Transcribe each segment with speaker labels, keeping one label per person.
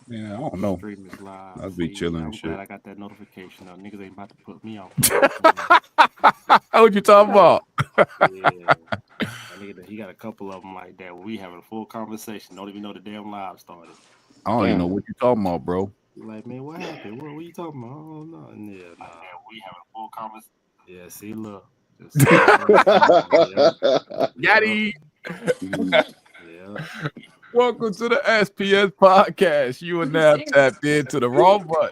Speaker 1: Yeah, I don't know.
Speaker 2: Stream is live.
Speaker 1: I'll be
Speaker 2: See,
Speaker 1: chilling and
Speaker 2: I'm glad
Speaker 1: shit.
Speaker 2: I got that notification. Though. Niggas ain't about to put me off of this. You know?
Speaker 1: What you talking about?
Speaker 2: Yeah. That nigga, he got a couple of them like that. We having a full conversation. Don't even know the damn live started.
Speaker 1: I don't even know
Speaker 3: Damn.
Speaker 1: what you talking about, bro.
Speaker 2: You like, man, what happened? What you talking about? I don't know. And yeah, nah. We having a full conversation. Yeah, see, look. Just see how it started. Yep. Yep.
Speaker 1: Yaddy.
Speaker 3: Mhm.
Speaker 2: Yep.
Speaker 1: Welcome to the SPS podcast. You are now tapped into the Raw Bunch.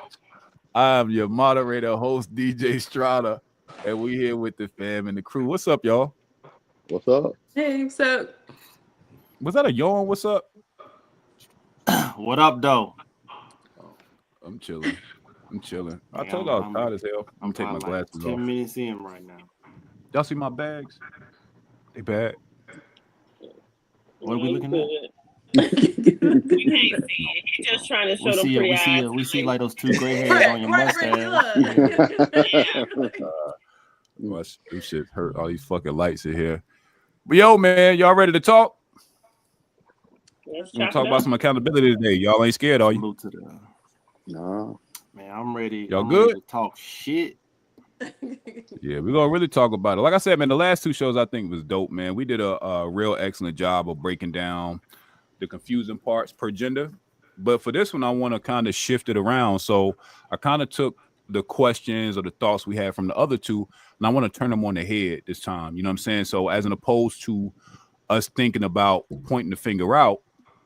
Speaker 1: I am your moderator, host DJ Strada, and we here with the fam and the crew. What's up, y'all?
Speaker 3: What's up?
Speaker 4: Hey, so
Speaker 1: Was that a yawn? What's up?
Speaker 2: What up, though? Oh,
Speaker 1: I'm chilling. I'm chilling. I
Speaker 2: man,
Speaker 1: told you I was tired as hell. I'm
Speaker 2: I'm
Speaker 1: gonna take my
Speaker 2: probably like
Speaker 1: glasses off.
Speaker 2: 10 minutes in right now.
Speaker 1: Y'all see my bags? They bad.
Speaker 2: What are we looking at?
Speaker 5: You can't see it. He's just trying to
Speaker 2: We
Speaker 5: show them
Speaker 2: see
Speaker 5: pretty eyes.
Speaker 2: we see like those two gray hairs on your mustache.
Speaker 1: Well, this shit hurt. All these fucking lights in here. But yo, man, y'all ready to talk?
Speaker 5: Let's
Speaker 1: We're gonna
Speaker 5: chop
Speaker 1: talk
Speaker 5: it
Speaker 1: about
Speaker 5: up.
Speaker 1: some accountability today. Y'all ain't scared, are you?
Speaker 2: Salute to the
Speaker 3: No.
Speaker 2: man. I'm ready.
Speaker 1: Y'all
Speaker 2: I'm ready
Speaker 1: good?
Speaker 2: to talk shit.
Speaker 1: Yeah, we're gonna really talk about it. Like I said, man, the last two shows I think was dope, man. We did a real excellent job of breaking down the confusing parts per gender. But for this one, I want to kind of shift it around. So I kind of took the questions or the thoughts we had from the other two, and I want to turn them on the head this time. You know what I'm saying? So as an opposed to us thinking about pointing the finger out,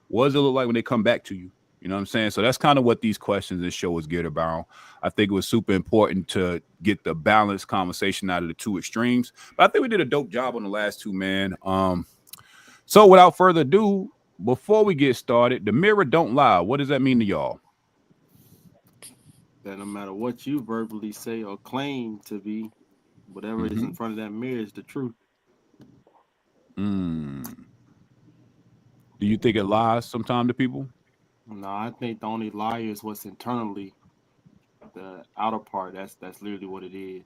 Speaker 1: what does it look like when they come back to you? You know what I'm saying? So that's kind of what these questions and show is geared about. I think it was super important to get the balanced conversation out of the two extremes. But I think we did a dope job on the last two, man. So without further ado, before we get started, the mirror don't lie. What does that mean to y'all?
Speaker 2: That no matter what you verbally say or claim to be, whatever is in
Speaker 1: Mm-hmm.
Speaker 2: front of that mirror is the truth.
Speaker 1: Mm. Do you think it lies sometime to people?
Speaker 2: No, I think the only lie is what's internally, the outer part. That's literally what it is.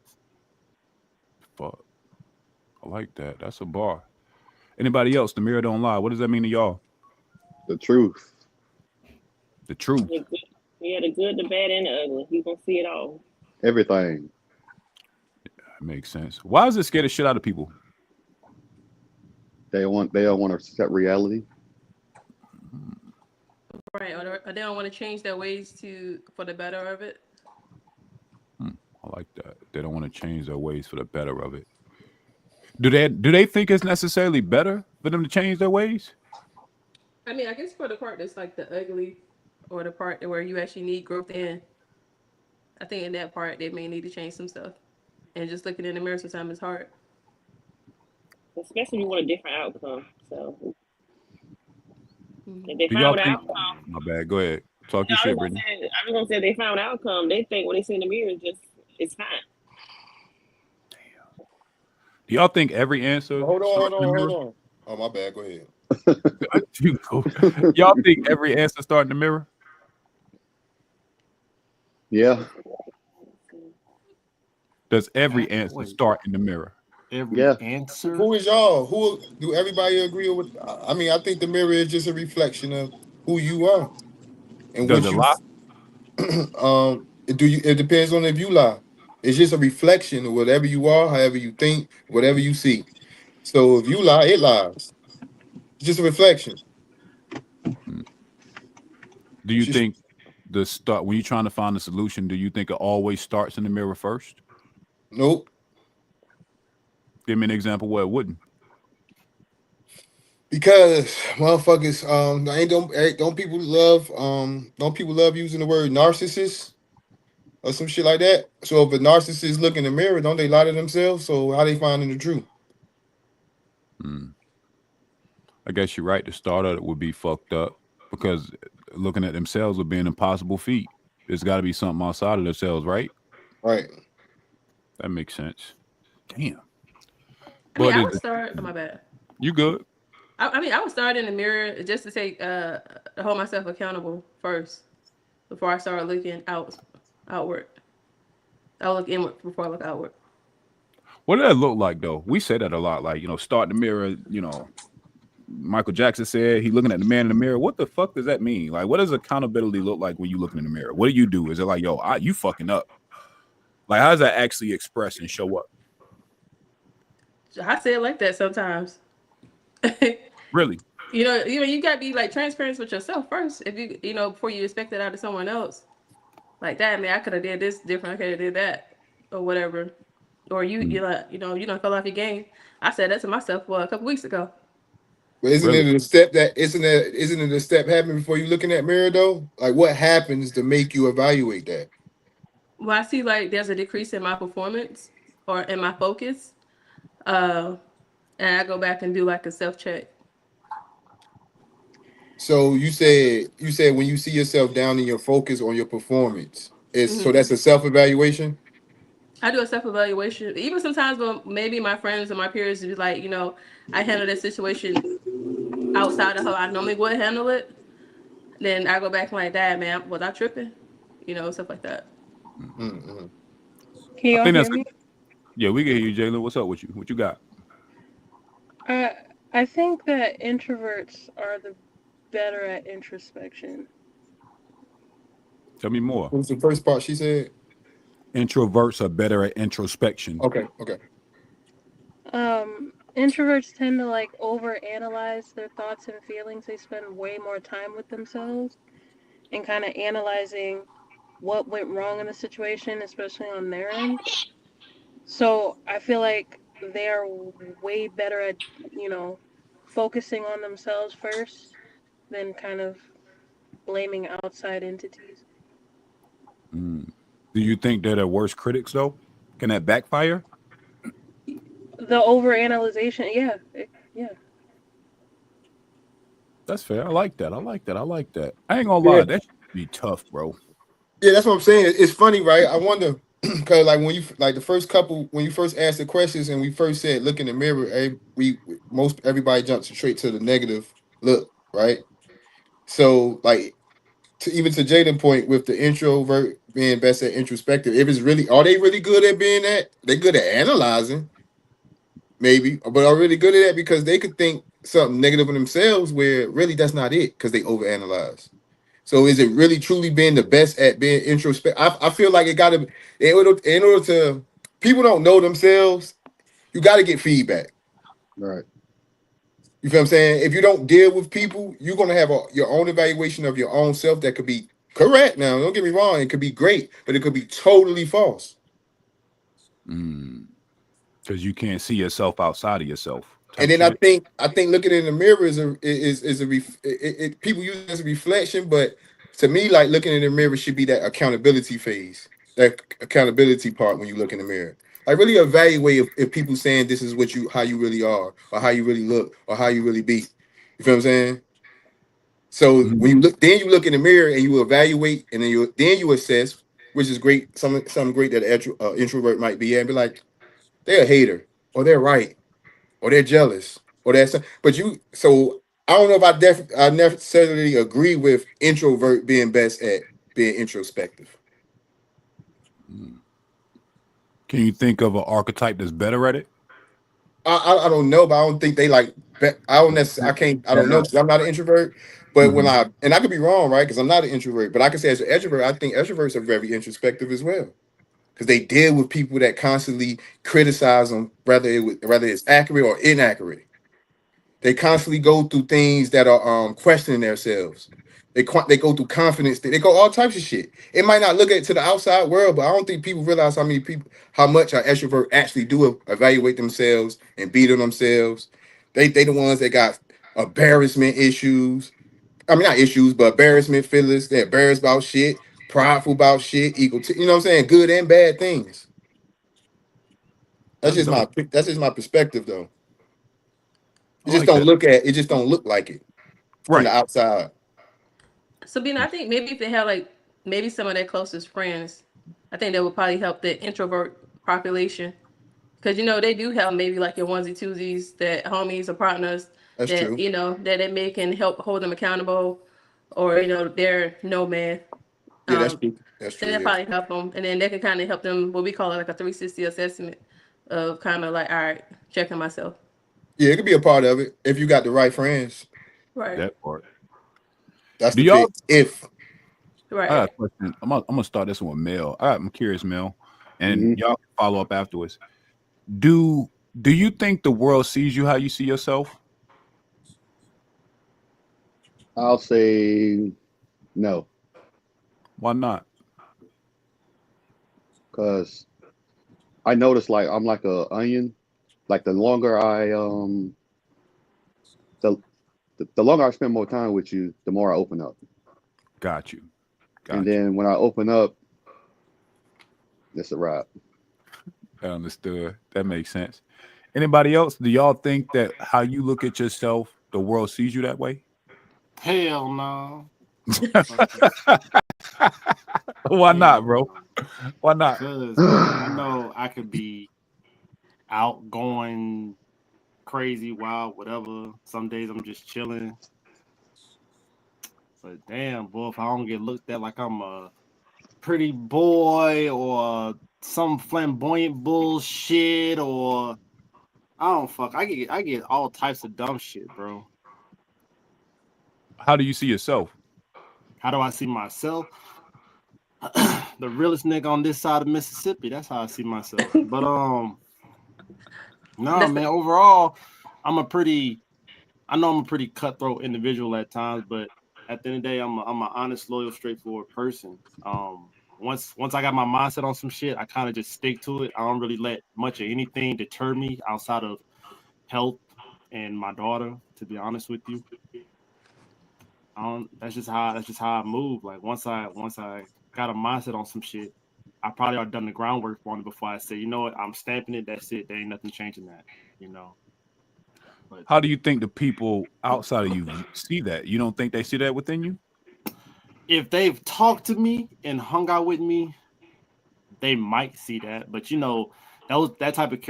Speaker 1: Fuck. I like that. That's a bar. Anybody else? The mirror don't lie. What does that mean to y'all?
Speaker 3: The truth.
Speaker 1: The truth.
Speaker 5: The good, yeah, the good, the bad, and the ugly. You gonna see it all.
Speaker 3: Everything.
Speaker 1: That makes sense. Why does it scare the shit out of people?
Speaker 3: They don't want to accept reality.
Speaker 4: right, or they don't want to change their ways to for the better of it.
Speaker 1: I like that. They don't want to change their ways for the better of it. Do they think it's necessarily better for them to change their ways?
Speaker 4: I mean, I guess for the part that's like the ugly, or the part where you actually need growth in, I think in that part they may need to change some stuff. And just looking in the mirror sometimes is hard.
Speaker 5: Especially if you want a different outcome. So if
Speaker 4: Mm-hmm.
Speaker 5: they
Speaker 1: Do y'all
Speaker 5: found an
Speaker 1: think?
Speaker 5: outcome,
Speaker 1: My bad. Go ahead. Talk
Speaker 5: no,
Speaker 1: your shit, Brittany.
Speaker 5: I was gonna say they found an outcome. They think what they see in the mirror is just it's fine.
Speaker 1: Do y'all think every answer
Speaker 6: Hold on, hold
Speaker 1: starts in the
Speaker 6: on, hold
Speaker 1: mirror?
Speaker 6: on. Oh, my bad. Go ahead.
Speaker 1: You go. Y'all think every answer start in the mirror?
Speaker 3: Yeah.
Speaker 1: Does every answer
Speaker 2: Wait,
Speaker 1: start in the mirror?
Speaker 2: every
Speaker 3: Yeah.
Speaker 2: answer.
Speaker 6: Who is y'all? Who do everybody agree with? I mean, I think the mirror is just a reflection of who you are, and
Speaker 1: Does
Speaker 6: what
Speaker 1: it
Speaker 6: you.
Speaker 1: lie?
Speaker 6: Do you? It depends on if you lie. It's just a reflection of whatever you are, however you think, whatever you see. So if you lie, it lies. It's just a reflection.
Speaker 1: Do
Speaker 6: It's
Speaker 1: you
Speaker 6: just
Speaker 1: think the start when you're trying to find a solution? Do you think it always starts in the mirror first?
Speaker 6: nope.
Speaker 1: Give me an example where it wouldn't.
Speaker 6: Because motherfuckers, don't people love using the word narcissist or some shit like that? So if a narcissist look in the mirror, don't they lie to themselves? So how they finding the truth?
Speaker 1: Hmm. I guess you're right. The start of it would be fucked up because looking at themselves would be an impossible feat. There's got to be something outside of themselves, right?
Speaker 6: Right.
Speaker 1: That makes sense. Damn.
Speaker 4: I mean,
Speaker 1: But
Speaker 4: I
Speaker 1: is
Speaker 4: would
Speaker 1: it,
Speaker 4: start. Oh, my bad.
Speaker 1: you good?
Speaker 4: I mean, I would start in the mirror just to take to hold myself accountable first before I start looking outward. I'll look inward before I look outward.
Speaker 1: What did that look like though? We say that a lot. Like start in the mirror. Michael Jackson said he looking at the man in the mirror. What the fuck does that mean? Like, what does accountability look like when you looking in the mirror? What do you do? Is it like, yo, you fucking up? Like, how does that actually express and show up?
Speaker 4: I say it like that sometimes.
Speaker 1: Really?
Speaker 4: You gotta be like transparent with yourself first. If before you expect it out of someone else. Like that, man, I could have did this different. I could have did that, or whatever. Or you like, you don't fell off your game. I said that to myself a couple weeks ago.
Speaker 6: But isn't
Speaker 1: Really?
Speaker 6: it a step that isn't it a step happening before you look in that mirror though? Like what happens to make you evaluate that?
Speaker 4: Well, I see like there's a decrease in my performance or in my focus, uh, and I go back and do like a self check.
Speaker 6: So you said when you see yourself down in your focus on your performance, so
Speaker 4: Hmm.
Speaker 6: that's a self evaluation.
Speaker 4: I do a self evaluation. Even sometimes when maybe my friends or my peers be like, I handle that situation outside of how I normally would handle it. Then I go back and like, Dad, man, was I tripping? Stuff like that.
Speaker 6: Mm-hmm.
Speaker 7: Can
Speaker 1: I
Speaker 7: y'all
Speaker 1: think
Speaker 7: hear
Speaker 1: that's
Speaker 7: me?
Speaker 1: yeah. We can hear you, Jalen. What's up with you? What you got?
Speaker 7: I I think that introverts are the better at introspection.
Speaker 1: Tell me more.
Speaker 6: What was the first part she said?
Speaker 1: Introverts are better at introspection.
Speaker 6: Okay.
Speaker 7: Introverts tend to like overanalyze their thoughts and feelings. They spend way more time with themselves and kind of analyzing what went wrong in the situation, especially on their end. So I feel like they are way better at, focusing on themselves first than kind of blaming outside entities.
Speaker 1: Mm. Do you think they're the worst critics though? Can that backfire?
Speaker 7: The overanalyzation, yeah.
Speaker 1: That's fair. I like that. I like that. I like that. I ain't gonna
Speaker 6: Yeah.
Speaker 1: lie. That should be tough, bro.
Speaker 6: Yeah, that's what I'm saying. It's funny, right? I wonder because like when you like the first couple when you first asked the questions and we first said look in the mirror, most everybody jumps straight to the negative look, right? So like even to Jaden point with the introvert being best at introspective, if it's really are they really good at being that? They're good at analyzing, maybe, but are really good at that because they could think something negative of themselves where really that's not it because they overanalyze. So is it really truly being the best at being introspective? I feel like it got to in order to people don't know themselves. You got to get feedback.
Speaker 3: Right.
Speaker 6: You feel what I'm saying? If you don't deal with people, you're gonna have your own evaluation of your own self that could be correct. Now, don't get me wrong; it could be great, but it could be totally false.
Speaker 1: Because you can't see yourself outside of yourself.
Speaker 6: And
Speaker 1: Type
Speaker 6: then I
Speaker 1: shit.
Speaker 6: think looking in the mirror people use it as a reflection, but to me, like looking in the mirror should be that accountability phase, that accountability part when you look in the mirror. Like really evaluate if people saying this is how you really are, or how you really look, or how you really be. You feel what I'm saying? So
Speaker 1: Mhm.
Speaker 6: when you look in the mirror and you evaluate, and then you assess, which is great. Something great that an introvert might be, and be like, they're a hater, or they're right, or they're jealous, or that's. But so I don't know if I necessarily agree with introvert being best at being introspective.
Speaker 1: Can you think of an archetype that's better at it?
Speaker 6: I don't know, but I don't think they like. I don't necessarily. I can't. I don't know
Speaker 1: Better.
Speaker 6: 'cause I'm not an introvert. But
Speaker 1: Mhm.
Speaker 6: I could be wrong, right? Because I'm not an introvert. But I can say as an extrovert, I think extroverts are very introspective as well. Because they deal with people that constantly criticize them, whether it's accurate or inaccurate. They constantly go through things that are questioning themselves. They go through confidence. They go all types of shit. It might not look at it to the outside world, but I don't think people realize how much an extrovert actually do evaluate themselves and beat on themselves. They the ones that got embarrassment issues. I mean not issues, but embarrassment feelings. They're embarrassed about shit, prideful about shit, you know what I'm saying? Good and bad things.
Speaker 1: That's dope.
Speaker 6: That's just my perspective though.
Speaker 1: I like that.
Speaker 6: It just don't look like it from the
Speaker 1: Right.
Speaker 6: outside.
Speaker 4: So, I think maybe if they have like maybe some of their closest friends, I think that would probably help the introvert population. Because they do have maybe like your onesie twosies, that homies or partners
Speaker 6: That's
Speaker 4: that
Speaker 6: true.
Speaker 4: that may can help hold them accountable, or they're no man.
Speaker 6: Yeah, that's
Speaker 4: Um,
Speaker 6: true. That's
Speaker 4: then
Speaker 6: true.
Speaker 4: that
Speaker 6: Yeah.
Speaker 4: probably help them, and then they can kind of help them. What we call it like a 360 assessment of kind of like, all right, checking myself.
Speaker 6: Yeah, it could be a part of it if you got the right friends.
Speaker 4: Right.
Speaker 1: That part.
Speaker 6: That's
Speaker 1: Do
Speaker 6: the
Speaker 1: y'all?
Speaker 6: big if.
Speaker 1: I got
Speaker 4: Right.
Speaker 1: a question. I'm gonna start this one with Mel. I'm curious, Mel, and
Speaker 3: hmm
Speaker 1: y'all can follow up afterwards. Do Do you think the world sees you how you see yourself?
Speaker 3: I'll say no,
Speaker 1: Why not?
Speaker 3: because I notice like I'm like a onion. Like the the longer I spend more time with you, the more I open up.
Speaker 1: Got you.
Speaker 3: And
Speaker 1: Got you.
Speaker 3: then when I open up, it's a wrap.
Speaker 1: I understood. That makes sense. Anybody else? Do y'all think that how you look at yourself, the world sees you that way?
Speaker 2: Hell no.
Speaker 1: Why not,
Speaker 2: Hell
Speaker 1: bro?
Speaker 2: no.
Speaker 1: Why not?
Speaker 2: Cause man, I know I could be outgoing, crazy, wild, whatever. Some days I'm just chilling. But damn, boy, if I don't get looked at like I'm a pretty boy or some flamboyant bullshit or I don't fuck. I get all types of dumb shit, bro.
Speaker 1: How do you see yourself?
Speaker 2: How do I see myself? The realest nigga on this side of Mississippi. That's how I see myself. But nah,
Speaker 4: That's
Speaker 2: man.
Speaker 4: the,
Speaker 2: Overall, I'm a pretty. I know I'm a pretty cutthroat individual at times, but at the end of the day, I'm an honest, loyal, straightforward person. Once I got my mindset on some shit, I kind of just stick to it. I don't really let much of anything deter me outside of health and my daughter. To be honest with you, I don't. That's just how I move. Like once I got a mindset on some shit, I probably already done the groundwork on it before I say, you know what, I'm stamping it. That's it. There ain't nothing changing that. You know. But
Speaker 1: How do you think the people outside of you see that? You don't think they see that within you?
Speaker 2: if they've talked to me and hung out with me, they might see that. But that type of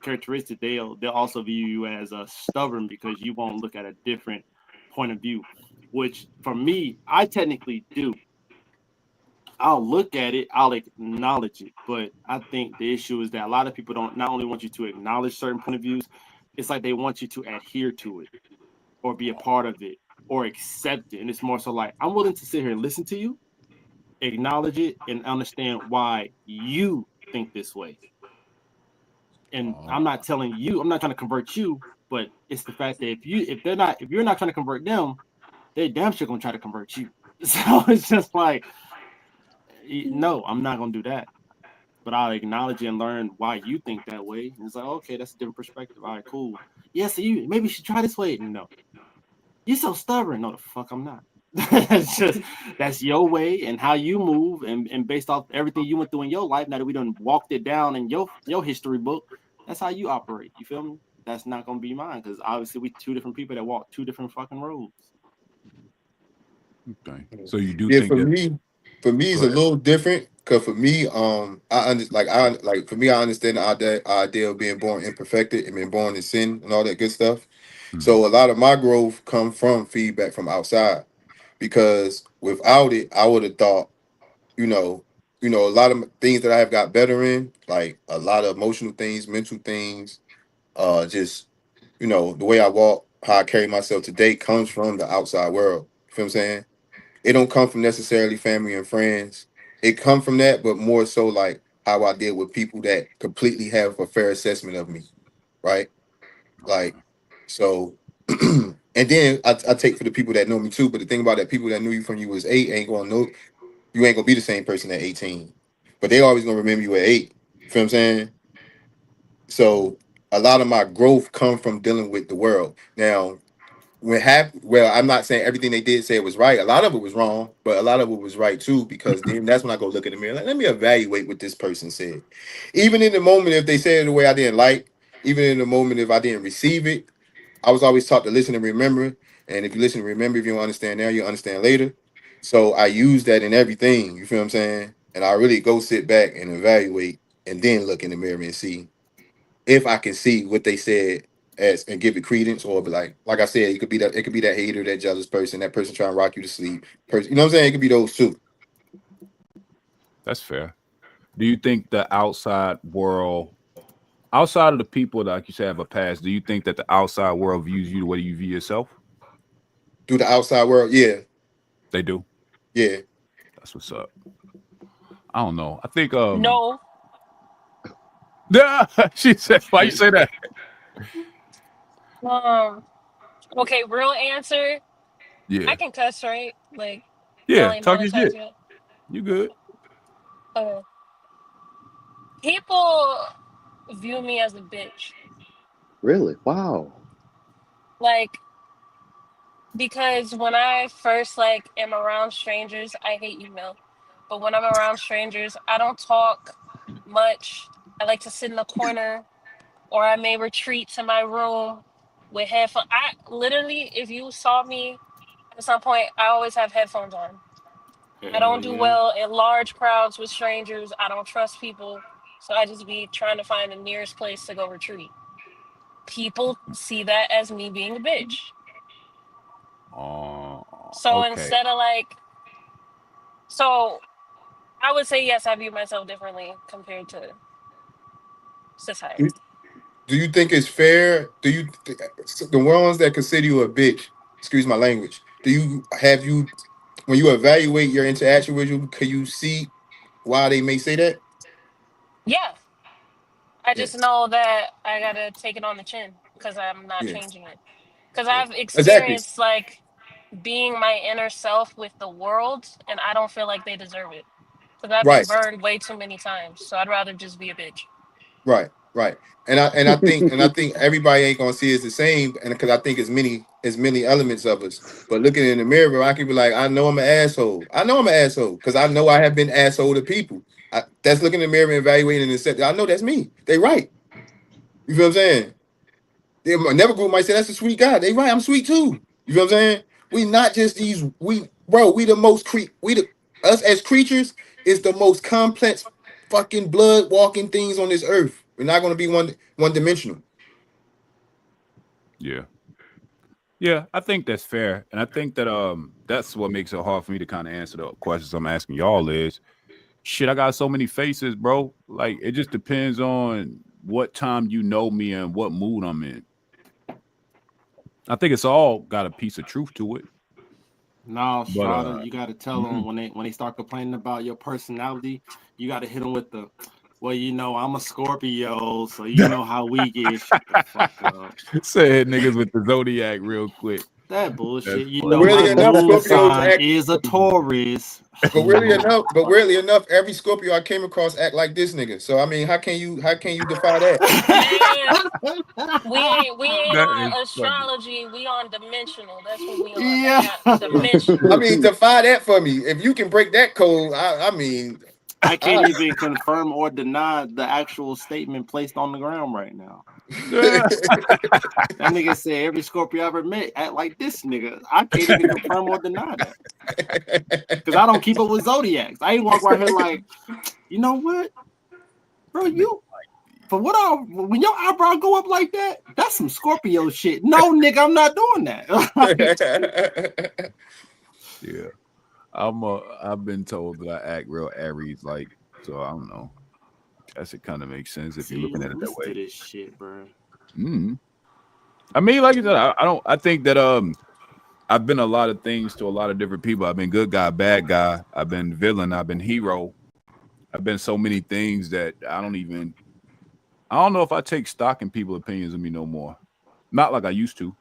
Speaker 2: characteristic, they'll also view you as a stubborn because you won't look at a different point of view. Which for me, I technically do. I'll look at it, I'll acknowledge it. But I think the issue is that a lot of people don't not only want you to acknowledge certain point of views, it's like they want you to adhere to it or be a part of it or accept it. And it's more so like, I'm willing to sit here and listen to you, acknowledge it, and understand why you think this way. And
Speaker 1: Oh,
Speaker 2: I'm not trying to convert you, but it's the fact that if you're not trying to convert them, they damn sure gonna try to convert you. So it's just like, no, I'm not gonna do that. But I'll acknowledge it and learn why you think that way. And it's like, okay, that's a different perspective. All right, cool. Yeah, so you maybe you should try this way. No, you're so stubborn. No, the fuck, I'm not. It's just that's your way and how you move, and based off everything you went through in your life. Now that we done walked it down in your history book, that's how you operate. You feel me? That's not gonna be mine because obviously we two different people that walk two different fucking roads.
Speaker 1: okay. So you do
Speaker 6: Yeah,
Speaker 1: think that?
Speaker 6: for me,
Speaker 1: Go
Speaker 6: it's a
Speaker 1: ahead.
Speaker 6: little different. Cause for me, for me, I understand the idea of being born imperfected and being born in sin and all that good stuff.
Speaker 1: Mhm.
Speaker 6: So a lot of my growth come from feedback from outside. Because without it, I would have thought, you know, a lot of things that I have got better in, like a lot of emotional things, mental things, just the way I walk, how I carry myself today comes from the outside world. You feel what I'm saying? It don't come from necessarily family and friends. It come from that, but more so like how I deal with people that completely have a fair assessment of me, right? Like,
Speaker 1: Okay.
Speaker 6: so, and then I take for the people that know me too. But the thing about that, people that knew you from you was 8 ain't gonna know you ain't gonna be the same person at 18. But they always gonna remember you at 8. You feel what I'm saying? So a lot of my growth come from dealing with the world. Now, well, I'm not saying everything they did say was right. A lot of it was wrong, but a lot of it was right too, because then that's when I go look in the mirror. Like, let me evaluate what this person said. Even in the moment, if they said it the way I didn't like, even in the moment if I didn't receive it, I was always taught to listen and remember. And if you listen and remember, if you don't understand now, you understand later. So I use that in everything. You feel what I'm saying? And I really go sit back and evaluate and then look in the mirror and see if I can see what they said as and give it credence, or be like I said, it could be that hater, that jealous person, that person trying to rock you to sleep. Person, you know what I'm saying? It could be those two.
Speaker 1: That's fair. Do you think the outside world? outside of the people that, like you said, have a past, do you think that the outside world views you the way you view yourself?
Speaker 6: Do the outside world? Yeah,
Speaker 1: They do.
Speaker 6: yeah.
Speaker 1: That's what's up. I don't know. I think
Speaker 8: No.
Speaker 1: yeah, she said, why you say that?
Speaker 8: Okay, real answer.
Speaker 1: Yeah.
Speaker 8: I can cuss, right? Like,
Speaker 1: Yeah.
Speaker 8: y'all ain't
Speaker 1: Talk your
Speaker 8: monetized
Speaker 1: shit.
Speaker 8: yet.
Speaker 1: You good.
Speaker 8: Okay. People view me as a bitch.
Speaker 3: Really? Wow.
Speaker 8: Like, because when I first like am around strangers, I hate email. But when I'm around strangers, I don't talk much. I like to sit in the corner, or I may retreat to my room with headphones. I literally, if you saw me at some point, I always have headphones on. I
Speaker 2: Hell
Speaker 8: don't do
Speaker 2: yeah.
Speaker 8: well in large crowds with strangers. I don't trust people. So I just be trying to find the nearest place to go retreat. People see that as me being a bitch. So
Speaker 1: Okay.
Speaker 8: instead of like, so I would say yes, I view myself differently compared to society.
Speaker 6: Do you think it's fair? Do you the ones that consider you a bitch? Excuse my language. Do you have you when you evaluate your interaction with you? Can you see why they may say that?
Speaker 8: Yeah, I
Speaker 6: Yeah,
Speaker 8: just know that I gotta take it on the chin because I'm not
Speaker 6: yeah,
Speaker 8: changing it. Because
Speaker 6: yeah.
Speaker 8: I've
Speaker 6: Exactly.
Speaker 8: experienced like being my inner self with the world, and I don't feel like they deserve it. Because I've been
Speaker 6: Right.
Speaker 8: burned way too many times. So I'd rather just be a bitch.
Speaker 6: Right, right. And I think everybody ain't gonna see it's the same, and because I think it's many elements of us. But looking in the mirror, I can be like, I know I'm an asshole. I know I'm an asshole because I know I have been asshole to people. That's looking in the mirror and evaluating and accepting. I know that's me. They right. You feel what I'm saying? Another group might say that's a sweet guy. They right. I'm sweet too. You feel what I'm saying? We not just these. We the most us as creatures is the most complex fucking blood walking things on this earth. We're not gonna be one dimensional.
Speaker 1: Yeah. Yeah, I think that's fair. And I think that that's what makes it hard for me to kind of answer the questions I'm asking y'all is shit, I got so many faces, bro. Like it just depends on what time you know me and what mood I'm in. I think it's all got a piece of truth to it.
Speaker 2: No,
Speaker 1: But
Speaker 2: Strada, you got to tell them
Speaker 1: mhm.
Speaker 2: when they start complaining about your personality, you got to hit them with the, well, I'm a Scorpio, so you know how we get. Shut the fuck up.
Speaker 1: Said niggas with the zodiac real quick.
Speaker 2: That
Speaker 1: That's
Speaker 2: bullshit.
Speaker 6: But
Speaker 1: funny.
Speaker 2: My
Speaker 6: weirdly enough,
Speaker 2: moon
Speaker 6: Scorpios
Speaker 2: sign
Speaker 6: act.
Speaker 2: is a Taurus.
Speaker 6: But weirdly enough, every Scorpio I came across act like this nigga. So I mean, how can you defy that?
Speaker 8: Man, we ain't
Speaker 1: That is
Speaker 8: on
Speaker 1: funny.
Speaker 8: astrology. We on dimensional. That's what we on. The
Speaker 2: Yeah.
Speaker 8: app dimensional.
Speaker 6: I mean, defy that for me. If you can break that code, I mean,
Speaker 2: I can't
Speaker 6: I,
Speaker 2: even confirm or deny the actual statement placed on the ground right now.
Speaker 1: Yeah.
Speaker 2: That nigga said every Scorpio I ever met act like this nigga. I can't even confirm or deny that. Because I don't keep up with zodiacs. I ain't walk around here like, you know what? Bro, when your eyebrow go up like that, that's some Scorpio shit. No, nigga, I'm not doing that.
Speaker 1: Yeah. I've been told that I act real Aries like, so I don't know. Guess it kind of makes sense if you're
Speaker 2: See,
Speaker 1: looking at it that
Speaker 2: listen to
Speaker 1: way.
Speaker 2: this shit, bro.
Speaker 1: Mm. I mean, like you said, I don't. I think that I've been a lot of things to a lot of different people. I've been good guy, bad guy. I've been villain. I've been hero. I've been so many things that I don't know if I take stock in people's opinions of me no more. Not like I used to.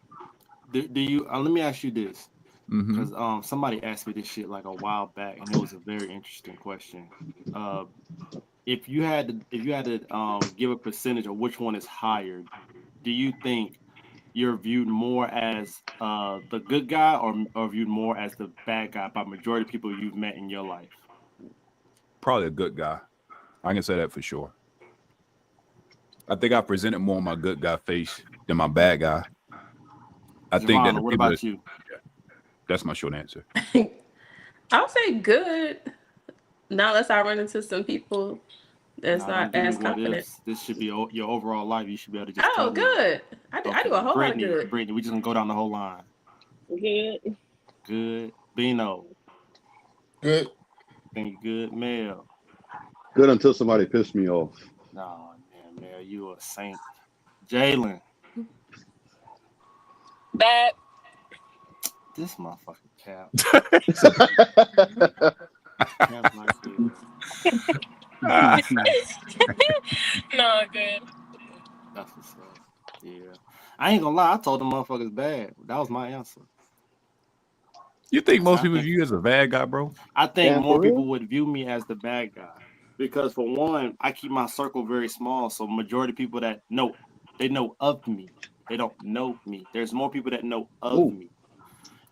Speaker 2: Do you? Let me ask you this,
Speaker 1: Mm-hmm.
Speaker 2: because somebody asked me this shit like a while back, and it was a very interesting question. Uh, if you had to give a percentage of which one is higher, do you think you're viewed more as the good guy or viewed more as the bad guy by majority of people you've met in your life?
Speaker 1: Probably a good guy. I can say that for sure. I think I presented more on my good guy face than my bad guy. I think that
Speaker 2: Giovanna,
Speaker 1: the
Speaker 2: what
Speaker 1: people that
Speaker 2: about you?
Speaker 1: that's my short answer.
Speaker 4: I'll say good. Not unless I run into some people that's
Speaker 2: Nah, don't
Speaker 4: not
Speaker 2: give me
Speaker 4: as
Speaker 2: what
Speaker 4: confident.
Speaker 2: ifs. This should be your overall life. You should be able to just
Speaker 4: Oh,
Speaker 2: tell me.
Speaker 4: good. I
Speaker 2: Okay,
Speaker 4: do a whole lot of
Speaker 2: Brittany,
Speaker 4: good.
Speaker 2: we just gonna go down the whole line.
Speaker 5: Good.
Speaker 2: Good, Bino,
Speaker 6: good.
Speaker 2: think good, Mel.
Speaker 3: Good until somebody pissed me off.
Speaker 2: No, man, Mel, you a saint. Jalen,
Speaker 8: Bad.
Speaker 2: this motherfucking cap.
Speaker 3: Mm.
Speaker 2: Cap like this.
Speaker 8: No, good.
Speaker 2: That's what's up. Yeah. I ain't gonna lie, I told the motherfuckers bad. That was my answer.
Speaker 1: You think
Speaker 2: So
Speaker 1: most people view you as a bad guy, bro?
Speaker 2: I think
Speaker 3: Damn,
Speaker 2: more
Speaker 3: for real?
Speaker 2: people would view me as the bad guy. Because for one, I keep my circle very small. So majority of people that know, they know of me. They don't know me. There's more people that know of
Speaker 3: Ooh.
Speaker 2: me.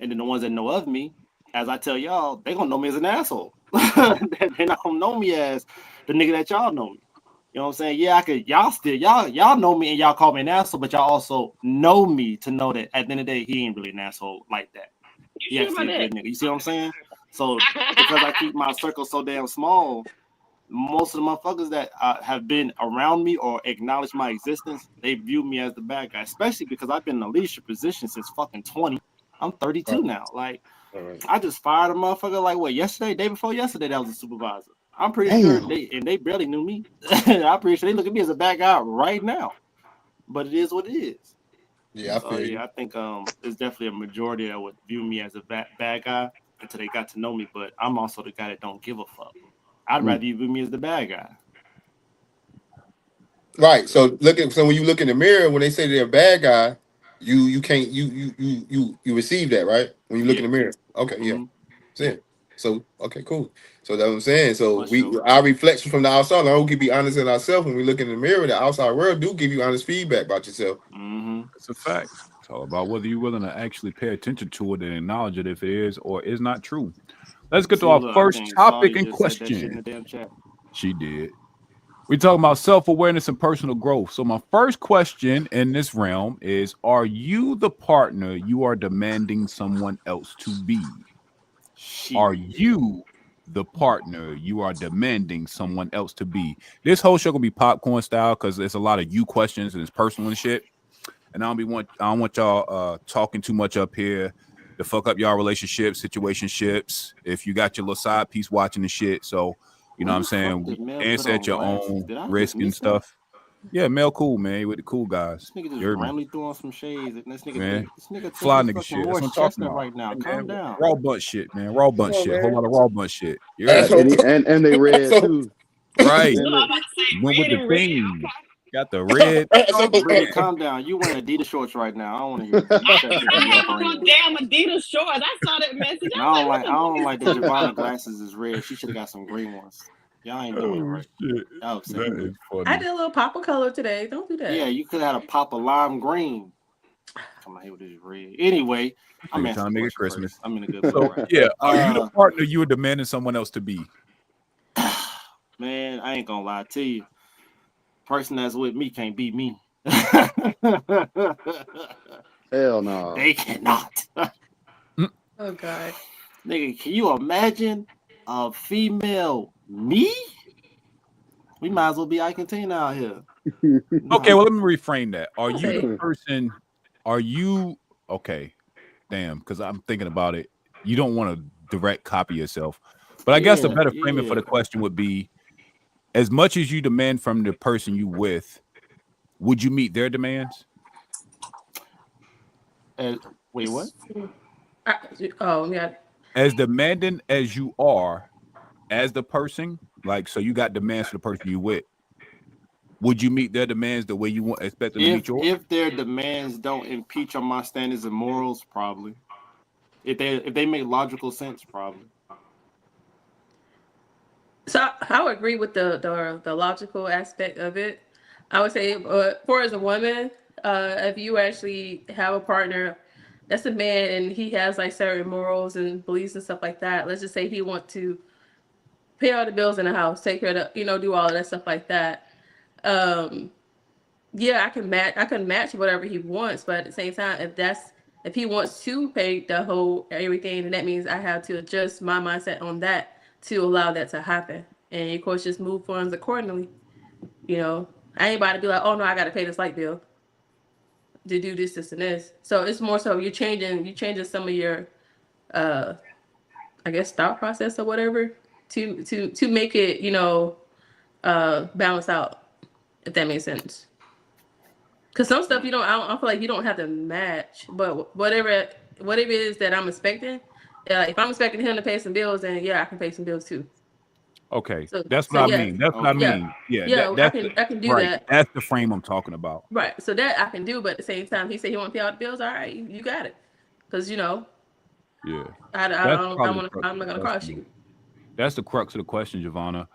Speaker 2: And then the ones that know of me, as I tell y'all, they gonna know me as an asshole. They're not gonna know me as the nigga that y'all know me. You know what I'm saying? Yeah, I could y'all know me and y'all call me an asshole, but y'all also know me to know that at the end of the day, he ain't really an asshole like that. He
Speaker 5: You sure
Speaker 2: actually a
Speaker 5: about
Speaker 2: good nigga. You see what I'm saying? So because I keep my circle so damn small, most of the motherfuckers that have been around me or acknowledge my existence, they view me as the bad guy, especially because I've been in a leadership position since fucking 20. I'm 32
Speaker 6: Right.
Speaker 2: now. Like,
Speaker 6: All right.
Speaker 2: I just fired a motherfucker like what, yesterday, day before yesterday, that was a supervisor. I'm pretty sure
Speaker 3: Damn.
Speaker 2: they barely knew me. I'm pretty sure they look at me as a bad guy right now. But it is what it is.
Speaker 6: Yeah, I
Speaker 2: So
Speaker 6: feel you.
Speaker 2: yeah, I think there's definitely a majority that would view me as a bad guy until they got to know me. But I'm also the guy that don't give a fuck. I'd
Speaker 3: Mm.
Speaker 2: rather you view me as the bad guy.
Speaker 6: Right. So when you look in the mirror, when they say they're a bad guy, you can't you receive that, right? When you look in
Speaker 2: Yeah.
Speaker 6: the mirror. Okay, yeah.
Speaker 2: Mm-hmm.
Speaker 6: That's it. So okay, cool. So that's what I'm saying. So
Speaker 2: For sure.
Speaker 6: our reflection from the outside, like we can be honest in ourselves when we look in the mirror, the outside world do give you honest feedback about yourself.
Speaker 2: Mm-hmm.
Speaker 1: It's a fact. It's all about whether you're willing to actually pay attention to it and acknowledge it if it is or is not true. Let's get to
Speaker 2: See,
Speaker 1: our
Speaker 2: look, I
Speaker 1: first
Speaker 2: think
Speaker 1: topic
Speaker 2: Saudi
Speaker 1: in
Speaker 2: just said that shit in the
Speaker 1: question.
Speaker 2: damn chat.
Speaker 1: She did. We're talking about self awareness and personal growth. So, my first question in this realm is: are you the partner you are demanding someone else to be? Are
Speaker 2: Shit.
Speaker 1: you the partner you are demanding someone else to be? This whole show gonna be popcorn style because there's a lot of you questions and it's personal and shit. And I don't want y'all talking too much up here to fuck up y'all relationships, situationships. If you got your little side piece watching the shit, so you know what
Speaker 2: When
Speaker 1: I'm
Speaker 2: the fuck
Speaker 1: saying,
Speaker 2: did Mel put
Speaker 1: answer
Speaker 2: on
Speaker 1: at your
Speaker 2: glasses?
Speaker 1: own
Speaker 2: Did I just
Speaker 1: risk and
Speaker 2: miss that?
Speaker 1: stuff. Yeah, Mel cool, man. You with the cool guys.
Speaker 2: This nigga just
Speaker 1: You heard me,
Speaker 2: randomly threw on some shades, and
Speaker 1: man.
Speaker 2: this nigga think
Speaker 1: Fly
Speaker 2: he's
Speaker 1: nigga
Speaker 2: fucking
Speaker 1: shit. That's what
Speaker 2: Morris
Speaker 1: I'm talking
Speaker 2: Chestnut
Speaker 1: about.
Speaker 2: right now.
Speaker 1: Hey,
Speaker 2: Calm
Speaker 1: man,
Speaker 2: down.
Speaker 1: raw butt shit, man. Raw
Speaker 6: Come
Speaker 1: butt
Speaker 6: on,
Speaker 1: shit. Whole
Speaker 6: man.
Speaker 1: lot of raw butt shit. You heard
Speaker 3: And,
Speaker 1: me?
Speaker 3: and they red too.
Speaker 1: Right.
Speaker 5: So
Speaker 3: And
Speaker 5: I'm
Speaker 3: they,
Speaker 5: about to say
Speaker 1: Went with
Speaker 5: red
Speaker 1: the
Speaker 5: and red.
Speaker 1: theme.
Speaker 5: Okay.
Speaker 1: Got the red.
Speaker 2: Brittany, calm down. You wearing Adidas shorts right now. I don't want to hear this. You
Speaker 5: I
Speaker 2: shut
Speaker 5: was
Speaker 2: your
Speaker 5: wearing
Speaker 2: DM
Speaker 5: those
Speaker 2: brand.
Speaker 5: damn Adidas shorts. I saw that message.
Speaker 2: And
Speaker 5: I was like, what the
Speaker 2: I don't like that
Speaker 5: fuck is
Speaker 2: Javonna glasses is red. She should have got some green ones. Y'all ain't doing it
Speaker 1: Oh
Speaker 2: right.
Speaker 1: shit.
Speaker 2: That upset
Speaker 1: That
Speaker 2: me.
Speaker 1: is
Speaker 4: I
Speaker 1: funny.
Speaker 4: did a little pop of color today. Don't do
Speaker 2: Yeah,
Speaker 4: that.
Speaker 2: you could have had a pop of lime green. Come on here with this red. Anyway, I'm
Speaker 1: Nigga trying to
Speaker 2: answering the
Speaker 1: make it
Speaker 2: question
Speaker 1: Christmas.
Speaker 2: first. I'm in a good mood
Speaker 1: So
Speaker 2: right
Speaker 1: yeah, are you the
Speaker 2: now.
Speaker 1: partner you are demanding someone else to be?
Speaker 2: Man, I ain't gonna lie to you. Person that's with me can't beat me.
Speaker 3: hell no.
Speaker 2: They cannot.
Speaker 4: Oh God.
Speaker 2: Nigga, can you imagine a female me? We might as well be Ike and Tina out here.
Speaker 1: Okay,
Speaker 2: Nah.
Speaker 1: well let me reframe that. Are
Speaker 4: I'll
Speaker 1: you the
Speaker 4: say
Speaker 1: person? Are you okay? Damn, because I'm thinking about it. You don't want to direct copy yourself, but I guess the
Speaker 2: Yeah,
Speaker 1: better framing for
Speaker 2: yeah.
Speaker 1: the question would be: as much as you demand from the person you with, would you meet their demands?
Speaker 2: Uh, wait, what?
Speaker 4: I, oh yeah.
Speaker 1: As demanding as you are as the person, like so you got demands for the person you with. Would you meet their demands the way you want expect them to meet yours?
Speaker 2: If their demands don't impeach on my standards and morals, probably. If they make logical sense, probably.
Speaker 4: So I would agree with the logical aspect of it. I would say, for as a woman, if you actually have a partner that's a man and he has like certain morals and beliefs and stuff like that. Let's just say he want to pay all the bills in the house, take care of the, do all of that stuff like that. Um, yeah, I can match whatever he wants, but at the same time, if he wants to pay the whole everything, then that means I have to adjust my mindset on that to allow that to happen. And of course just move funds accordingly. You know. I ain't about to be like, oh no, I gotta pay this light bill to do this, this, and this. So it's more so you changing some of your uh I guess thought process or whatever to make it, balance out. if that makes sense. Because some stuff I feel like you don't have to match, but whatever it is that I'm expecting, if I'm expecting him to pay some bills, then yeah, I can pay some bills too.
Speaker 1: Okay,
Speaker 4: So
Speaker 1: that's
Speaker 4: so
Speaker 1: what I
Speaker 4: yeah,
Speaker 1: mean. That's what I
Speaker 2: Okay.
Speaker 1: mean. Yeah,
Speaker 4: yeah,
Speaker 1: that's
Speaker 4: I can do
Speaker 1: right.
Speaker 4: that.
Speaker 1: That's the frame I'm talking about.
Speaker 4: Right. So that I can do, but at the same time, he said he want to pay all the bills. All right, you got it. Because
Speaker 1: Yeah,
Speaker 4: I
Speaker 1: that's
Speaker 4: don't
Speaker 1: probably the
Speaker 4: want
Speaker 1: crux
Speaker 4: I'm
Speaker 1: of
Speaker 4: not
Speaker 1: the
Speaker 4: gonna cross
Speaker 1: question.
Speaker 4: you.
Speaker 1: That's the crux of the question, Giovanna.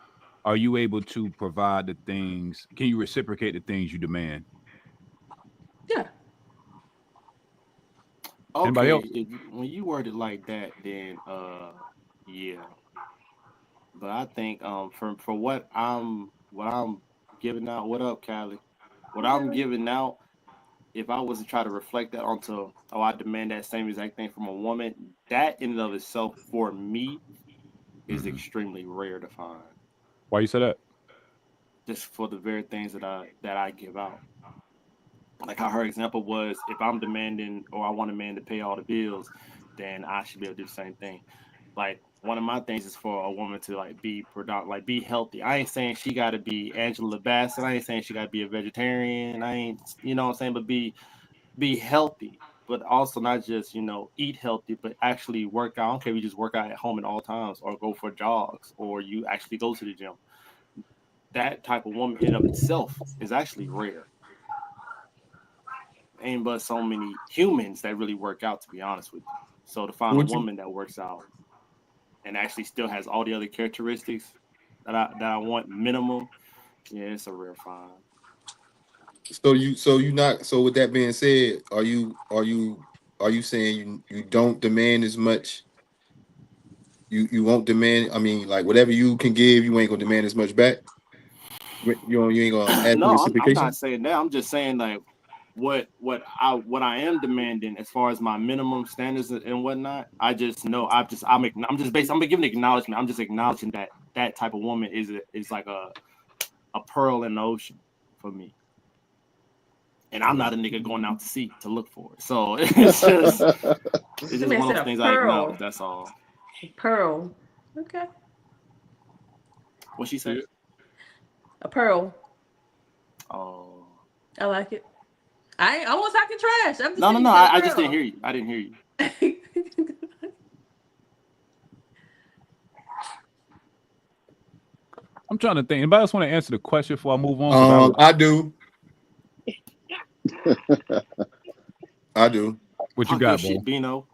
Speaker 1: Are you able to provide the things? Can you reciprocate the things you demand?
Speaker 4: Yeah.
Speaker 1: Anybody
Speaker 2: Okay,
Speaker 1: else?
Speaker 2: when you word it like that, then yeah. But I think for what I'm giving out, what up, Callie? What I'm giving out, if I was to try to reflect that onto I demand that same exact thing from a woman, that in and of itself for me is
Speaker 1: Mhm.
Speaker 2: extremely rare to find.
Speaker 1: Why you say that?
Speaker 2: Just for the very things that I give out. Like how her example was, if I'm demanding or I want a man to pay all the bills, then I should be able to do the same thing. Like one of my things is for a woman to like be predominant, like be healthy. I ain't saying she got to be Angela Bassett. I ain't saying she got to be a vegetarian. I ain't, what I'm saying, but be healthy, but also not just eat healthy, but actually work out. I don't care if you just work out at home at all times, or go for jogs, or you actually go to the gym. That type of woman in and of itself is actually rare. Ain't but so many humans that really work out, to be honest with you. So to find a
Speaker 6: Would you?
Speaker 2: woman that works out and actually still has all the other characteristics that I want minimum, yeah, it's a rare find.
Speaker 6: So you not. So with that being said, are you saying you don't demand as much? You won't demand. I mean, like whatever you can give, you ain't gonna demand as much back. You ain't gonna ask for
Speaker 2: No, I'm
Speaker 6: reciprocation.
Speaker 2: not saying that. I'm just saying like what I am demanding as far as my minimum standards and whatnot. I just know I'm giving acknowledgement. I'm just acknowledging that type of woman is like a pearl in the ocean for me. And I'm not a nigga going out to sea to look for it. So it's
Speaker 4: The
Speaker 2: just
Speaker 4: man
Speaker 2: one of
Speaker 4: said
Speaker 2: those
Speaker 4: a
Speaker 2: things I acknowledge.
Speaker 4: pearl.
Speaker 2: That's all.
Speaker 4: Pearl. Okay.
Speaker 2: What she
Speaker 1: See
Speaker 2: say?
Speaker 1: it?
Speaker 4: A pearl.
Speaker 2: Oh,
Speaker 4: I like it. I ain't almost talking trash. I'm just
Speaker 2: no, no,
Speaker 4: saying you
Speaker 2: no.
Speaker 4: said a
Speaker 2: I just didn't
Speaker 4: pearl.
Speaker 2: hear you. I didn't hear you.
Speaker 1: I'm trying to think. Anybody else want to answer the question before I move on? Because I
Speaker 6: I do. I do.
Speaker 1: what you
Speaker 2: Talk your
Speaker 1: got, bro?
Speaker 2: shit, Bino.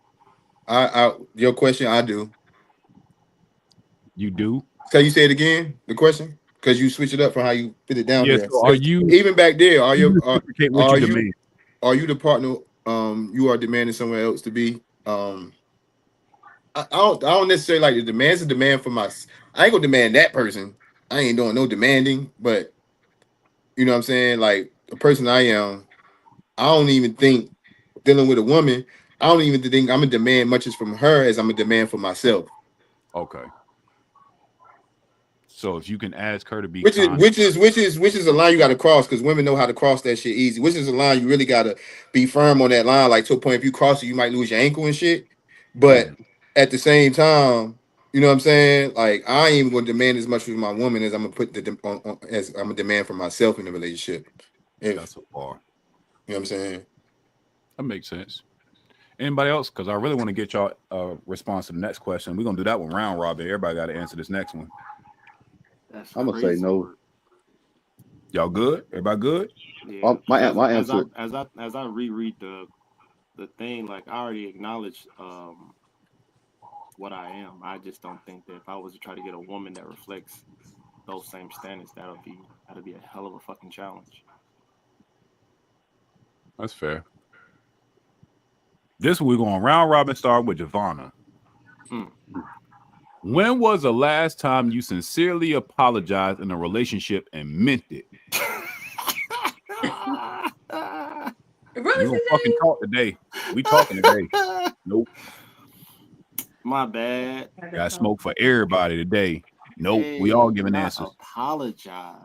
Speaker 6: Your question. I do.
Speaker 1: You do?
Speaker 6: Can you say it again? The question, because you switch it up from how you put it down
Speaker 1: Yeah.
Speaker 6: here.
Speaker 1: So are
Speaker 6: 'Cause
Speaker 1: you?
Speaker 6: even back there,
Speaker 1: You reciprocate what
Speaker 6: are
Speaker 1: you
Speaker 6: you
Speaker 1: demand?
Speaker 6: are you the partner? You are demanding somewhere else to be. I don't necessarily like the demands. A demand for my. I ain't gonna demand that person. I ain't doing no demanding, but you know what I'm saying. Like the person I am, I don't even think dealing with a woman. I don't even think I'm gonna demand much as from her as I'm gonna demand for myself.
Speaker 1: Okay. So if you can ask her to be
Speaker 6: Which is
Speaker 1: kind,
Speaker 6: which is which is which is a line you got to cross because women know how to cross that shit easy. Which is a line you really got to be firm on that line, like to a point if you cross it, you might lose your ankle and shit. But
Speaker 1: mm,
Speaker 6: at the same time, you know what I'm saying? Like I ain't even gonna demand as much from my woman as I'm gonna put as I'm gonna demand for myself in the relationship. If
Speaker 1: that's a bar.
Speaker 6: you know what I'm saying.
Speaker 1: That makes sense. Anybody else? Because I really want to get y'all response to the next question. We're gonna do that one round robin. Everybody got to answer this next one.
Speaker 2: That's
Speaker 3: I'm gonna say
Speaker 2: crazy
Speaker 3: no.
Speaker 2: work.
Speaker 1: Y'all good? Everybody good?
Speaker 2: Yeah,
Speaker 3: My
Speaker 2: because
Speaker 3: my
Speaker 2: as I
Speaker 3: answer.
Speaker 2: as I as I reread the thing, like I already acknowledged what I am. I just don't think that if I was to try to get a woman that reflects those same standards, that'll be a hell of a fucking challenge.
Speaker 1: That's fair. This we're going round robin. Start with Giovanna.
Speaker 2: Mm.
Speaker 1: When was the last time you sincerely apologized in a relationship and meant it? We
Speaker 4: Really,
Speaker 1: gonna fucking
Speaker 4: CJ?
Speaker 1: talk today. We talking today. Nope.
Speaker 2: My bad.
Speaker 1: Got smoke for everybody today. Nope. We all
Speaker 2: Hey,
Speaker 1: giving
Speaker 2: not
Speaker 1: answers.
Speaker 2: apologize.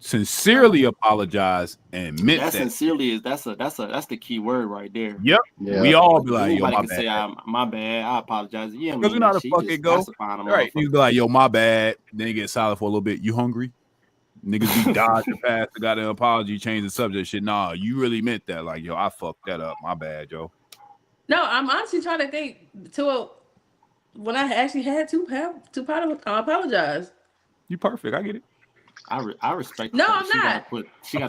Speaker 1: Sincerely apologize and meant
Speaker 2: That
Speaker 1: that shit.
Speaker 2: sincerely is that's the key word right there.
Speaker 1: Yep.
Speaker 3: Yeah.
Speaker 1: We all be
Speaker 2: Because
Speaker 1: like, yo,
Speaker 2: anybody
Speaker 1: my
Speaker 2: can
Speaker 1: bad.
Speaker 2: say, my bad, I apologize. You don't
Speaker 1: Because you
Speaker 2: mean
Speaker 1: know how
Speaker 2: that
Speaker 1: the
Speaker 2: shit. You
Speaker 1: fuck it
Speaker 2: just
Speaker 1: go.
Speaker 2: pacifying a
Speaker 1: All right. You
Speaker 2: motherfucker.
Speaker 1: be like, yo, my bad. Then you get silent for a little bit. You hungry? Niggas be dodging past the goddamn apology, change the subject. Shit, nah, you really meant that. Like, yo, I fucked that up. My bad, yo.
Speaker 4: No, I'm honestly trying to think when I actually had to apologize.
Speaker 1: You perfect. I get it.
Speaker 2: I respect the
Speaker 4: No,
Speaker 2: fact
Speaker 4: I'm
Speaker 2: she
Speaker 4: not.
Speaker 2: gotta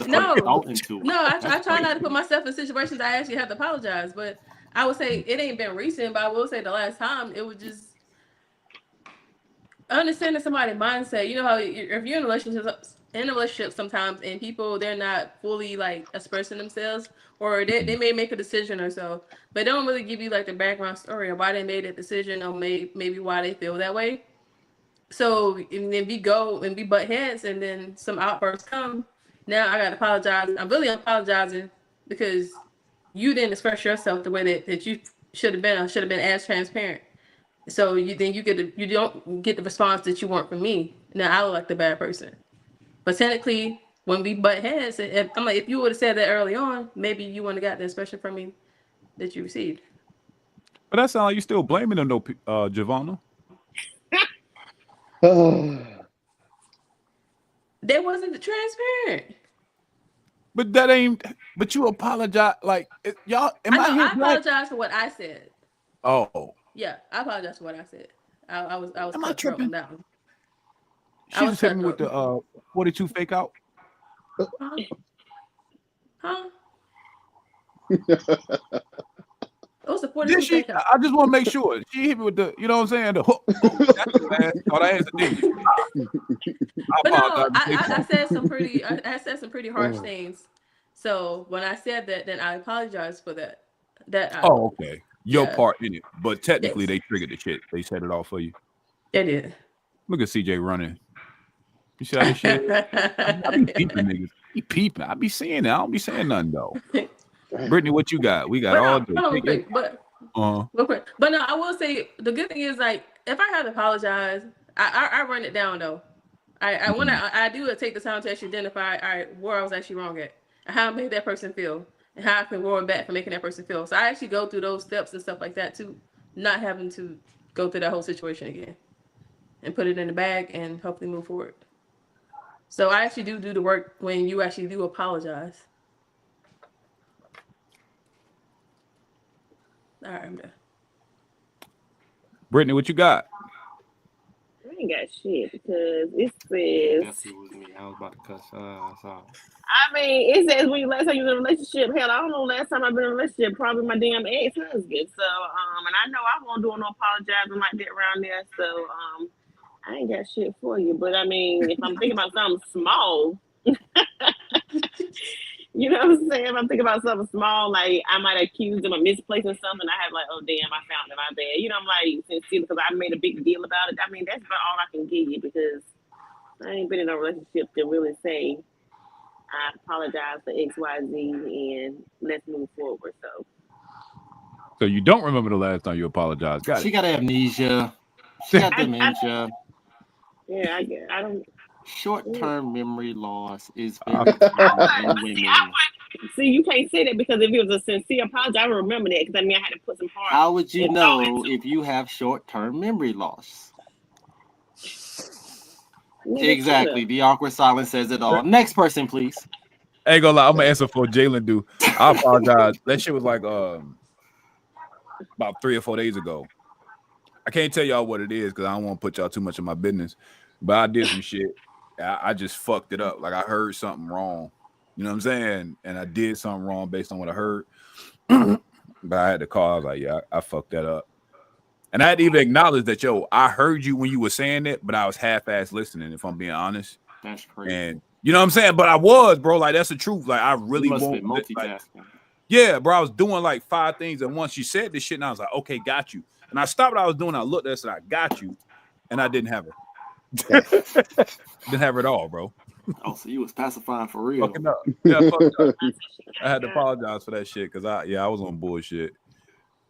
Speaker 2: put
Speaker 4: No,
Speaker 2: thought into it.
Speaker 4: no, I
Speaker 2: That's
Speaker 4: try not to
Speaker 2: crazy.
Speaker 4: put myself in situations I actually have to apologize. But I would say it ain't been recent, but I will say the last time it was just understanding somebody's mindset. You know how if you're in a relationship sometimes and people they're not fully like expressing themselves or they may make a decision or so, but they don't really give you like the background story of why they made that decision or maybe why they feel that way. So and then we go and we butt heads and then some outbursts come. Now I gotta apologize. I'm really apologizing because you didn't express yourself the way that you should have been. I should have been as transparent. So you don't get the response that you want from me. Now I look like the bad person. But technically, when we butt heads, if you would have said that early on, maybe you wouldn't have got the expression from me that you received.
Speaker 1: But that sounds like you still blaming them, though, Giovanna.
Speaker 4: They wasn't transparent.
Speaker 1: But that ain't. But you apologize, like y'all.
Speaker 4: I apologize for what I said.
Speaker 1: Oh,
Speaker 4: Yeah, I apologize for what I said. I was
Speaker 1: am I
Speaker 4: cutthroat on
Speaker 1: tripping?
Speaker 4: that one.
Speaker 1: She just hit me with the 42 fake out.
Speaker 4: Huh? It was a 42
Speaker 1: Did she?
Speaker 4: fake out.
Speaker 1: I just want to make sure she hit me with the. You know what I'm saying? The hook. Thought I answered, didn't you?
Speaker 4: But no, I said some pretty. I said some pretty harsh things. So when I said that, then I apologize for that.
Speaker 1: Okay. Your
Speaker 4: Yeah.
Speaker 1: part in it, but technically
Speaker 4: Yes.
Speaker 1: they triggered the shit. They set it off for you.
Speaker 4: They did.
Speaker 1: Look at CJ running. You see how this shit? I be peeping niggas. He peeping. I be seeing it. I don't be saying nothing though. Brittany, what you got? We got all day.
Speaker 4: Real quick, but
Speaker 1: real
Speaker 4: quick. But no, I will say the good thing is like if I have to apologize, I run it down though. When I do take the time to actually identify where I was actually wrong at and how I made that person feel and how I can roar back for making that person feel. So I actually go through those steps and stuff like that too, not having to go through that whole situation again and put it in the bag and hopefully move forward. So I actually do the work when you actually do apologize. All right, I'm done.
Speaker 1: Brittany, what you got?
Speaker 5: I ain't got shit because it says.
Speaker 2: That's it was me. I was about to cuss. Sorry.
Speaker 5: I mean, it says when you last time you was in a relationship. Hell, I don't know. Last time I've been in a relationship, probably my damn ex-husband. So, and I know I won't do no apologizing like that around there. So, I ain't got shit for you. But I mean, if I'm thinking about something small, you know what I'm saying? If I'm thinking about something small, like I might accuse them of misplacing something, I have like, oh damn, I found it, my bad. You know, I'm like sincere because I made a big deal about it. I mean, that's about all I can give you because I ain't been in a relationship to really say I apologize for XYZ and let's move forward.
Speaker 1: So you don't remember the last time you apologized? Got it.
Speaker 2: She got amnesia. She got dementia.
Speaker 5: Yeah, I don't.
Speaker 2: Short-term memory loss is very common in women.
Speaker 5: See, you can't say that because if it was a sincere apology, I would remember that because I mean I had to put some heart.
Speaker 2: How would you know if you have short-term memory loss? Exactly. The awkward silence says it all. Next person, please.
Speaker 1: I ain't gonna lie, I'm gonna answer for Jalen. Do I apologize? That shit was like about 3 or 4 days ago. I can't tell y'all what it is because I don't want to put y'all too much in my business. But I did some shit. I just fucked it up. Like I heard something wrong. You know what I'm saying? And I did something wrong based on what I heard. But I had to call. I was like, yeah, I fucked that up. And I had to even acknowledge that, yo, I heard you when you were saying it, but I was half-ass listening, if I'm being honest.
Speaker 2: That's crazy.
Speaker 1: And you know what I'm saying? But I was, bro. Like, that's the truth. Like, I really won't.
Speaker 2: Multitasking.
Speaker 1: Yeah, bro. I was doing like 5 things at once. She said this shit, and I was like, okay, got you. And I stopped what I was doing. I looked at her and said, I got you. And I didn't have her. Didn't have her at all, bro.
Speaker 2: Oh, so you was pacifying for real.
Speaker 1: Fucking up. Yeah, fucked up. I had to apologize for that shit because I was on bullshit.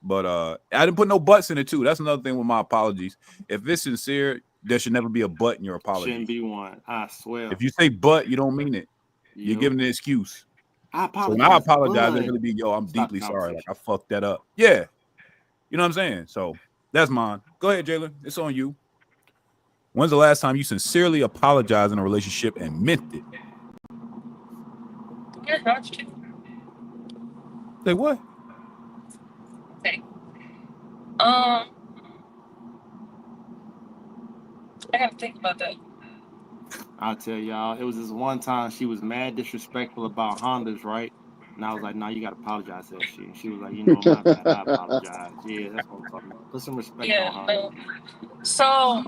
Speaker 1: But I didn't put no butts in it too. That's another thing with my apologies. If it's sincere, there should never be a but in your apology.
Speaker 2: Shouldn't be one. I swear.
Speaker 1: If you say but, you don't mean it. You're giving an excuse.
Speaker 2: I apologize.
Speaker 1: So when I apologize, it really be, yo, I'm deeply sorry. Like I fucked that up. Yeah. You know what I'm saying? So that's mine. Go ahead, Jalen. It's on you. When's the last time you sincerely apologized in a relationship and meant it?
Speaker 8: You're not true.
Speaker 1: Say what?
Speaker 8: Okay. I gotta think about that.
Speaker 2: I'll tell y'all, it was this one time she was mad disrespectful about Hondas, right? And I was like, nah, you gotta apologize to that shit. And she was like, my bad, I apologize. Yeah, that's what I'm talking about. Put some respect on Honda.
Speaker 8: No. So,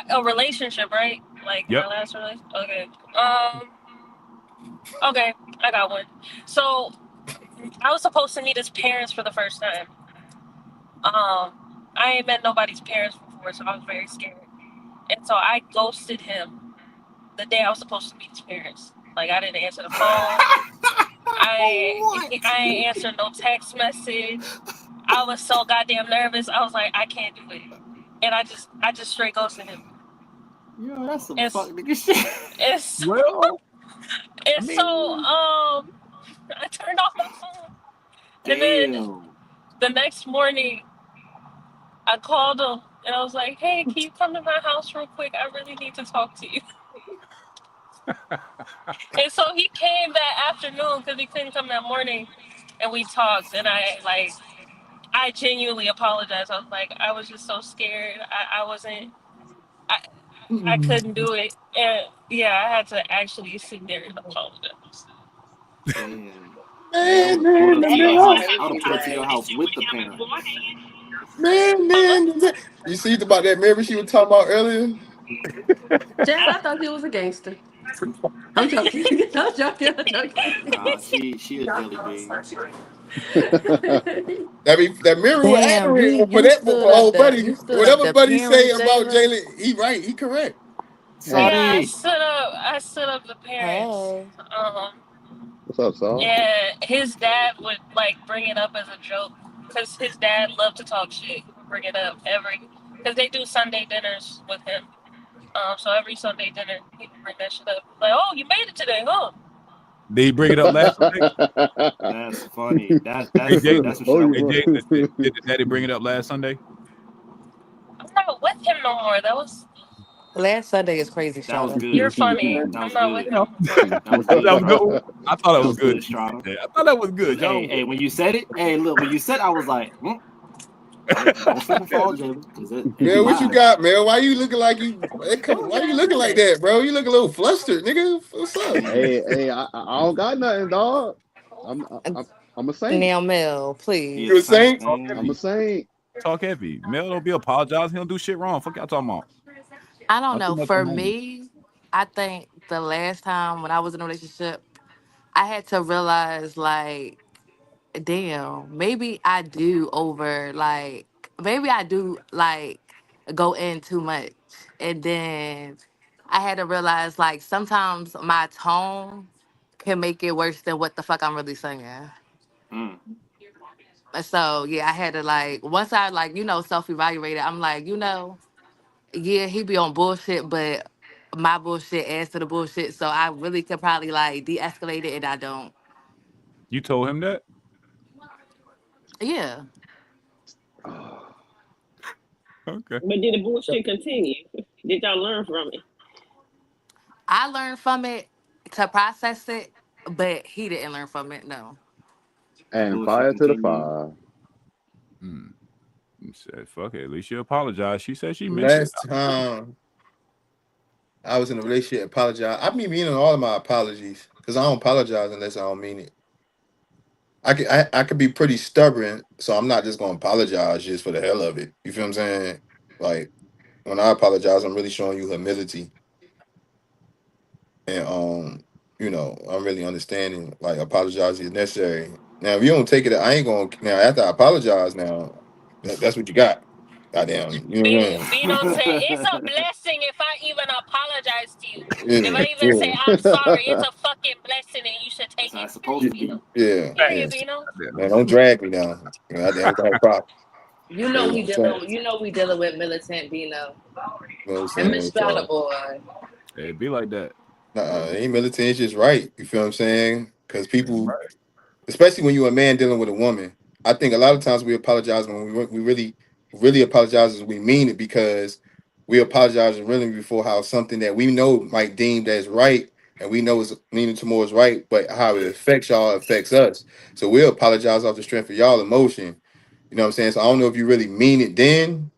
Speaker 8: a relationship, right? Like
Speaker 1: Yep.
Speaker 8: my last relationship. Okay. Okay, I got one. So, I was supposed to meet his parents for the first time. I ain't met nobody's parents before, so I was very scared. And so I ghosted him the day I was supposed to meet his parents. Like, I didn't answer the phone. I ain't answered no text message. I was so goddamn nervous. I was like, I can't do it. And I just straight ghosted him.
Speaker 2: Yo, that's some fuck nigga shit.
Speaker 8: I turned off my phone. And then the next morning, I called him and I was like, hey, can you come to my house real quick? I really need to talk to you. And so he came that afternoon because he couldn't come that morning. And we talked and I genuinely apologized. I was like, I was just so scared. I couldn't do it. And yeah, I had to actually sit there and apologize.
Speaker 2: Damn. I would have put her to your house with the parents.
Speaker 6: Man. You see about that mirror she was talking about earlier?
Speaker 4: Chad, I thought he was a gangster. I'm joking. I'm joking.
Speaker 2: Nah, she a jelly bean.
Speaker 6: That mirror was accurate for that old buddy. Whatever buddy say about Jalen, he right. He correct.
Speaker 8: Yeah, I stood up the parents.
Speaker 3: Hey. What's up, Saul?
Speaker 8: Yeah, his dad would bring it up as a joke because his dad loved to talk shit. Bring it up because they do Sunday dinners with him. So every Sunday dinner he would bring that shit up. Like, oh, you made it today, huh?
Speaker 1: Did he bring it up last Sunday?
Speaker 2: That's funny. That's what
Speaker 1: did Daddy bring it up last Sunday?
Speaker 8: I'm not with him no more. That was
Speaker 9: last Sunday is crazy.
Speaker 2: That was good.
Speaker 8: You're funny. I'm not with him.
Speaker 2: That was good.
Speaker 1: I thought it was good. I thought that was good.
Speaker 2: Hey, when you said it, when you said, I was like, don't slip and fall, Jalen.
Speaker 6: Man, what you got, man? Why you looking like you? Why you looking like that, bro? You look a little flustered, nigga. What's up?
Speaker 3: Hey, I don't got nothing, dog. I'm a saint.
Speaker 9: Now, Mel, please.
Speaker 6: You a saint?
Speaker 3: I'm a saint.
Speaker 1: Talk heavy. Mel don't be apologizing. He don't do shit wrong. Fuck y'all talking about.
Speaker 9: I don't know. For me, I think the last time when I was in a relationship, I had to realize, damn, maybe I do go in too much. And then I had to realize, sometimes my tone can make it worse than what the fuck I'm really saying. So, yeah, I had to, once I, self-evaluated, I'm like, yeah, he be on bullshit, but my bullshit adds to the bullshit. So I really could probably de-escalate it, and I don't.
Speaker 1: You told him that?
Speaker 9: Yeah.
Speaker 1: Okay.
Speaker 5: But did the bullshit continue? Did y'all learn from it?
Speaker 9: I learned from it to process it, but he didn't learn from it. No.
Speaker 3: And fire to the fire.
Speaker 1: He said, fuck it. At least you apologize. She said she meant it.
Speaker 6: Last time I was in a relationship, apologize. I be meaning all of my apologies because I don't apologize unless I don't mean it. I could be pretty stubborn, so I'm not just gonna apologize just for the hell of it. You feel what I'm saying? Like when I apologize, I'm really showing you humility, and I'm really understanding. Like apologizing is necessary. Now, if you don't take it, I ain't gonna. Now, after I apologize, now that's what you got. Goddamn, you know what I mean?
Speaker 8: Bino said it's a blessing if I even apologize to you. If I even say I'm sorry, it's a fucking blessing, and you should take it.
Speaker 2: Supposed to be.
Speaker 6: Yeah.
Speaker 8: Bino.
Speaker 6: Man, don't drag me down. I got a problem.
Speaker 10: We dealing with militant Bino. And Miss Spouter boy.
Speaker 1: It be like that.
Speaker 6: It ain't militant, it's just right. You feel what I'm saying? Because people, especially when you're a man dealing with a woman, I think a lot of times we apologize when we really apologize as we mean it, because we apologize really before how something that we know might deem as right and we know is leaning towards right, but how it affects y'all affects us. So we'll apologize off the strength of y'all emotion. You know what I'm saying? So I don't know if you really mean it then.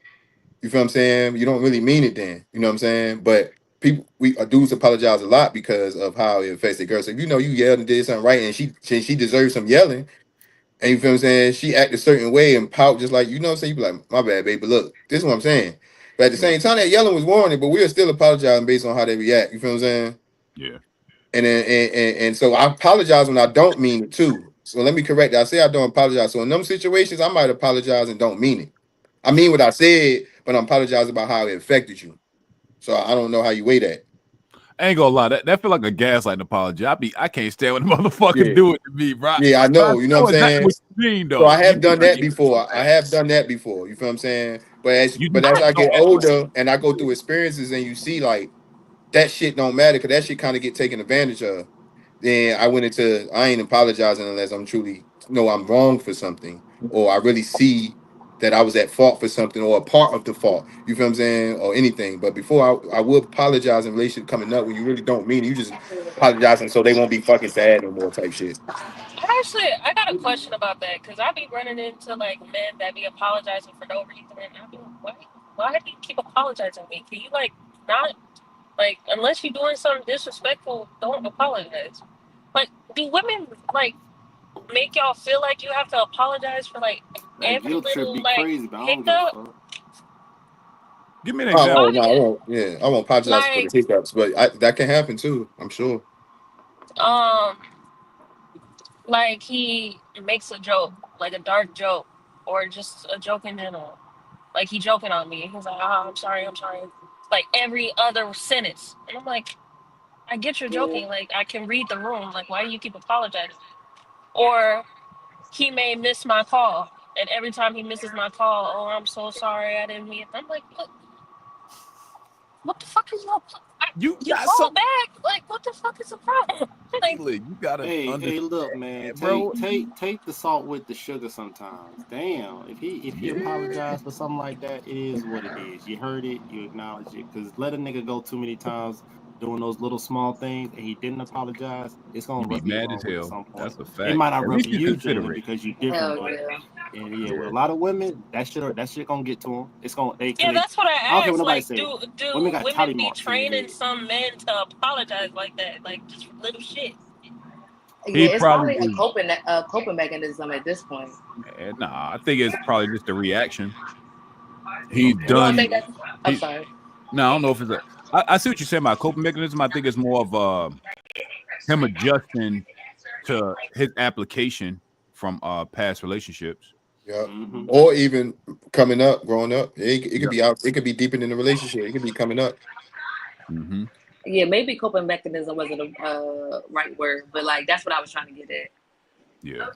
Speaker 6: You feel what I'm saying? You don't really mean it then. You know what I'm saying? But people, we dudes apologize a lot because of how it affects the girl. So if you know you yelled and did something right and she deserves some yelling, and you feel what I'm saying, she act a certain way and pout just like, you know what I'm saying? You be like, my bad, baby. But look, this is what I'm saying. But at the same time, that yelling was warranted, but we are still apologizing based on how they react. You feel what I'm saying?
Speaker 1: Yeah.
Speaker 6: And then and so I apologize when I don't mean it too. So let me correct that. I say I don't apologize. So in them situations, I might apologize and don't mean it. I mean what I said, but I'm apologizing about how it affected you. So I don't know how you weigh that.
Speaker 1: I ain't gonna lie, that feel like a gaslighting apology. I can't stand when the motherfuckers
Speaker 6: Yeah.
Speaker 1: do it to me, bro.
Speaker 6: Yeah, I
Speaker 1: But I
Speaker 6: know. You know
Speaker 1: know
Speaker 6: what I'm
Speaker 1: exactly
Speaker 6: saying?
Speaker 1: what you mean,
Speaker 6: So I
Speaker 1: though. You
Speaker 6: have
Speaker 1: be
Speaker 6: done
Speaker 1: like,
Speaker 6: that
Speaker 1: yeah,
Speaker 6: before. I have done that before. You feel what I'm saying?
Speaker 1: you
Speaker 6: But
Speaker 1: just
Speaker 6: as I
Speaker 1: don't
Speaker 6: get
Speaker 1: act like
Speaker 6: older and I go through experiences and you see like that shit don't matter because that shit kind of get taken advantage of. Then I ain't apologizing unless I'm truly know I'm wrong for something or I really see that I was at fault for something or a part of the fault. You feel what I'm saying? Or anything. But before I would apologize in relationship coming up when you really don't mean it. You just apologizing so they won't be fucking sad no more type shit.
Speaker 8: I got a question about that because I be running into like men that be apologizing for no reason, and I be like, why do you keep apologizing to me? Can you like not like unless you're doing something disrespectful, don't apologize. Like, do women like make y'all feel like you have to apologize for like
Speaker 2: That
Speaker 8: every
Speaker 2: guilt trip
Speaker 8: little
Speaker 2: be
Speaker 8: like
Speaker 2: crazy, but I don't give a
Speaker 8: hiccup?
Speaker 2: fuck.
Speaker 1: give me an
Speaker 6: Oh,
Speaker 1: example.
Speaker 6: no, I won't. Yeah, I won't apologize for the
Speaker 8: Like,
Speaker 6: hiccups, but that can happen too. I'm sure.
Speaker 8: um, like he makes a joke, like a dark joke, or just a joke in general. Like he joking on me. He's like, "Oh, I'm sorry." Like every other sentence, and I'm like, "I get you're joking. Like I can read the room. Like why do you keep apologizing?" Or he may miss my call, and every time he misses my call, "Oh, I'm so sorry. I didn't mean it." I'm like, what the fuck is up?
Speaker 1: You
Speaker 8: You
Speaker 1: got
Speaker 8: call
Speaker 1: some
Speaker 8: back? Like what the fuck is the problem? Like
Speaker 1: feeling. You gotta
Speaker 2: Hey,
Speaker 1: understand,
Speaker 2: look, man.
Speaker 1: bro.
Speaker 2: Take the salt with the sugar sometimes. Damn, if he
Speaker 1: Yeah.
Speaker 2: apologized for something like that, it is what it is. You heard it, you acknowledge it. Cause let a nigga go too many times doing those little small things and he didn't apologize, it's
Speaker 1: You
Speaker 2: gonna
Speaker 1: be
Speaker 2: rub you the
Speaker 1: mad
Speaker 2: wrong
Speaker 1: as
Speaker 2: way at
Speaker 1: hell.
Speaker 2: some point.
Speaker 1: That's a
Speaker 2: It
Speaker 1: fact.
Speaker 2: might not
Speaker 1: At
Speaker 2: rub
Speaker 1: least
Speaker 2: for
Speaker 1: you
Speaker 2: you, Jalen,
Speaker 1: considerate.
Speaker 2: because you're different,
Speaker 10: Hell
Speaker 2: but
Speaker 10: yeah.
Speaker 2: yeah, with
Speaker 1: Yeah.
Speaker 2: a lot of women, that shit gonna get to them. It's gonna
Speaker 8: yeah,
Speaker 2: cause
Speaker 8: that's what
Speaker 2: I don't
Speaker 8: I
Speaker 2: care what
Speaker 8: asked.
Speaker 2: nobody
Speaker 8: Like,
Speaker 2: say. Women
Speaker 8: do
Speaker 2: got
Speaker 8: women
Speaker 2: tally
Speaker 8: be
Speaker 2: marks in their
Speaker 8: training
Speaker 2: head.
Speaker 8: some men to apologize like that? Like just for little shit.
Speaker 1: He
Speaker 10: Yeah, it's
Speaker 1: probably
Speaker 10: probably
Speaker 1: just
Speaker 10: a coping mechanism at this point.
Speaker 1: nah. I think it's probably just a reaction. He's
Speaker 10: You don't
Speaker 2: Okay.
Speaker 10: think
Speaker 1: done.
Speaker 10: that's? I'm
Speaker 1: He
Speaker 10: sorry.
Speaker 1: no, I don't know if it's a. I see what you're saying about coping mechanism. I think it's more of him adjusting to his application from past relationships.
Speaker 6: Yeah.
Speaker 2: Mm-hmm.
Speaker 6: Or even coming up, growing up. It could
Speaker 1: Yep.
Speaker 6: be out. It could be deeper in the relationship. It could be coming up.
Speaker 1: Mm-hmm.
Speaker 10: Yeah, maybe coping mechanism wasn't a right word, but like that's what I was trying to get at.
Speaker 1: Yeah.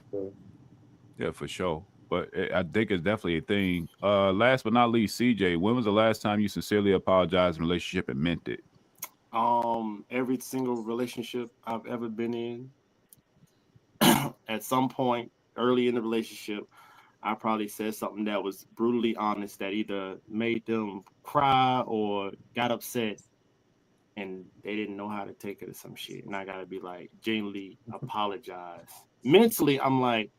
Speaker 1: Yeah, for sure. But I think it's definitely a thing. Last but not least, CJ, when was the last time you sincerely apologized in a relationship and meant it?
Speaker 2: Every single relationship I've ever been in, at some point early in the relationship, I probably said something that was brutally honest that either made them cry or got upset and they didn't know how to take it or some shit. And I gotta be like, genuinely apologize. Mentally, I'm like,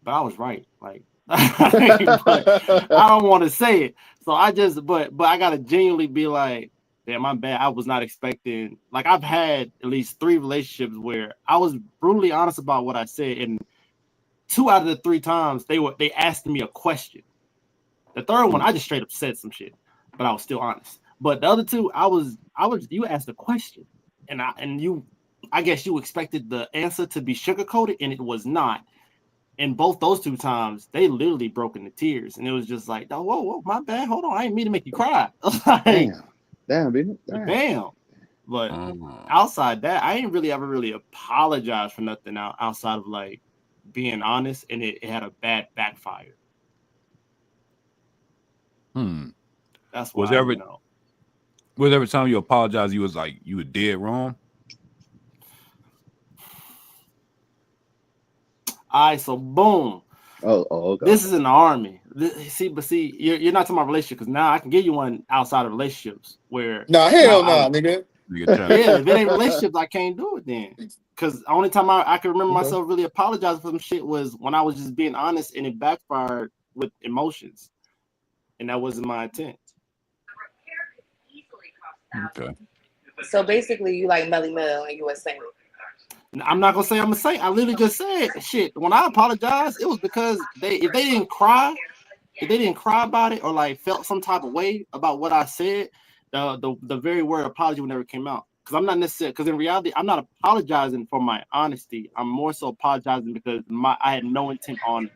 Speaker 2: but I was right. Like, but I don't want to say it. So I just, but I gotta genuinely be like, damn, my bad. I was not expecting. Like, I've had at least 3 relationships where I was brutally honest about what I said, and 2 out of the 3 times they asked me a question. The third one, I just straight up said some shit, but I was still honest. But the other 2, I was. You asked a question, and I guess you expected the answer to be sugarcoated, and it was not. And both those 2 times, they literally broke into tears, and it was just like, oh, whoa, my bad. Hold on, I didn't mean to make you cry. Like,
Speaker 3: Damn, baby. Damn.
Speaker 2: damn. But
Speaker 1: Uh,
Speaker 2: outside that, I ain't really ever really apologized for nothing outside of like being honest, and it had a bad backfire.
Speaker 1: hmm.
Speaker 2: That's
Speaker 1: Was
Speaker 2: why,
Speaker 1: every was every time you apologized, you was like you were dead wrong?
Speaker 2: all right, so boom.
Speaker 3: Okay.
Speaker 2: This is in the army. See, you're not talking about relationship because now I can give you one outside of relationships where
Speaker 6: Nah, hell nah, nigga.
Speaker 1: Nigga
Speaker 2: yeah, if it ain't relationships, I can't do it then. Because the only time I can remember myself really apologizing for some shit was when I was just being honest and it backfired with emotions, and that wasn't my intent.
Speaker 1: Okay.
Speaker 10: So basically, you like Melly Mel and you a saint.
Speaker 2: I'm not gonna say I'm a saint. I literally just said shit. When I apologized, it was because if they didn't cry about it or like felt some type of way about what I said, the very word apology would never came out. Because I'm not necessarily, because in reality, I'm not apologizing for my honesty. I'm more so apologizing because I had no intent on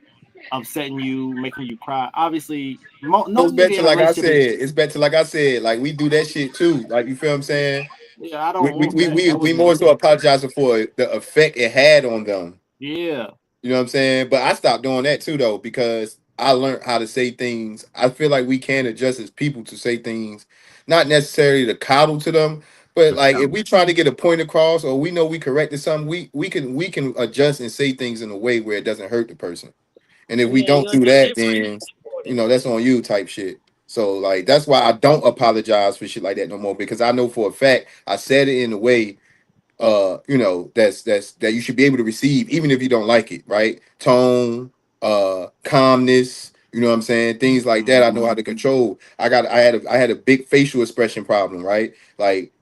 Speaker 2: upsetting you, making you cry. Obviously, no
Speaker 6: So it's
Speaker 2: nigga
Speaker 6: better
Speaker 2: in a
Speaker 6: like I
Speaker 2: relationship
Speaker 6: said.
Speaker 2: is.
Speaker 6: It's better like I said. Like we do that shit too. Like you feel what I'm saying?
Speaker 2: Yeah, I
Speaker 6: We
Speaker 2: don't
Speaker 6: we
Speaker 2: want
Speaker 6: we
Speaker 2: that.
Speaker 6: we,
Speaker 2: That
Speaker 6: we
Speaker 2: wasn't
Speaker 6: more
Speaker 2: me.
Speaker 6: so apologizing for the effect it had on them.
Speaker 2: Yeah.
Speaker 6: You know what I'm saying? But I stopped doing that too though because I learned how to say things. I feel like we can adjust as people to say things, not necessarily to coddle to them, but like if we try to get a point across or we know we corrected something, we can adjust and say things in a way where it doesn't hurt the person. And if we
Speaker 5: Yeah,
Speaker 6: don't
Speaker 5: you'll
Speaker 6: do
Speaker 5: just
Speaker 6: that,
Speaker 5: different.
Speaker 6: then that's on you type shit. So like that's why I don't apologize for shit like that no more because I know for a fact I said it in a way that you should be able to receive even if you don't like it, right? Tone, calmness, you know what I'm saying? Things like that I know how to control. I had a big facial expression problem, right? Like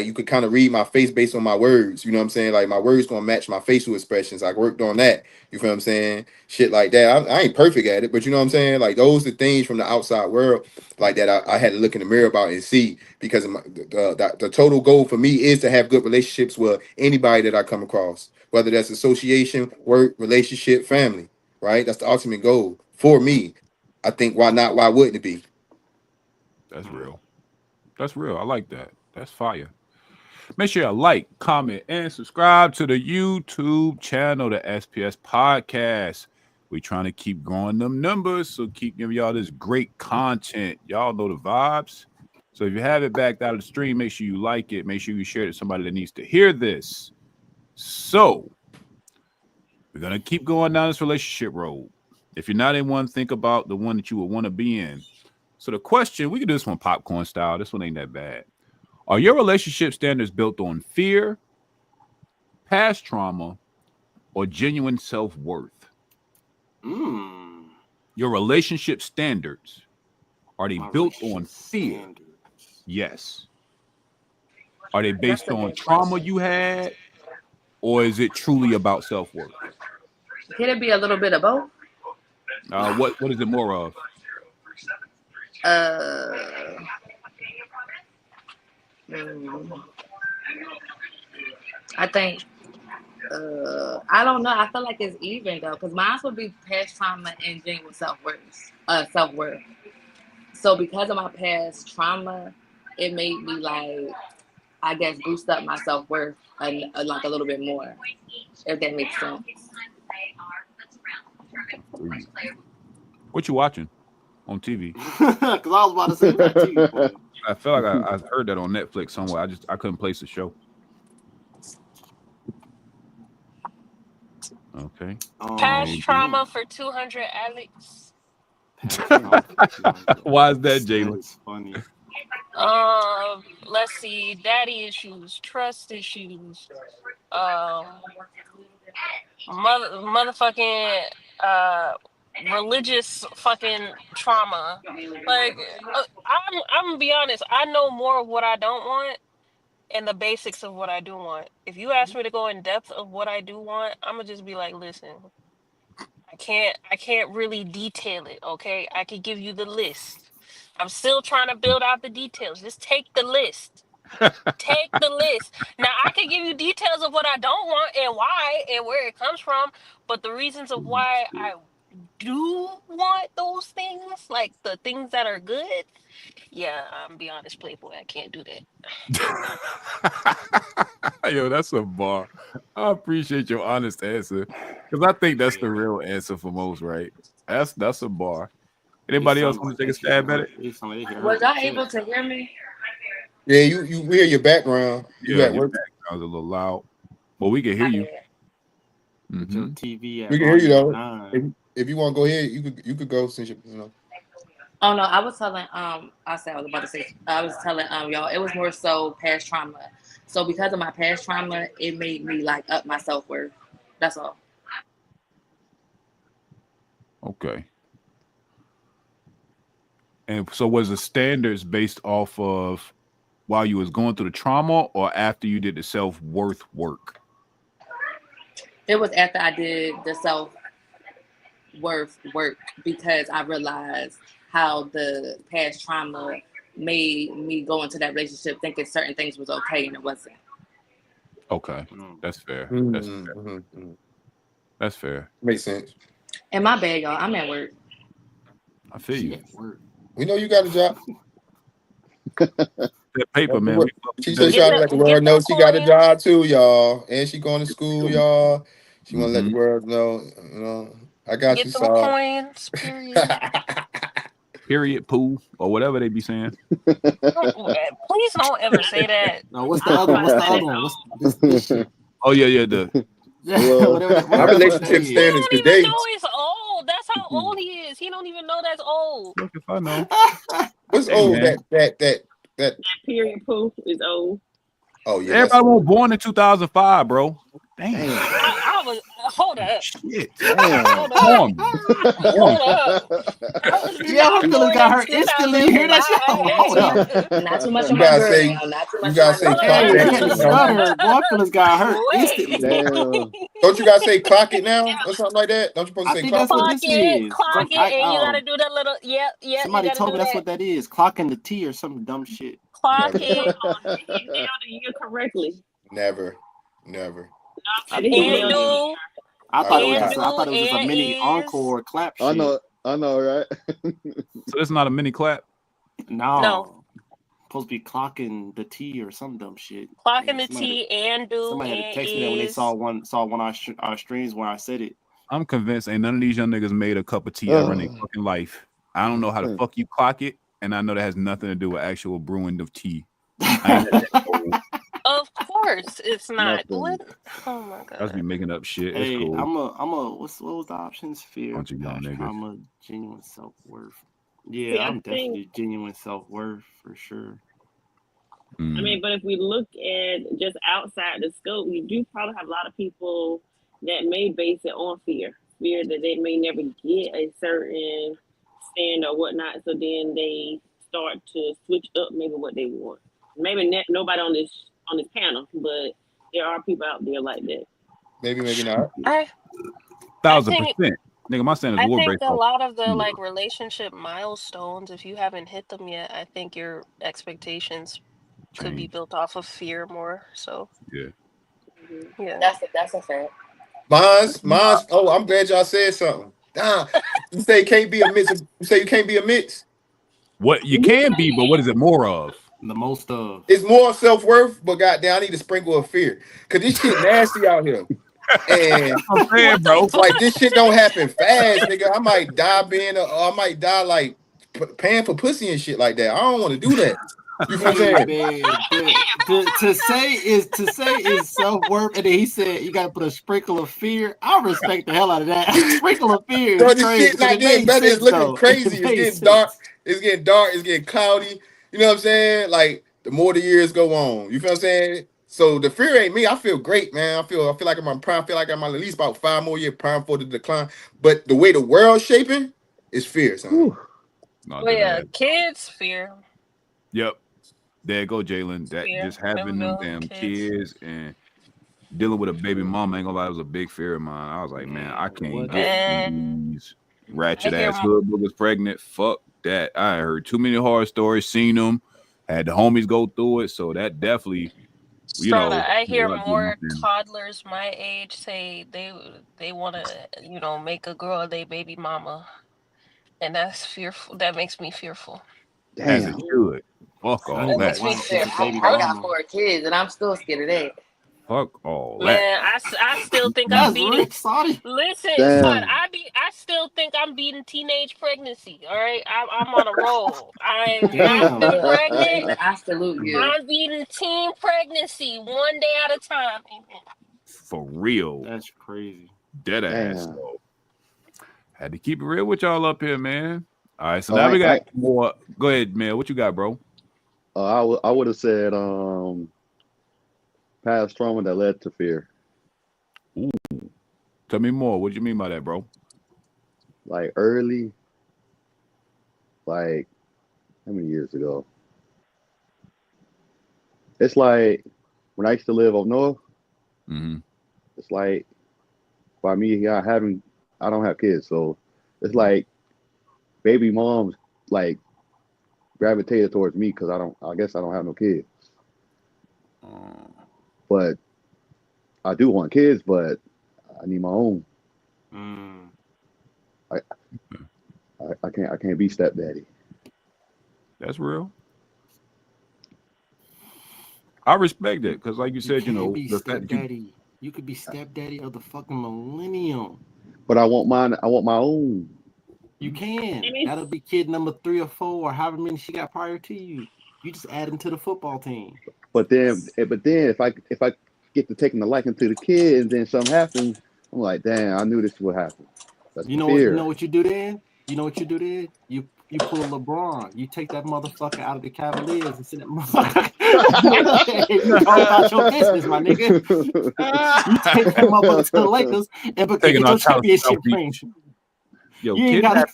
Speaker 6: you could kind of read my face based on my words, you know what I'm saying? Like my words gonna match my facial expressions. I worked on that. You feel what I'm saying? Shit like that. I ain't perfect at it, but you know what I'm saying? Like those are things from the outside world like that I had to look in the mirror about and see because the total goal for me is to have good relationships with anybody that I come across, whether that's association, work, relationship, family, right? That's the ultimate goal for me. I think why not? Why wouldn't it be?
Speaker 1: That's real. That's real. I like that. That's fire. Make sure you like, comment, and subscribe to the YouTube channel, the SPS Podcast. We trying to keep growing them numbers, so keep giving y'all this great content. Y'all know the vibes. So if you have it backed out of the stream, make sure you like it. Make sure you share it to somebody that needs to hear this. So we're gonna keep going down this relationship road. If you're not in one, think about the one that you would want to be in. So the question, we can do this one popcorn style. This one ain't that bad. Are your relationship standards built on fear, past trauma, or genuine self-worth? Your relationship standards, are they
Speaker 2: My
Speaker 1: built on
Speaker 2: relationship
Speaker 1: fear?
Speaker 2: standards.
Speaker 1: Yes. Are they
Speaker 10: That's
Speaker 1: based
Speaker 10: a
Speaker 1: on
Speaker 10: good
Speaker 1: trauma
Speaker 10: question.
Speaker 1: you had, or is it truly about self-worth?
Speaker 10: Can it be a little bit of both?
Speaker 1: What is it more of?
Speaker 10: Uh, mm, I think. I don't know. I feel like it's even though, because mine would be past trauma and genuine self-worth. Self-worth. So because of my past trauma, it made me like, I guess, boost up my self-worth like a little bit more, if that makes sense.
Speaker 1: What you watching on TV?
Speaker 2: Because I was about to say, we got TV for you.
Speaker 1: I feel like I heard that on Netflix somewhere. I couldn't place the show. Okay.
Speaker 8: Past
Speaker 1: Maybe.
Speaker 8: trauma for 200, Alex.
Speaker 2: Past trauma for 200.
Speaker 1: Why is that, Jalen?
Speaker 2: That's funny.
Speaker 8: Let's see, daddy issues, trust issues, um, motherfucking religious fucking trauma. Like, I'm gonna be honest. I know more of what I don't want and the basics of what I do want. If you ask me to go in depth of what I do want, I'm gonna just be like, listen, I can't really detail it, okay? I could give you the list. I'm still trying to build out the details. Just take the list. Take the list. Now I can give you details of what I don't want and why and where it comes from, but the reasons of why I do want those things, like the things that are good, yeah, I'm be honest, Playboy, I can't do that.
Speaker 1: Yo, that's a bar. I appreciate your honest answer because I think that's the real answer for most, right? That's a bar. Anybody else want to take a stab at it?
Speaker 10: Was y'all able to hear me?
Speaker 6: Yeah, we hear your background. You
Speaker 1: Yeah,
Speaker 6: at
Speaker 1: your
Speaker 6: work?
Speaker 1: background's a little loud, but we can hear
Speaker 10: I
Speaker 1: you.
Speaker 10: did.
Speaker 2: With your TV at
Speaker 6: We can hear you though.
Speaker 2: volume 9.
Speaker 6: If you want to go ahead, you could go since you know.
Speaker 10: Oh no, I was telling I said I was about to say I was telling y'all it was more so past trauma. So because of my past trauma, it made me like up my self-worth. That's all.
Speaker 1: Okay. And so was the standards based off of while you was going through the trauma or after you did the self-worth work?
Speaker 10: It was after I did the self-worth work because I realized how the past trauma made me go into that relationship thinking certain things was okay and it wasn't.
Speaker 1: Okay. That's fair. That's fair. That's fair.
Speaker 6: Makes sense.
Speaker 10: And my bad, y'all. I'm at work.
Speaker 1: I feel you.
Speaker 6: We know you got a job.
Speaker 1: That paper, man.
Speaker 6: She said she ought to let the world know she got a job too, y'all. And she going to school, y'all. She want to let the world know, you know. I got you,
Speaker 8: Get them
Speaker 6: Saul.
Speaker 8: coins, period.
Speaker 1: Period, poo, or whatever they be saying.
Speaker 8: Please don't ever say that.
Speaker 2: No, what's the other one? What's the other one? What's this shit?
Speaker 1: Oh yeah.
Speaker 6: Our relationship standards
Speaker 8: He don't
Speaker 6: today.
Speaker 8: even know it's old. That's how old he is. He don't even know that's old.
Speaker 1: Look, if I know.
Speaker 6: What's
Speaker 1: Hey,
Speaker 6: old?
Speaker 1: man.
Speaker 6: That
Speaker 5: period poo is old.
Speaker 6: Oh yeah.
Speaker 1: Everybody was born in 2005, bro. Damn.
Speaker 8: I was hold up.
Speaker 1: Shit.
Speaker 8: Hold up.
Speaker 1: Hold
Speaker 8: up. I was
Speaker 2: Yeah,
Speaker 8: not
Speaker 2: her feelings
Speaker 8: born
Speaker 2: got
Speaker 8: in
Speaker 2: her instantly. You hear that shit? Hold up.
Speaker 10: Not too much
Speaker 6: You
Speaker 10: on my
Speaker 6: gotta
Speaker 10: girl
Speaker 6: say,
Speaker 10: now. Not too
Speaker 6: you
Speaker 10: much
Speaker 6: gotta
Speaker 10: on my
Speaker 6: say
Speaker 10: girl.
Speaker 6: clock
Speaker 2: Hey,
Speaker 6: that
Speaker 2: you had
Speaker 6: shit
Speaker 2: to
Speaker 6: now.
Speaker 2: stutter. Boy, feelings got hurt instantly.
Speaker 3: Damn.
Speaker 6: Don't you gotta say clock it now or something like that? Don't you supposed to
Speaker 2: I
Speaker 6: say
Speaker 2: think
Speaker 6: clock
Speaker 2: that's what
Speaker 6: it?
Speaker 2: this is.
Speaker 8: Clock it, and you gotta do that little yep.
Speaker 2: Somebody
Speaker 8: You gotta
Speaker 2: told
Speaker 8: do
Speaker 2: me that's
Speaker 8: that.
Speaker 2: what that is. Clocking the T or some dumb shit.
Speaker 8: Clock it.
Speaker 5: He nailed the year correctly.
Speaker 6: Never.
Speaker 2: I think he nailed it. I thought it was just a mini encore clap shit.
Speaker 3: I know, right?
Speaker 1: So it's not a mini clap?
Speaker 2: No. Supposed to be clocking the T or some dumb shit.
Speaker 8: Clocking the T and do.
Speaker 2: Somebody had to text me that when they saw one of our streams where I said it.
Speaker 1: I'm convinced ain't none of these young niggas made a cup of tea ever in their fucking life. I don't know how the fuck you clock it, and I know that has nothing to do with actual brewing of tea.
Speaker 8: Of course, it's not. What? Oh my god!
Speaker 1: I was be making up shit. It's
Speaker 2: Hey,
Speaker 1: cool.
Speaker 2: I'm a. What was the options? Fear,
Speaker 1: Bunch of young
Speaker 2: past
Speaker 1: niggas.
Speaker 2: trauma, genuine self-worth. Yeah,
Speaker 5: Yeah,
Speaker 2: I'm definitely genuine self-worth for sure.
Speaker 5: I mean, but if we look at just outside the scope, we do probably have a lot of people that may base it on fear that they may never get a certain stand or whatnot. So then they start to switch up maybe what they want. Maybe nobody on this panel, but there are people out there like that.
Speaker 6: Maybe not.
Speaker 1: 1,000%. Nigga, my standards
Speaker 8: I
Speaker 1: were
Speaker 8: think
Speaker 1: based
Speaker 8: a
Speaker 1: off.
Speaker 8: lot of the like relationship milestones, if you haven't hit them yet, I think your expectations could be built off of fear more. So yeah,
Speaker 10: That's a fact.
Speaker 6: Mine's. Oh, I'm glad y'all said something. You say you can't be a mix. You say you can't be a mix.
Speaker 1: What you can be, but what is it more of?
Speaker 2: The most of.
Speaker 6: It's more self-worth, but goddamn, I need a sprinkle of fear. Cause this shit nasty out here. And
Speaker 1: I'm saying, bro.
Speaker 6: Like this shit don't happen fast, nigga. I might die like paying for pussy and shit like that. I don't want to do that. You feel what I'm saying?
Speaker 2: To say is self-worth, and then he said you gotta put a sprinkle of fear. I respect the hell out of that. A sprinkle of fear
Speaker 6: Bro,
Speaker 2: is
Speaker 6: this
Speaker 2: crazy.
Speaker 6: shit not getting better. It's looking crazy. It's getting dark. It's getting dark. It's getting cloudy. You know what I'm saying? Like the more the years go on, you feel what I'm saying? So the fear ain't me. I feel great, man. I feel like I'm on prime. I feel like I'm on at least about 5 more years prime for the decline. But the way the world's shaping is fear, son.
Speaker 8: well, yeah, kids fear.
Speaker 1: Yep. There go Jalen. That
Speaker 8: Fear.
Speaker 1: just having them damn kids and dealing with a baby mama, ain't gonna lie, it was a big fear of mine. I was like, man, I can't get these ratchet ass hood boogers pregnant. Fuck that. I heard too many horror stories, seen them, had the homies go through it. So that definitely, you know,
Speaker 8: I hear more toddlers my age say they want to, make a girl their baby mama, and that's fearful. That makes me fearful.
Speaker 1: As it should. Fuck all
Speaker 10: That
Speaker 1: that.
Speaker 10: makes me scared. I got 4 kids, and I'm still scared of that.
Speaker 1: Fuck all that.
Speaker 8: Man, I still think I'm beating. Listen, son, I still think I'm beating teenage pregnancy. All right, I'm on a roll. I've not been pregnant.
Speaker 10: I salute you.
Speaker 8: I'm beating teen pregnancy one day at a time.
Speaker 1: For real.
Speaker 2: That's crazy.
Speaker 1: Dead ass.
Speaker 3: Damn.
Speaker 1: So, had to keep it real with y'all up here, man. All right, so
Speaker 3: Oh,
Speaker 1: now we got
Speaker 3: I
Speaker 1: more. Go ahead, man. What you got, bro?
Speaker 3: I would have said past trauma that led to fear.
Speaker 1: Ooh, tell me more. What do you mean by that, bro?
Speaker 3: Like early, like how many years ago? It's like when I used to live up north.
Speaker 1: Mm-hmm.
Speaker 3: It's like by me, I don't have kids, so it's like baby moms like gravitated towards me because I guess I don't have no kids, but I do want kids, but I need my own.
Speaker 2: Mm.
Speaker 3: I I can't be stepdaddy.
Speaker 1: That's real. I respect it because, like you said, you
Speaker 2: can't
Speaker 1: know,
Speaker 2: be
Speaker 1: the fact that you
Speaker 2: stepdaddy. You could be stepdaddy of the fucking millennium.
Speaker 3: But I want mine. I want my own.
Speaker 2: You can.
Speaker 5: Maybe.
Speaker 2: That'll be kid number 3 or 4 or however many she got prior to you. You just add them to the football team.
Speaker 3: But then if I get to taking the liking to the kid and then something happens, I'm like, damn, I knew this would happen. That's the
Speaker 2: You know
Speaker 3: fear.
Speaker 2: what you do then? You know what you do then? You pull a LeBron. You take that motherfucker out of the Cavaliers and send that motherfucker. You go about your business, my nigga. You take that motherfucker to the Lakers and
Speaker 1: taking
Speaker 2: get
Speaker 1: our
Speaker 2: your
Speaker 1: child to
Speaker 2: championship
Speaker 1: South
Speaker 2: ring.
Speaker 1: Beach. Yo,
Speaker 2: You ain't got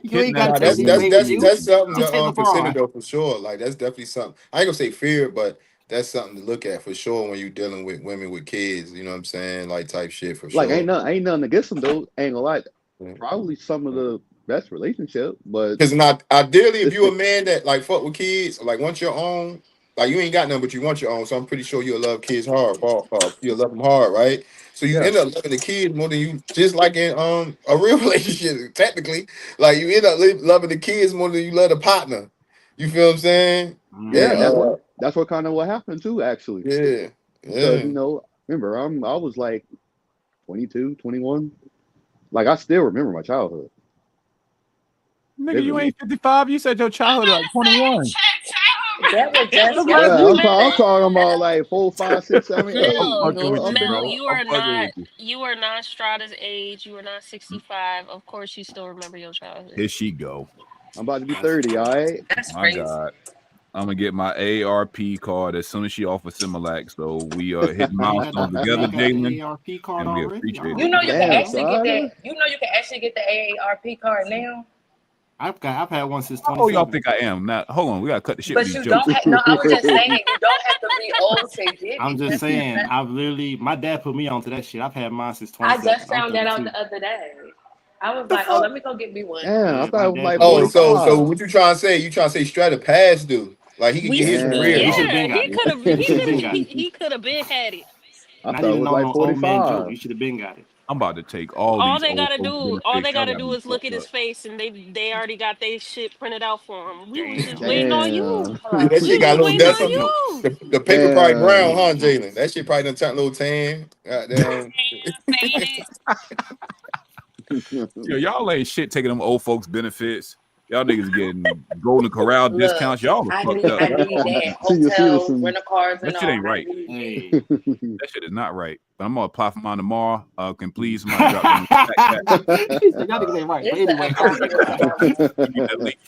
Speaker 1: kidnap
Speaker 6: Nah,
Speaker 2: to take
Speaker 6: that's
Speaker 2: D
Speaker 6: that's
Speaker 2: Wade with
Speaker 6: that's
Speaker 2: you.
Speaker 6: that's something
Speaker 2: Just
Speaker 6: to
Speaker 2: take
Speaker 6: consider
Speaker 2: LeBron.
Speaker 6: though for sure. Like that's definitely something. I ain't gonna say fear, but that's something to look at for sure when you're dealing with women with kids. You know what I'm saying? Like type shit for
Speaker 3: Like
Speaker 6: sure.
Speaker 3: ain't nothing against them though. Ain't gonna lie. Probably some of the best relationship, but
Speaker 6: Because not ideally, if
Speaker 3: this
Speaker 6: you're a man that like fuck with kids, like want your own, like you ain't got none, but you want your own. So I'm pretty sure you'll love kids hard. You'll love them hard, right? So you
Speaker 3: yeah.
Speaker 6: end up loving the kid more than you just like in a real relationship. Technically, like you end up loving the kids more than you love the partner. You feel what I'm saying?
Speaker 3: Yeah,
Speaker 6: And
Speaker 2: Mm.
Speaker 3: that's what kind of what happened too, actually.
Speaker 6: yeah,
Speaker 3: Because
Speaker 6: yeah.
Speaker 3: remember I was like 22, 21. Like I still remember my childhood
Speaker 1: nigga, you
Speaker 3: vividly.
Speaker 1: ain't 55. You said your childhood like 21.
Speaker 10: That was
Speaker 8: It
Speaker 10: just
Speaker 8: was
Speaker 3: Yeah,
Speaker 8: like
Speaker 3: I'm
Speaker 10: yesterday.
Speaker 3: talking about like 4, 5, 6, 7,
Speaker 1: I'm
Speaker 3: 8. You
Speaker 8: Mel.
Speaker 1: fucking
Speaker 3: know,
Speaker 1: with you,
Speaker 3: up in
Speaker 8: Mel,
Speaker 1: bro.
Speaker 8: you
Speaker 1: I'm
Speaker 8: are
Speaker 1: fucking
Speaker 8: not
Speaker 1: with you.
Speaker 8: Strada's age. You are not 65. Of course, you still remember your childhood.
Speaker 1: Here she go.
Speaker 3: I'm about to be
Speaker 2: That's
Speaker 3: 30. All
Speaker 2: crazy.
Speaker 3: right.
Speaker 10: That's
Speaker 1: My
Speaker 10: crazy.
Speaker 1: God. I'm gonna get my AARP card as soon as she offers Similac. So we hit
Speaker 2: You ain't got
Speaker 1: milestones
Speaker 2: you
Speaker 1: together,
Speaker 2: ain't got the
Speaker 1: Jalen,
Speaker 2: AARP card
Speaker 1: and we
Speaker 2: already?
Speaker 1: appreciate
Speaker 2: Oh,
Speaker 1: it.
Speaker 10: You
Speaker 2: look
Speaker 10: know
Speaker 2: at
Speaker 10: you
Speaker 2: that.
Speaker 10: can
Speaker 3: Damn,
Speaker 10: actually get
Speaker 3: Strada.
Speaker 10: that. You know you can actually get the AARP card now.
Speaker 2: I've had one since
Speaker 1: How old y'all
Speaker 2: 2017.
Speaker 1: think I am? Now, hold on. We gotta cut the shit with
Speaker 10: But
Speaker 1: these
Speaker 10: you
Speaker 1: jokes.
Speaker 10: don't have no, I was just saying you don't have to be old to get
Speaker 2: I'm
Speaker 10: it.
Speaker 2: just saying, my dad put me onto that shit. I've had mine since
Speaker 10: I
Speaker 2: 27.
Speaker 10: just
Speaker 2: I'm
Speaker 10: found that out
Speaker 2: 32.
Speaker 10: the other day. I was
Speaker 1: The
Speaker 10: like, oh,
Speaker 1: fuck?
Speaker 10: let me go get me one.
Speaker 3: Damn, I
Speaker 2: Yeah,
Speaker 3: thought
Speaker 2: my
Speaker 3: it was
Speaker 2: dad
Speaker 3: like
Speaker 2: put me
Speaker 6: Oh,
Speaker 2: onto that
Speaker 6: so
Speaker 3: 45.
Speaker 6: what you trying to say? You trying to say Strata passed due? Like he could
Speaker 8: We,
Speaker 6: get his career.
Speaker 2: You should have
Speaker 3: Damn.
Speaker 2: been
Speaker 8: yeah,
Speaker 2: got
Speaker 8: he
Speaker 2: it.
Speaker 8: could have,
Speaker 2: You should have been got it.
Speaker 8: he could have been had it.
Speaker 3: I
Speaker 2: Not
Speaker 3: thought it
Speaker 2: even
Speaker 3: was
Speaker 2: on
Speaker 3: like
Speaker 2: no old man joke.
Speaker 3: 45.
Speaker 2: You should have been got it.
Speaker 1: I'm about to take all these old folks
Speaker 8: All
Speaker 1: benefits.
Speaker 8: they
Speaker 1: Y'all
Speaker 8: gotta
Speaker 1: got
Speaker 8: do
Speaker 1: me
Speaker 8: is look
Speaker 1: fucked
Speaker 8: at his
Speaker 1: up.
Speaker 8: face, and they already got their shit printed out for him. We was just
Speaker 2: Damn.
Speaker 8: waiting on
Speaker 3: Damn.
Speaker 8: you.
Speaker 6: Yeah,
Speaker 10: Hello.
Speaker 6: that
Speaker 8: We
Speaker 6: shit
Speaker 8: was
Speaker 6: got a
Speaker 8: just
Speaker 6: little
Speaker 8: waiting
Speaker 6: dust
Speaker 8: on
Speaker 6: on
Speaker 2: Nope.
Speaker 8: you.
Speaker 6: the paper probably brown,
Speaker 3: Damn.
Speaker 6: huh, Jalen? That shit probably done turned a little tan. Goddamn.
Speaker 8: Faded.
Speaker 1: Yo, y'all ain't shit taking them old folks benefits. Y'all niggas getting Golden Corral
Speaker 10: Look,
Speaker 1: discounts. Y'all are fucked up.
Speaker 10: I
Speaker 1: That's
Speaker 10: need
Speaker 1: all I'm
Speaker 10: that.
Speaker 1: saying.
Speaker 3: Senior
Speaker 10: Hotels,
Speaker 3: citizen.
Speaker 10: rental cars,
Speaker 1: That
Speaker 10: and
Speaker 1: shit
Speaker 10: all.
Speaker 1: ain't
Speaker 10: I
Speaker 1: right.
Speaker 10: need it.
Speaker 2: Hey.
Speaker 1: That shit is not right. But I'm gonna apply for mine tomorrow. Can please somebody drop the link back that.
Speaker 2: He said, y'all niggas ain't right. But
Speaker 10: It's the
Speaker 2: anyway,
Speaker 10: appropriate amount.
Speaker 1: Give me that link.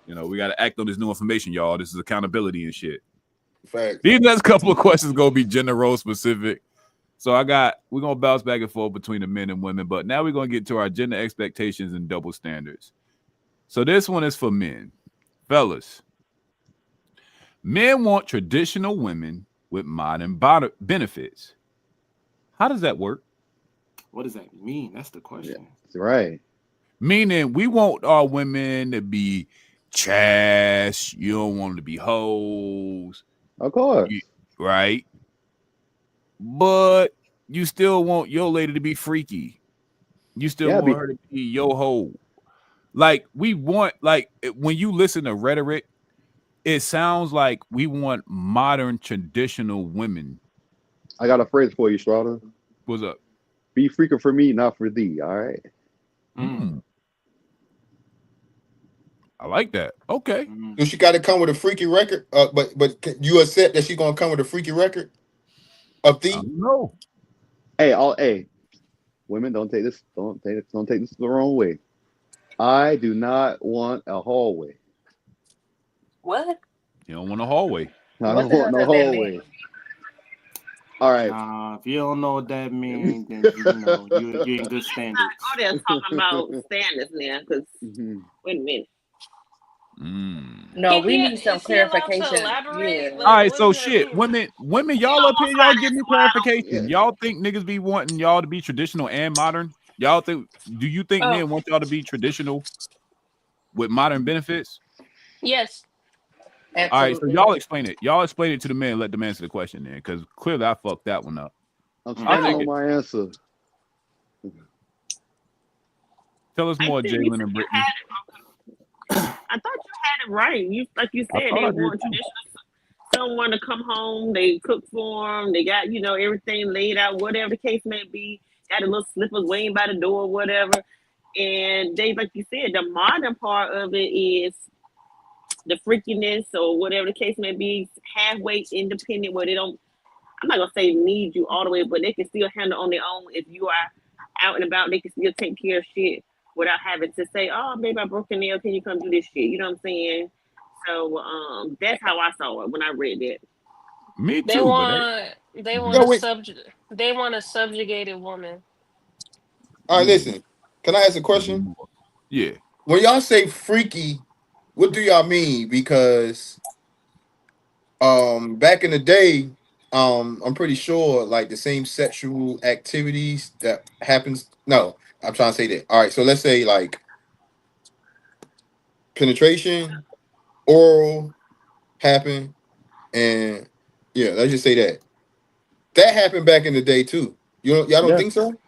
Speaker 1: You know, we gotta act on this new information, y'all. This is accountability and shit.
Speaker 6: Fact.
Speaker 1: These next couple of questions gonna be gender role specific. So we're gonna bounce back and forth between the men and women, but now we're gonna get to our gender expectations and double standards. So this one is for men. Fellas, men want traditional women with modern benefits. How does that work?
Speaker 2: what does that mean? That's the question.
Speaker 3: That's right.
Speaker 1: Meaning we want our women to be trash. You don't want them to be hoes,
Speaker 3: Of course.
Speaker 1: right? But you still want your lady to be freaky. You still
Speaker 3: Yeah,
Speaker 1: want her to be your hoe. Like we want, like when you listen to rhetoric, it sounds like we want modern traditional women.
Speaker 3: I got a phrase for you, Strada.
Speaker 1: What's up?
Speaker 3: Be freaking for me, not for thee. All right.
Speaker 1: Mm. I like that. Okay.
Speaker 6: Do she got to come with a freaky record? But you accept that she gonna come with a freaky record of
Speaker 1: I
Speaker 6: the?
Speaker 1: don't know.
Speaker 3: Hey, women, don't take this the wrong way. I do not want a hallway.
Speaker 8: What?
Speaker 1: You don't want a hallway.
Speaker 3: I
Speaker 10: What
Speaker 3: don't
Speaker 10: the hell
Speaker 3: want no
Speaker 10: does that mean?
Speaker 3: hallway. All right.
Speaker 2: Nah, if you don't know what that means, then you know you in good standards.
Speaker 5: Oh, they're talking about standards now. Because
Speaker 3: Mhm.
Speaker 5: wait a minute.
Speaker 10: No, we need some
Speaker 8: Is he allowed to
Speaker 10: clarification.
Speaker 8: elaborate?
Speaker 10: Yeah.
Speaker 1: All
Speaker 8: Like,
Speaker 1: right,
Speaker 8: what
Speaker 1: so
Speaker 8: does that
Speaker 1: shit,
Speaker 8: mean?
Speaker 1: women, y'all up here, y'all give me clarification.
Speaker 3: Yeah.
Speaker 1: Y'all think niggas be wanting y'all to be traditional and modern? Y'all think? Do you think
Speaker 8: Oh,
Speaker 1: men want y'all to be traditional with modern benefits?
Speaker 8: yes.
Speaker 1: All right, so
Speaker 10: Absolutely.
Speaker 1: y'all explain it. Y'all explain it to the man. Let them answer the question then, because clearly I fucked that one up.
Speaker 3: I'm
Speaker 1: I'll
Speaker 3: standing
Speaker 1: take
Speaker 3: on
Speaker 1: it.
Speaker 3: my answer.
Speaker 1: Tell us
Speaker 5: I
Speaker 1: more,
Speaker 5: think
Speaker 1: Jalen and Brittany.
Speaker 5: I thought you had it right. You like you
Speaker 1: I
Speaker 5: said,
Speaker 1: thought
Speaker 5: they
Speaker 1: I did
Speaker 5: want
Speaker 1: too.
Speaker 5: traditional. Someone to come home, they cook for them, they got everything laid out, whatever the case may be. Got a little slippers waiting by the door, whatever. And they, like you said, the modern part of it is the freakiness or whatever the case may be, halfway independent, where they don't. I'm not gonna say need you all the way, but they can still handle on their own. If you are out and about, they can still take care of shit without having to say, "Oh, baby, I broke a nail. Can you come do this shit?" You know what I'm saying? So that's how I saw it when I read that.
Speaker 1: Me
Speaker 8: They
Speaker 1: too, but
Speaker 8: want they want
Speaker 6: No,
Speaker 8: a
Speaker 6: wait.
Speaker 8: subjugated woman.
Speaker 6: All right, listen. Can I ask a
Speaker 1: to be
Speaker 6: question?
Speaker 1: more. Yeah.
Speaker 6: When y'all say freaky, what do y'all mean? Because back in the day, I'm pretty sure like the same sexual activities that happens. No, I'm trying to say that. All right, so let's say like penetration, oral happen, and yeah, let's just say that happened back in the day too. Y'all don't
Speaker 3: Yeah.
Speaker 6: think so?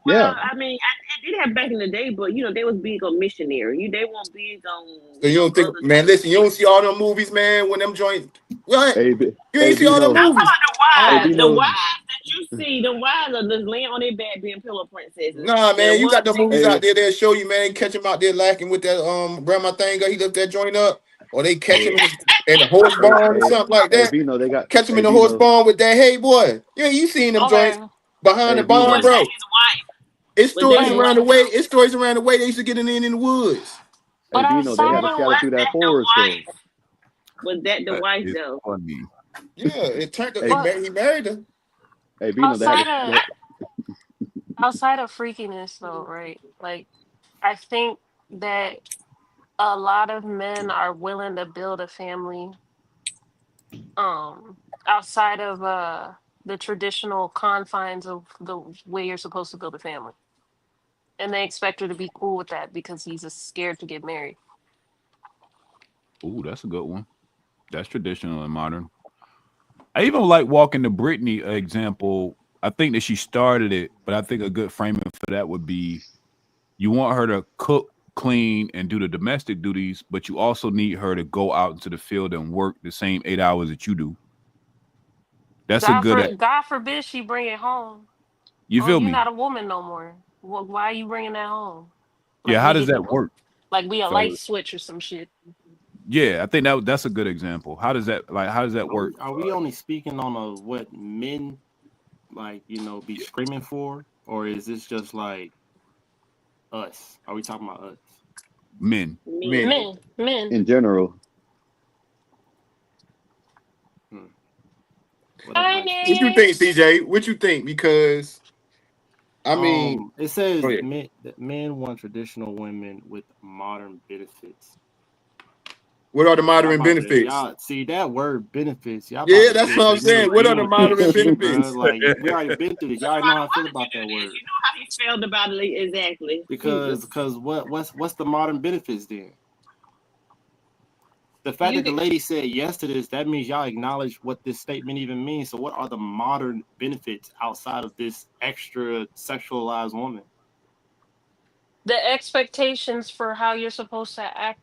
Speaker 3: Yeah.
Speaker 5: Well, I mean, it did have back in the day, but they was big on missionary. They weren't big on
Speaker 6: So you don't think,
Speaker 5: other
Speaker 6: man?
Speaker 5: type of
Speaker 6: Listen, you
Speaker 5: shit.
Speaker 6: don't see all them movies, man. When them joint, what?
Speaker 3: A
Speaker 6: You
Speaker 3: A
Speaker 6: ain't see
Speaker 3: B
Speaker 6: all them
Speaker 3: no.
Speaker 5: I'm talking
Speaker 6: movies.
Speaker 3: A
Speaker 5: about
Speaker 3: B
Speaker 5: the
Speaker 3: no.
Speaker 5: wives that you see. The wives are just laying on their back being pillow princesses.
Speaker 6: Nah,
Speaker 5: Now the
Speaker 6: man, you
Speaker 5: ones
Speaker 6: got the movies
Speaker 3: A
Speaker 6: out there that show you, man, catch him out there lacking with that grandma thing. He lift that joint up, or they catch him
Speaker 3: A
Speaker 6: in the horse
Speaker 3: A
Speaker 6: barn or
Speaker 3: A
Speaker 6: something like
Speaker 3: A
Speaker 6: that.
Speaker 3: B no. They got
Speaker 6: Catch him in
Speaker 3: A
Speaker 6: the
Speaker 3: B
Speaker 6: horse
Speaker 3: no.
Speaker 6: barn with that. Hey, boy, you seen them joints
Speaker 8: Okay.
Speaker 6: behind
Speaker 3: A
Speaker 6: the
Speaker 3: B
Speaker 6: barn,
Speaker 5: was
Speaker 3: no.
Speaker 5: that
Speaker 6: bro?
Speaker 5: his wife?
Speaker 6: It's
Speaker 5: Was that
Speaker 6: stories
Speaker 5: his
Speaker 8: Wait,
Speaker 6: around the
Speaker 5: wife
Speaker 6: way.
Speaker 5: though?
Speaker 6: It's stories around the way they used to get in the woods.
Speaker 3: A
Speaker 8: but
Speaker 3: B no. They had
Speaker 8: outside
Speaker 3: to
Speaker 8: of
Speaker 3: scatter
Speaker 5: Was
Speaker 3: through that
Speaker 5: that the
Speaker 3: forest though.
Speaker 5: wife? Was that the
Speaker 1: That
Speaker 5: wife
Speaker 1: is
Speaker 5: though?
Speaker 1: funny.
Speaker 6: Yeah, it turned.
Speaker 3: A
Speaker 8: but
Speaker 6: He married her.
Speaker 3: A B no. They had to.
Speaker 8: outside of outside of freakiness though, right? Like I think that a lot of men are willing to build a family outside of the traditional confines of the way you're supposed to build a family. And they expect her to be cool with that because he's just scared to get married.
Speaker 1: Ooh, that's a good one. That's traditional and modern. I even like walking the Brittany example. I think that she started it, but I think a good framing for that would be you want her to cook, clean, and do the domestic duties, but you also need her to go out into the field and work the same 8 hours that you do. That's a good.
Speaker 8: God forbid she bring it home.
Speaker 1: You
Speaker 8: Oh,
Speaker 1: feel
Speaker 8: you're
Speaker 1: me?
Speaker 8: not a woman no more. Why are you bringing that home?
Speaker 1: Yeah.
Speaker 8: Like
Speaker 1: How
Speaker 8: we
Speaker 1: does
Speaker 8: get
Speaker 1: that work,
Speaker 8: like we a light
Speaker 1: fellas?
Speaker 8: switch or some shit.
Speaker 1: Yeah, I think that's a good example. How does that
Speaker 2: Are
Speaker 1: work?
Speaker 2: we, are we only speaking on what men be screaming for, or is this just like us? Are we talking about us?
Speaker 1: Men.
Speaker 6: Men.
Speaker 5: Men.
Speaker 8: Men.
Speaker 3: In general.
Speaker 2: Hmm. What
Speaker 8: Hi,
Speaker 2: advice would
Speaker 6: What
Speaker 2: you
Speaker 6: you
Speaker 8: Nene.
Speaker 6: think, CJ? What you think? Because I mean,
Speaker 2: It
Speaker 6: go
Speaker 2: says
Speaker 6: ahead.
Speaker 2: men want traditional women with modern benefits.
Speaker 6: What are the
Speaker 2: Y'all
Speaker 6: modern
Speaker 2: about to
Speaker 6: benefits?
Speaker 2: y'all see that word benefits. Y'all about
Speaker 6: Yeah,
Speaker 2: to
Speaker 6: that's what I'm
Speaker 2: irritate me
Speaker 6: saying. What are
Speaker 2: again
Speaker 6: the
Speaker 2: with that
Speaker 6: modern
Speaker 2: shit, bro.
Speaker 6: benefits?
Speaker 2: Like we already been through this. Y'all already know how I feel about that word.
Speaker 5: You know how he felt about it exactly. Jesus.
Speaker 2: Because what's the modern benefits then? The fact
Speaker 8: You
Speaker 2: that the
Speaker 8: get
Speaker 2: lady said yes to this, that means y'all acknowledge what this statement even means. So what are the modern benefits outside of this extra sexualized woman?
Speaker 8: the expectations for how you're supposed to act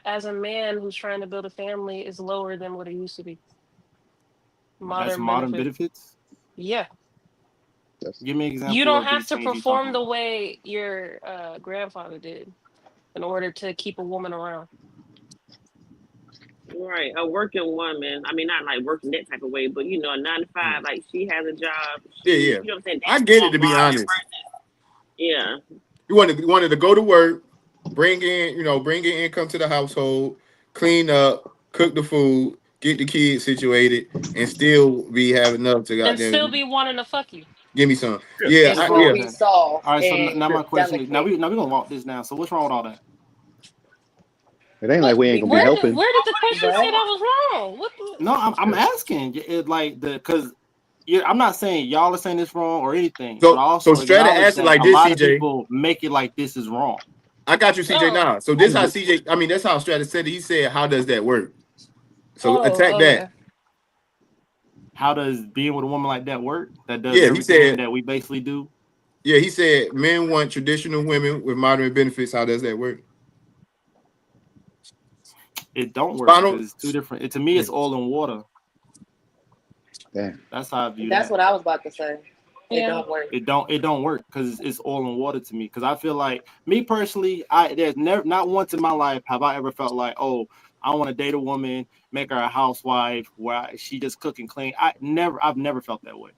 Speaker 8: as a man who's trying to build a family is lower than what it used to be.
Speaker 2: That's
Speaker 8: Modern
Speaker 2: modern
Speaker 8: benefit.
Speaker 2: benefits.
Speaker 8: Yeah.
Speaker 3: That's
Speaker 2: Give me an
Speaker 8: You
Speaker 2: example
Speaker 8: don't
Speaker 2: of
Speaker 8: have
Speaker 2: these
Speaker 8: to
Speaker 2: things you're talking
Speaker 8: perform the
Speaker 2: about.
Speaker 8: way your grandfather did in order to keep a woman around.
Speaker 5: Right, a working woman. I mean, not like working that type of way, but a 9 to 5.
Speaker 2: Hmm.
Speaker 5: Like she has a job.
Speaker 6: Yeah,
Speaker 5: She,
Speaker 6: yeah.
Speaker 5: you know what I'm saying.
Speaker 6: I
Speaker 5: That's
Speaker 6: get
Speaker 5: more
Speaker 6: it, to be
Speaker 5: modern
Speaker 6: honest.
Speaker 5: Yeah.
Speaker 6: You wanted to go to work, bring in income to the household, clean up, cook the food, get the kids situated, and still be having enough to
Speaker 8: And still
Speaker 6: goddamn
Speaker 8: be wanting to fuck you.
Speaker 6: give me some.
Speaker 1: Yeah.
Speaker 6: Yeah,
Speaker 10: And still
Speaker 6: yeah.
Speaker 10: be soft
Speaker 2: All right, so
Speaker 10: and
Speaker 2: now my question is, now
Speaker 10: delicate.
Speaker 2: we're gonna walk this down. So what's wrong with all that?
Speaker 3: It ain't like
Speaker 8: What?
Speaker 3: we ain't gonna be helping.
Speaker 8: Where did the question say
Speaker 10: Right?
Speaker 8: that was wrong? What the?
Speaker 2: No, I'm asking it like because I'm not saying y'all are saying this wrong or anything, but I
Speaker 6: So
Speaker 2: also
Speaker 6: Strata
Speaker 2: acknowledge
Speaker 6: asked it
Speaker 2: that
Speaker 6: like
Speaker 2: a
Speaker 6: this,
Speaker 2: lot of
Speaker 6: CJ.
Speaker 2: people make it like this is wrong.
Speaker 6: I got you, CJ.
Speaker 8: Oh,
Speaker 6: Now, so this how CJ. I mean, that's how Strata said it. He said, "How does that work?" So attack
Speaker 8: okay.
Speaker 6: that.
Speaker 2: How does being with a woman like that work? That does
Speaker 6: Yeah, he
Speaker 2: everything
Speaker 6: said.
Speaker 2: that we basically do.
Speaker 6: Yeah, he said men want traditional women with modern benefits. How does that work?
Speaker 2: It don't work
Speaker 6: Spinal.
Speaker 2: because it's two different. To me,
Speaker 6: Yeah.
Speaker 2: it's oil and water.
Speaker 3: Damn.
Speaker 2: That's how I view
Speaker 10: That's
Speaker 2: that.
Speaker 10: what I was about to say. It
Speaker 8: Yeah.
Speaker 10: don't work.
Speaker 2: It don't work because it's oil and water to me. Because I feel like me personally, there's never not once in my life have I ever felt like, oh, I want to date a woman, make her a housewife where she just cook and clean. I've never felt that way.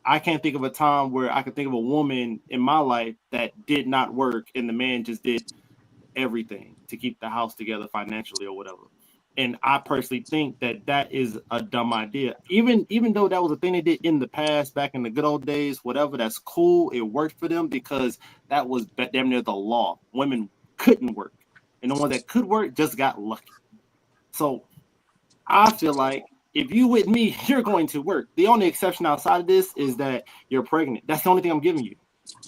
Speaker 2: I can't think of a time where I could think of a woman in my life that did not work and the man just did everything to keep the house together financially or whatever. And I personally think that that is a dumb idea. Even though that was a thing they did in the past, back in the good old days, whatever, that's cool. It worked for them because that was damn near the law. Women couldn't work, and the ones that could work just got lucky. So I feel like if you with me, you're going to work. The only exception outside of this is that you're pregnant. That's the only thing I'm giving you.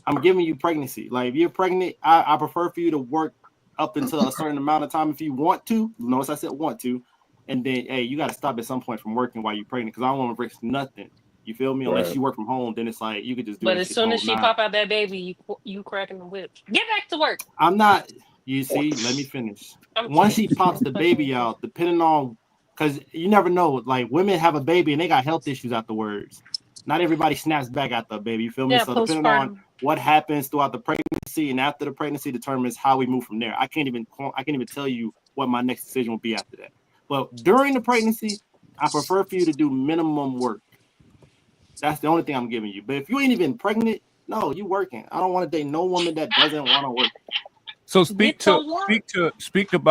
Speaker 2: I'm giving you pregnancy. Like if you're pregnant, I prefer for you to work up until a certain amount of time if you want to. Notice I said want to, and then hey, you got to stop at some point from working while you're pregnant because I don't want to risk nothing. You feel me? Unless
Speaker 3: Right.
Speaker 2: you work from home, then it's like you could just do
Speaker 8: But
Speaker 2: that
Speaker 8: as
Speaker 2: shit the
Speaker 8: soon as
Speaker 2: whole
Speaker 8: she
Speaker 2: nine.
Speaker 8: pop out that baby, you cracking the whip. Get back to work.
Speaker 2: I'm not. You see, let me finish.
Speaker 8: I'm
Speaker 2: Once
Speaker 8: kidding.
Speaker 2: she pops the
Speaker 8: Fucking with
Speaker 2: baby
Speaker 8: you.
Speaker 2: out, depending on, because you never know. Like women have a baby and they got health issues afterwards. Not everybody snaps back after a baby. You feel me?
Speaker 8: Yeah,
Speaker 2: So depending on
Speaker 8: postpartum.
Speaker 2: what happens throughout the pregnancy and after the pregnancy determines how we move from there. I can't even tell you what my next decision will be after that. But during the pregnancy, I prefer for you to do minimum work. That's the only thing I'm giving you. But if you ain't even pregnant, no, you working. I don't want to date no woman that doesn't want to work.
Speaker 1: So
Speaker 8: Get to work.
Speaker 1: speak to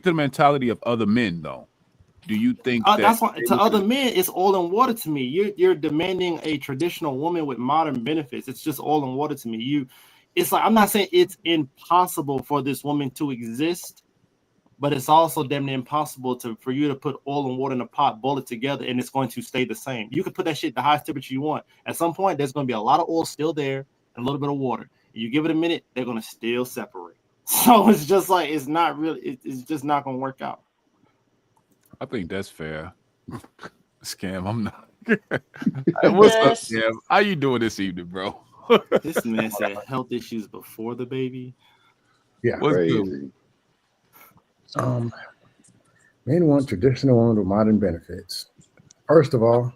Speaker 1: the mentality of other men though. Do you think that
Speaker 2: That's why to other men it's oil and water to me. You're demanding a traditional woman with modern benefits. It's just oil and water to me. It's like I'm not saying it's impossible for this woman to exist, but it's also damn near impossible for you to put oil and water in a pot, boil it together, and it's going to stay the same. You can put that shit the highest temperature you want. At some point, there's going to be a lot of oil still there and a little bit of water. You give it a minute, they're going to still separate. So it's just like it's not really. It's just not going to work out.
Speaker 1: I think that's fair. Scam, I'm not. What's up,
Speaker 8: Yes.
Speaker 1: Scam? How you doing this evening, bro?
Speaker 2: This man said health issues before the baby.
Speaker 11: Yeah.
Speaker 1: What's good?
Speaker 3: Crazy.
Speaker 11: Men want traditional women with modern benefits. First of all,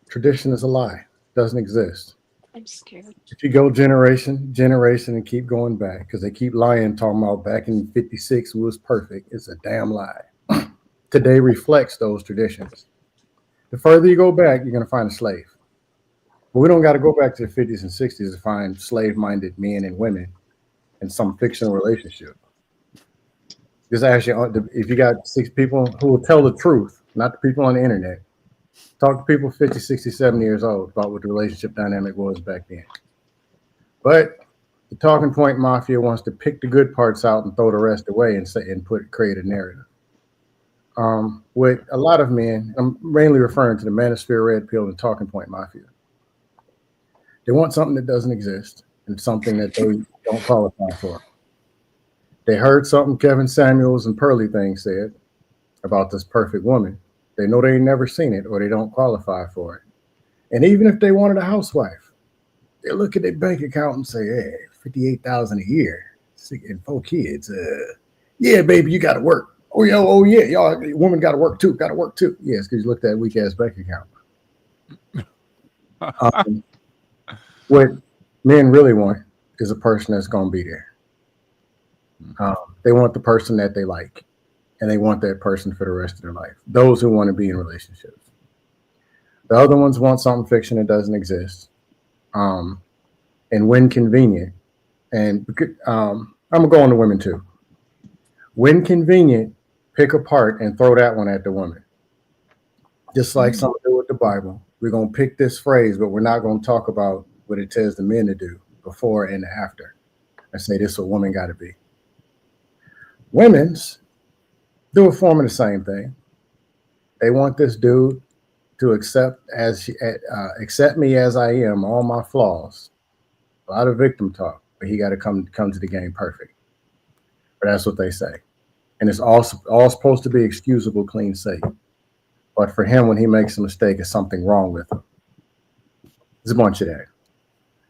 Speaker 11: tradition is a lie. Doesn't exist.
Speaker 8: I'm scared.
Speaker 11: If you go generation, and keep going back, because they keep lying, talking about back in 56 was perfect. It's a damn lie. Today reflects those traditions. The further you go back, you're going to find a slave. But we don't got to go back to the 50s and 60s to find slave-minded men and women in some fictional relationship. Just ask you, if you got 6 people who will tell the truth, not the people on the internet, talk to people 50, 60, 70 years old about what the relationship dynamic was back then. But the talking point mafia wants to pick the good parts out and throw the rest away and create a narrative. With a lot of men, I'm mainly referring to the manosphere, red pill, and talking point mafia. They want something that doesn't exist and something that they don't qualify for. They heard something Kevin Samuels and Pearly Thing said about this perfect woman. They know they ain't never seen it or they don't qualify for it. And even if they wanted a housewife, they look at their bank account and say, hey, $58,000 a year and 4 kids. Yeah, baby, you got to work. Oh yeah, y'all, woman got to work too. Yes, because you looked at that weak ass bank account. What men really want is a person that's going to be there. They want the person that they like, and they want that person for the rest of their life. Those who want to be in relationships. The other ones want something fiction that doesn't exist. And when convenient, And I'm gonna go on to women too. When convenient, pick apart and throw that one at the woman. Just like some do with the Bible. We're gonna pick this phrase, but we're not gonna talk about what it tells the men to do before and after. And say this is what women gotta be. Women's do a form of the same thing. They want this dude to accept me as I am, all my flaws. A lot of victim talk, but he got to come to the game perfect. But that's what they say, and it's all supposed to be excusable, clean slate. But for him, when he makes a mistake, it's something wrong with him. There's a bunch of that.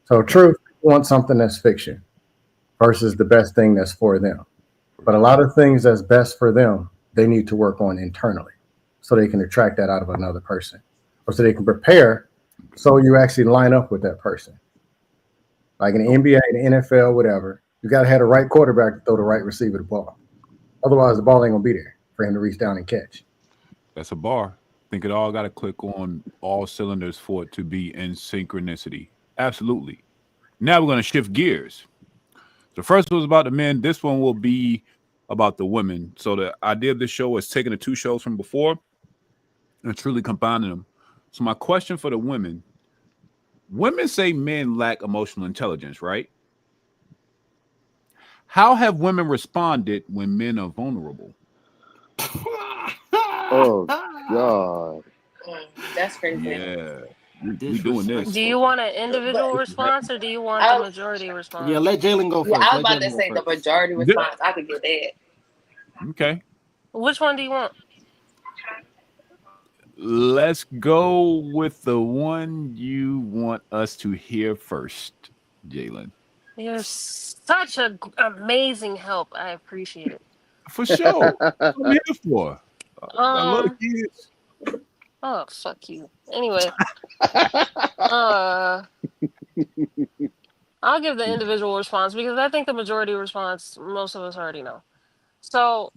Speaker 11: So, truth, you want something that's fiction versus the best thing that's for them. But a lot of things that's best for them, they need to work on internally so they can attract that out of another person, or so they can prepare so you actually line up with that person. Like in the NBA, the NFL, whatever, you got to have the right quarterback to throw the right receiver the ball. Otherwise, the ball ain't going to be there for him to reach down and catch.
Speaker 1: That's a bar. I think it all got to click on all cylinders for it to be in synchronicity. Absolutely. Now we're going to shift gears. The first one was about the men. This one will be about the women. So the idea of this show is taking the two shows from before and truly combining them. So my question for the women say men lack emotional intelligence, right? How have women responded when men are vulnerable?
Speaker 3: Oh God.
Speaker 10: That's crazy.
Speaker 1: Yeah. We doing this.
Speaker 8: Do you want an individual
Speaker 10: But
Speaker 8: response or do you want the majority response?
Speaker 2: Yeah, let Jalen go first.
Speaker 10: yeah, I was
Speaker 2: Let
Speaker 10: about to
Speaker 2: Jalen go
Speaker 10: say the
Speaker 2: first.
Speaker 10: majority response. I could get that.
Speaker 1: Okay.
Speaker 8: Which one do you want?
Speaker 1: Let's go with the one you want us to hear first, Jalen.
Speaker 8: You're such an amazing help. I appreciate it.
Speaker 1: For sure. That's what I'm here for. I love the kids.
Speaker 8: Oh, fuck you. Anyway, I'll give the individual response because I think the majority response, most of us already know. So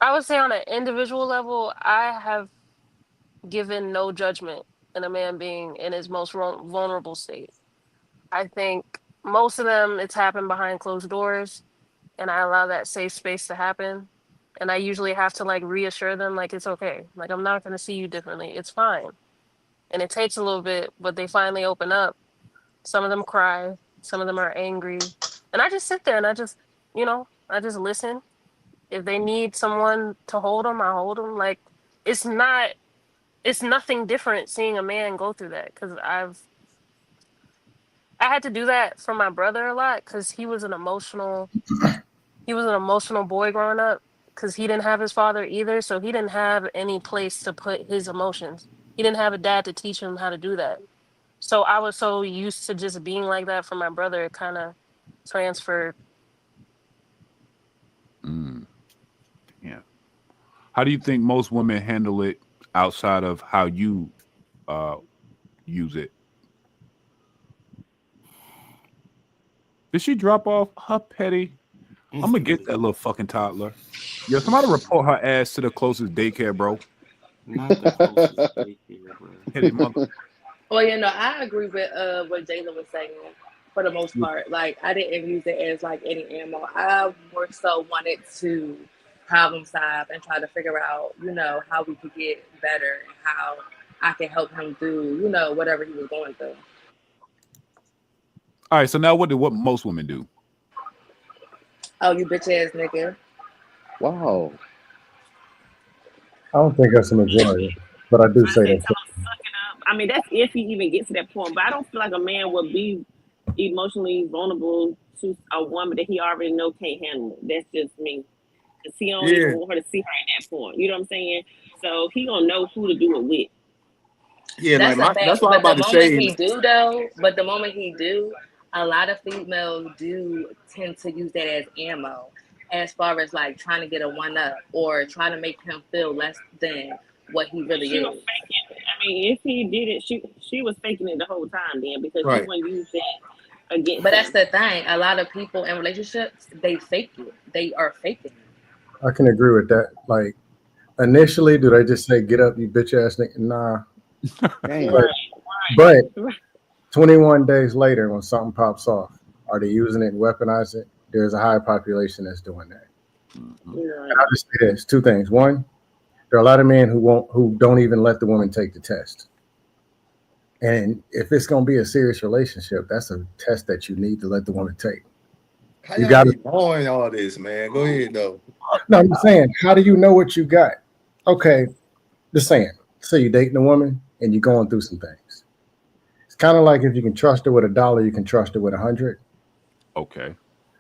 Speaker 8: I would say on an individual level, I have given no judgment in a man being in his most vulnerable state. I think most of them, it's happened behind closed doors, and I allow that safe space to happen. And I usually have to like reassure them, like, it's okay. Like, I'm not going to see you differently. It's fine. And it takes a little bit, but they finally open up. Some of them cry, some of them are angry. And I just sit there and I just listen. If they need someone to hold them, I hold them. Like, it's nothing different seeing a man go through that because I had to do that for my brother a lot because he was an emotional boy growing up because he didn't have his father either. So he didn't have any place to put his emotions. He didn't have a dad to teach him how to do that. So I was so used to just being like that for my brother, it kind of transferred.
Speaker 1: Yeah. How do you think most women handle it outside of how you use it? Did she drop off her petty? I'm gonna get that little fucking toddler. Yo, somebody report her ass to the closest daycare, bro.
Speaker 2: Not the closest daycare, bro.
Speaker 1: Petty mother.
Speaker 10: Well, I agree with what Jalen was saying for the most part. Like, I didn't use it as like any ammo. I more so wanted to problem solve and try to figure out, how we could get better and how I can help him do, whatever he was going through.
Speaker 1: All right, so now what most women do?
Speaker 10: Oh, you bitch ass nigga.
Speaker 3: Wow.
Speaker 11: I don't think that's a majority, but I do say that.
Speaker 5: I mean, that's if he even gets to that point. But I don't feel like a man would be emotionally vulnerable to a woman that he already know can't handle it. That's just me. Because he don't even want her to see her at that point. You know what I'm saying? So he gonna know who to do it with.
Speaker 6: Yeah,
Speaker 10: That's
Speaker 6: like that's what I'm
Speaker 10: but
Speaker 6: about
Speaker 10: the
Speaker 6: to
Speaker 10: moment
Speaker 6: say.
Speaker 10: he do though, a lot of females do tend to use that as ammo, as far as like trying to get a one up or trying to make him feel less than what he really
Speaker 5: She
Speaker 10: is.
Speaker 5: was faking it. I mean, if he did it, she was faking it the whole time then because she wouldn't use that against
Speaker 10: But that's
Speaker 5: him.
Speaker 10: the thing. A lot of people in relationships, they fake it. They are faking it.
Speaker 11: I can agree with that. Like, initially, do they just say, get up, you bitch ass nigga? Nah.
Speaker 3: Damn.
Speaker 11: But 21 days later, when something pops off, Are they using it and weaponize it? There's a high population that's doing that.
Speaker 1: Mhm.
Speaker 11: And I'll just say this: two things. One, there are a lot of men who don't even let the woman take the test. And if it's going to be a serious relationship, that's a test that you need to let the woman take.
Speaker 6: How
Speaker 11: You
Speaker 6: y'all
Speaker 11: got to.
Speaker 6: be knowing all this, man? Go ahead though.
Speaker 11: No, I'm saying, how do you know what you got? Okay, the saying. So you're dating a woman and you're going through some things. It's kind of like if you can trust her with $1, you can trust her with 100.
Speaker 1: Okay.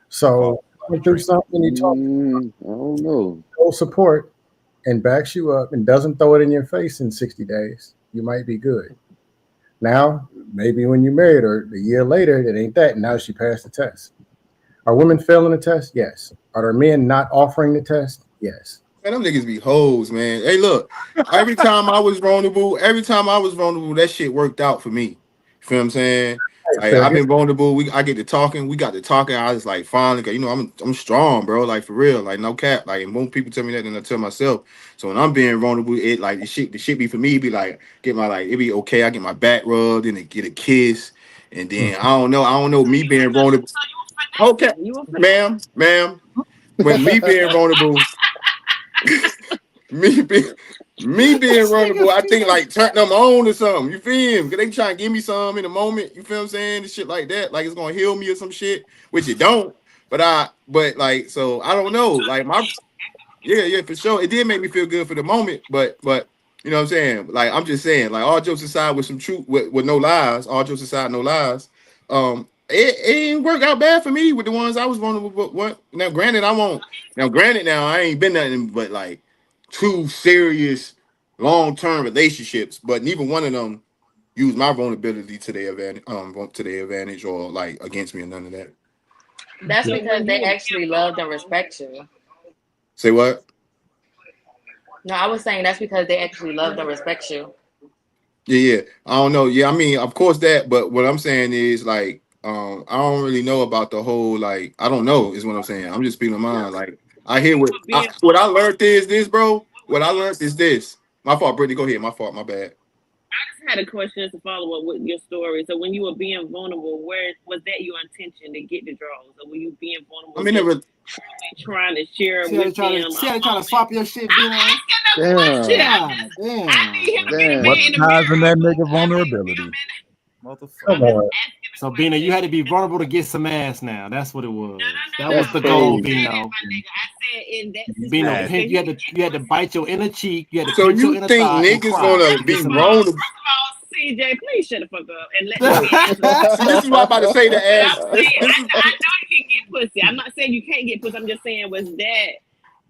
Speaker 11: So going through something, you talk
Speaker 3: I don't know.
Speaker 11: full support and backs you up and doesn't throw it in your face in 60 days, you might be good. Now, maybe when you married her a year later, it ain't that. Now she passed the test. Are women failing the test? Yes. Are there men not offering the test? Yes.
Speaker 6: Man, them niggas be hoes, man. Hey, look, every time I was vulnerable, that shit worked out for me. You feel what I'm saying?
Speaker 11: Hey,
Speaker 6: Like, I've
Speaker 11: figure.
Speaker 6: been vulnerable. I get to talking. We got to talking. I was like, finally, 'cause, I'm strong, bro. Like for real, like no cap. Like, and most people tell me that, and I tell myself. So when I'm being vulnerable, it like the shit be for me. Be like, it be okay. I get my back rubbed, and get a kiss, and then I don't know. Me being vulnerable. Okay,
Speaker 5: You were
Speaker 6: ma'am. When me being vulnerable. me be, me being vulnerable, I think like turn them on or something. You feel me? Cause they trying to give me some in the moment. You feel what I'm saying? And shit like that. Like it's gonna heal me or some shit, which it don't. But like, so I don't know. Like yeah, for sure. It did make me feel good for the moment, but you know what I'm saying? Like I'm just saying, like all jokes aside with some truth, with no lies, all jokes aside, no lies. It didn't work out bad for me with the ones I was vulnerable. But what now? Granted, I won't. Now, granted, now I ain't been nothing but like two serious long-term relationships, but neither one of them used my vulnerability to their advantage, or like against me or none of that.
Speaker 10: That's
Speaker 5: so
Speaker 10: because
Speaker 5: when you
Speaker 10: they
Speaker 5: were being
Speaker 10: actually loved and respect you.
Speaker 6: Say what?
Speaker 10: No, I was saying that's because they actually loved and respect you.
Speaker 6: Yeah. I don't know. Yeah, I mean, of course that, but what I'm saying is like, I don't really know about the whole like, I don't know is what I'm saying. I'm just speaking of mine. Like, I hear
Speaker 5: you were being
Speaker 6: what I
Speaker 5: vulnerable,
Speaker 6: learned is this, bro. What I learned is this. My fault, Brittany. Go ahead. My fault. My bad.
Speaker 5: I just had a question to follow up with your story. So when you were being vulnerable, where was that your intention to get the draws, or were you being
Speaker 6: I
Speaker 5: vulnerable
Speaker 6: mean,
Speaker 5: just truly trying to share
Speaker 2: See how they
Speaker 5: with
Speaker 2: try to
Speaker 5: them?
Speaker 2: see how they try to swap your shit,
Speaker 5: I'm
Speaker 2: Bino?
Speaker 5: asking the question.
Speaker 3: Damn.
Speaker 2: God
Speaker 5: I
Speaker 2: damn,
Speaker 5: need him to
Speaker 2: bro.
Speaker 5: be the man in the
Speaker 3: Damn.
Speaker 12: Weaponizing
Speaker 5: mirror,
Speaker 12: that
Speaker 5: but
Speaker 12: nigga
Speaker 5: I mean, you
Speaker 12: vulnerability.
Speaker 5: know,
Speaker 11: Come
Speaker 5: I'm
Speaker 12: Motherfucker.
Speaker 5: just
Speaker 11: on.
Speaker 5: asking the
Speaker 2: So Bino, you
Speaker 5: question.
Speaker 2: had to be vulnerable to get some ass now. That's what it was.
Speaker 5: No,
Speaker 2: That
Speaker 3: That's
Speaker 2: was the
Speaker 5: I didn't
Speaker 2: goal,
Speaker 3: crazy.
Speaker 5: say that,
Speaker 2: Bino.
Speaker 5: my nigga. I said in that
Speaker 2: Bino,
Speaker 5: situation,
Speaker 1: Ass.
Speaker 2: pinch
Speaker 5: because
Speaker 2: you
Speaker 5: you
Speaker 2: had to
Speaker 5: can't
Speaker 2: you had to bite your inner cheek, you had to
Speaker 6: So
Speaker 2: pinch your
Speaker 6: you
Speaker 2: inner
Speaker 6: think
Speaker 2: thigh and
Speaker 6: niggas
Speaker 2: cry
Speaker 6: gonna
Speaker 2: to get
Speaker 6: be
Speaker 2: some
Speaker 6: vulnerable?
Speaker 2: ass.
Speaker 5: First of all, CJ, please shut the fuck up and let me
Speaker 6: No.
Speaker 5: answer the
Speaker 6: See,
Speaker 5: question.
Speaker 6: this is what I'm about to say to
Speaker 5: What
Speaker 6: ask.
Speaker 5: I'm
Speaker 6: This
Speaker 5: saying,
Speaker 6: this is
Speaker 5: I know you can get pussy. I'm not saying you can't get pussy. I'm just saying,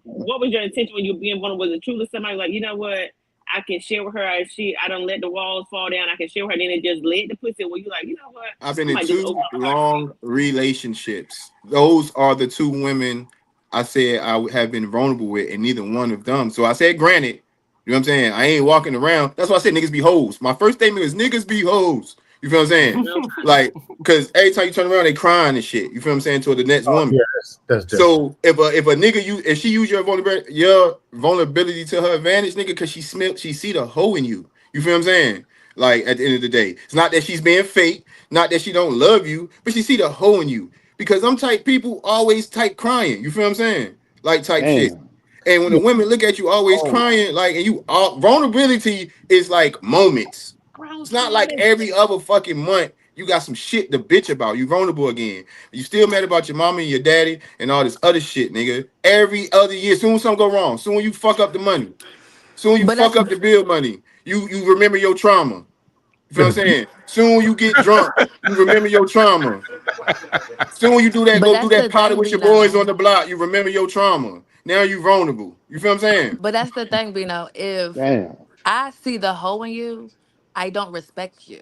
Speaker 5: what was your intention when you were being vulnerable? Was it truly somebody like, you know what? I can share with her. I don't let the walls fall down. I can share with her. Then it just led the pussy. Where you like, you know what?
Speaker 6: I've been
Speaker 5: I
Speaker 6: in
Speaker 5: might just open
Speaker 6: two
Speaker 5: up my heart to you.
Speaker 6: long relationships. Those are the two women I said I have been vulnerable with, and neither one of them. So I said, granted, you know what I'm saying? I ain't walking around. That's why I said niggas be hoes. My first statement is niggas be hoes. You feel what I'm saying?
Speaker 5: No,
Speaker 6: Like, because every time you turn around, they crying and shit. You feel what I'm saying? To the next
Speaker 11: Oh,
Speaker 6: woman.
Speaker 11: yeah, that's different.
Speaker 6: So if a nigga if she use your vulnerability to her advantage, nigga, because she see the hoe in you. You feel what I'm saying? Like at the end of the day, it's not that she's being fake, not that she don't love you, but she see the hoe in you. Because them type people always type crying. You feel what I'm saying? Like type shit.
Speaker 3: Damn.
Speaker 6: And when the
Speaker 11: Yeah.
Speaker 6: women look at you always
Speaker 11: Oh,
Speaker 6: crying, like and you vulnerability is like moments. It's
Speaker 5: gross
Speaker 6: not like
Speaker 5: ass.
Speaker 6: every other fucking month you got some shit to bitch about. You vulnerable again. You still mad about your mama and your daddy and all this other shit, nigga. Every other year, soon something go wrong. Soon you fuck up the money. Soon you
Speaker 9: But
Speaker 6: fuck
Speaker 9: that's
Speaker 6: up the bill money. You remember your trauma. You feel what I'm saying? Soon you get drunk. You remember your trauma. Soon you
Speaker 9: but
Speaker 6: go do
Speaker 9: that's
Speaker 6: that
Speaker 9: the
Speaker 6: party
Speaker 9: thing,
Speaker 6: with your boys on
Speaker 9: Bino.
Speaker 6: the block. You remember your trauma. Now you vulnerable. You feel what I'm saying?
Speaker 9: But that's the thing, Bino. If
Speaker 3: Damn.
Speaker 9: I see the hole in you, I don't respect you.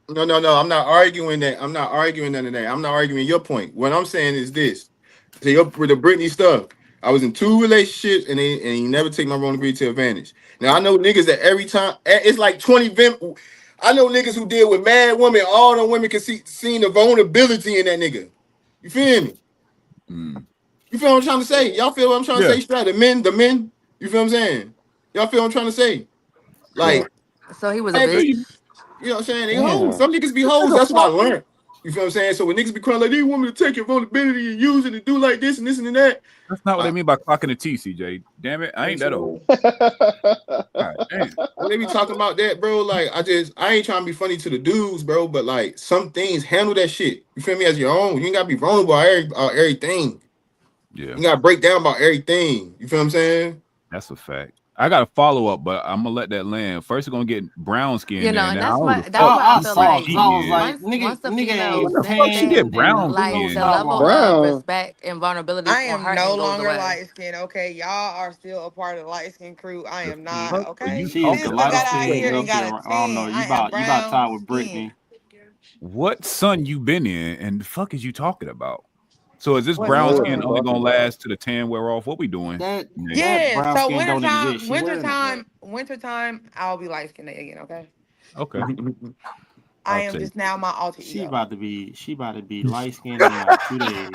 Speaker 6: No. I'm not arguing that. I'm not arguing none of that. I'm not arguing your point. What I'm saying is this. So with the Britney stuff, I was in two relationships and he never take my vulnerability to advantage. Now I know niggas that every time it's like 20 I know niggas who deal with mad women. All them women can see the vulnerability in that nigga. You feel me?
Speaker 1: Mm.
Speaker 6: You feel what I'm trying to say? Y'all feel what I'm trying to
Speaker 1: Yeah.
Speaker 6: say? Straight the men. You feel what I'm saying? Y'all feel what I'm trying to say?
Speaker 3: Yeah.
Speaker 6: Like,
Speaker 9: So he was a
Speaker 1: I feel
Speaker 6: every,
Speaker 1: you.
Speaker 9: bitch.
Speaker 6: you know what I'm saying? They hoes.
Speaker 3: Damn.
Speaker 6: Some niggas be hoes. That's what I learned. You feel what I'm saying? So when niggas be crying like they want me to take your vulnerability and use it and do like this and this and that.
Speaker 1: That's not what they mean by clocking the T, CJ. Damn it, I ain't that old. God damn.
Speaker 6: When they be talking about that, bro, like I ain't trying to be funny to the dudes, bro, but like some things handle that shit. You feel me? As your own, you ain't gotta be vulnerable about everything.
Speaker 1: Yeah,
Speaker 6: You gotta break down about everything. You feel what I'm saying?
Speaker 1: that's a fact. I got a follow up, but I'm gonna let that land. First, we're gonna get brown skin
Speaker 9: You
Speaker 1: there.
Speaker 9: know, and
Speaker 1: Now, I don't know the
Speaker 9: that's
Speaker 1: fuck
Speaker 9: why I
Speaker 2: I
Speaker 9: feel
Speaker 2: saw
Speaker 9: like
Speaker 2: because I was
Speaker 1: she
Speaker 2: like,
Speaker 1: is.
Speaker 9: once the
Speaker 2: nigga
Speaker 1: What
Speaker 9: females
Speaker 2: ain't
Speaker 1: the fuck she
Speaker 9: sense
Speaker 1: get
Speaker 2: tan and
Speaker 1: brown
Speaker 9: like
Speaker 2: no
Speaker 9: the
Speaker 1: skin?
Speaker 9: level
Speaker 2: sidewalk.
Speaker 9: of
Speaker 3: Brown.
Speaker 9: respect and vulnerability
Speaker 12: I
Speaker 9: for
Speaker 12: am
Speaker 9: her
Speaker 12: no
Speaker 9: end goes
Speaker 12: longer
Speaker 9: away.
Speaker 12: light skinned. Okay, y'all are still a part of the light skinned crew. I
Speaker 1: The
Speaker 12: am
Speaker 2: She
Speaker 12: not.
Speaker 1: fuck are you
Speaker 12: Okay,
Speaker 2: she is the
Speaker 1: talking
Speaker 12: sister got
Speaker 2: lightest
Speaker 1: about?
Speaker 12: out
Speaker 2: skin
Speaker 12: here
Speaker 2: girl
Speaker 12: and got
Speaker 2: kid.
Speaker 12: a
Speaker 2: I don't know.
Speaker 12: tan. I am
Speaker 2: You about
Speaker 12: brown
Speaker 2: tied with
Speaker 12: skinned.
Speaker 2: Brittany.
Speaker 1: What sun you been in, and the fuck is you talking about? So is this
Speaker 3: I
Speaker 12: What
Speaker 3: know
Speaker 1: brown
Speaker 3: what
Speaker 1: skin
Speaker 3: she's
Speaker 12: sun?
Speaker 1: only
Speaker 3: talking
Speaker 1: gonna
Speaker 3: about.
Speaker 1: last to the tan wear off? What we doing?
Speaker 2: That
Speaker 1: Nate?
Speaker 2: that
Speaker 12: Yeah.
Speaker 2: brown
Speaker 12: So
Speaker 2: skin don't exist. She wearing it, but
Speaker 12: wintertime, I'll be light skinned again. Okay.
Speaker 1: Okay,
Speaker 12: I
Speaker 1: I'll
Speaker 12: am
Speaker 1: take
Speaker 12: just now my alter
Speaker 2: she
Speaker 12: ego.
Speaker 2: about to be light skinned in like 2 days.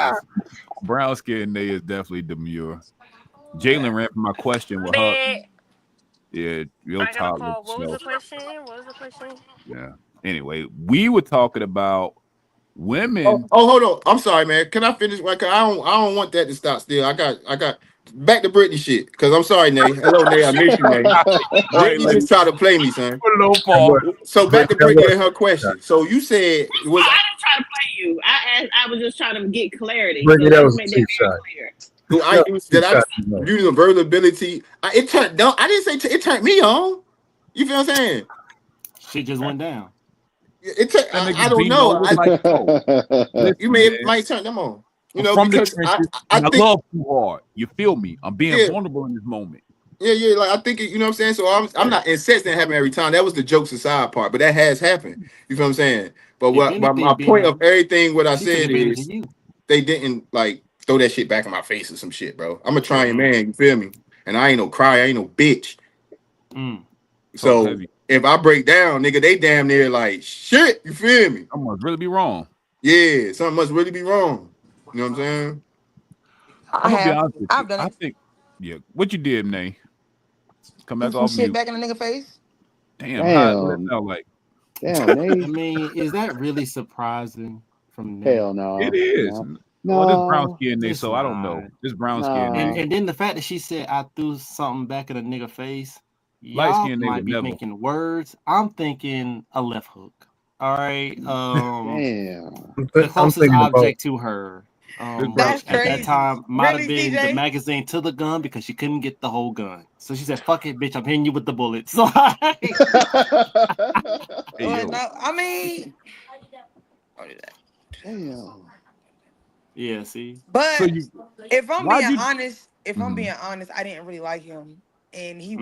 Speaker 1: brown skin. Nate is definitely demure.
Speaker 12: Yeah.
Speaker 1: Jalen ran for my question
Speaker 8: My
Speaker 1: with her.
Speaker 8: bad.
Speaker 1: Yeah, real
Speaker 8: I got a
Speaker 1: toddler
Speaker 8: call. What was the
Speaker 1: self.
Speaker 8: question? What was the question?
Speaker 1: Yeah. Anyway, we were talking about
Speaker 6: Oh,
Speaker 1: women.
Speaker 6: hold on. I'm sorry, man. Can I finish? Like, I don't want that to stop still. I got back to Brittany shit. Cause I'm sorry, Nay. Hello, Nay. I miss you, Nay.
Speaker 1: All right,
Speaker 6: Brittany
Speaker 1: let's
Speaker 6: just tried to play me, son.
Speaker 1: put it on
Speaker 11: That
Speaker 1: pause.
Speaker 11: was,
Speaker 6: So back to
Speaker 11: that
Speaker 6: Brittany
Speaker 11: was
Speaker 6: and her question. So you said it
Speaker 5: Oh,
Speaker 6: was
Speaker 5: I didn't try to play you. I was just trying to get clarity. So
Speaker 11: Brittany, that
Speaker 5: let's
Speaker 11: was a
Speaker 5: make that
Speaker 11: cheap
Speaker 5: very
Speaker 11: shot.
Speaker 5: clear.
Speaker 6: do I
Speaker 11: That was
Speaker 6: use
Speaker 11: a cheap
Speaker 6: that I
Speaker 11: shot. You know.
Speaker 6: using vulnerability? It turned down. I didn't say it turned me on. You feel what I'm saying?
Speaker 2: Shit just went down.
Speaker 1: That
Speaker 6: I
Speaker 1: nigga
Speaker 6: don't
Speaker 1: Gino
Speaker 6: know.
Speaker 1: was like, "Oh,
Speaker 6: You
Speaker 1: listen,
Speaker 6: may
Speaker 1: man,
Speaker 6: might turn them on. You
Speaker 1: I'm
Speaker 6: know,
Speaker 1: from the
Speaker 6: because
Speaker 1: trenches
Speaker 6: I
Speaker 1: and I
Speaker 6: think
Speaker 1: love too hard. You feel me? I'm being
Speaker 6: yeah.
Speaker 1: vulnerable in this moment."
Speaker 6: Yeah, like I think you know what I'm saying. So I'm
Speaker 1: Yeah.
Speaker 6: not incensed that happen every time. That was the jokes aside part, but that has happened. You feel what I'm saying? But
Speaker 2: If
Speaker 6: what my
Speaker 2: anything, being
Speaker 6: point
Speaker 2: a
Speaker 6: of everything, what I
Speaker 2: she took
Speaker 6: said
Speaker 2: advantage of
Speaker 6: is
Speaker 2: you.
Speaker 6: they didn't like throw that shit back in my face or some shit, bro. I'm a trying
Speaker 2: Mm,
Speaker 6: man. You feel me? And I ain't no cry. I ain't no bitch.
Speaker 2: mm.
Speaker 1: Talk
Speaker 6: So
Speaker 1: heavy.
Speaker 6: if I break down, nigga, they damn near like shit. You feel me?
Speaker 1: I must really be wrong.
Speaker 6: Yeah, something must really be wrong. You know what I'm saying?
Speaker 12: I
Speaker 1: I'm gonna be
Speaker 12: have.
Speaker 1: honest with you.
Speaker 12: I've done
Speaker 1: I
Speaker 12: it.
Speaker 1: think, yeah, what you did, Nay. Come
Speaker 12: Threw
Speaker 1: back
Speaker 12: some
Speaker 1: off
Speaker 12: shit
Speaker 1: mute.
Speaker 12: back in the nigga face.
Speaker 1: Damn, what it
Speaker 3: Damn.
Speaker 1: sound like?
Speaker 3: Damn,
Speaker 2: I
Speaker 3: Nate.
Speaker 2: mean, is that really surprising from Nate?
Speaker 3: Hell
Speaker 1: It
Speaker 3: no.
Speaker 1: is.
Speaker 3: No.
Speaker 1: Well, this brown
Speaker 3: No.
Speaker 1: skin, Nay,
Speaker 2: It's
Speaker 1: so I don't know.
Speaker 2: not.
Speaker 1: This brown skin, Nay.
Speaker 3: No.
Speaker 2: And then the fact that she said I threw something back in a nigga face,
Speaker 1: Light
Speaker 2: y'all
Speaker 1: skin, Nay
Speaker 2: might
Speaker 1: would
Speaker 2: be
Speaker 1: never.
Speaker 2: thinking words. I'm thinking a left hook. All right.
Speaker 3: Damn.
Speaker 2: The
Speaker 11: I'm
Speaker 2: closest
Speaker 11: thinking about
Speaker 2: object to her
Speaker 1: This brown
Speaker 12: That's
Speaker 2: at
Speaker 1: skin,
Speaker 2: that
Speaker 1: Nay.
Speaker 12: crazy.
Speaker 2: time might have
Speaker 12: Really,
Speaker 2: been the
Speaker 12: CJ?
Speaker 2: magazine to the gun because she couldn't get the whole gun. So she said, "Fuck it, bitch, I'm hitting you with the bullets." So
Speaker 1: Hey,
Speaker 12: Well,
Speaker 1: yo.
Speaker 12: no, I mean,
Speaker 3: Damn.
Speaker 2: yeah, see,
Speaker 1: So
Speaker 12: but
Speaker 1: you,
Speaker 12: if I'm
Speaker 1: why'd
Speaker 12: being
Speaker 1: you?
Speaker 12: honest,
Speaker 1: Mhm.
Speaker 12: I didn't really like him, and
Speaker 2: see,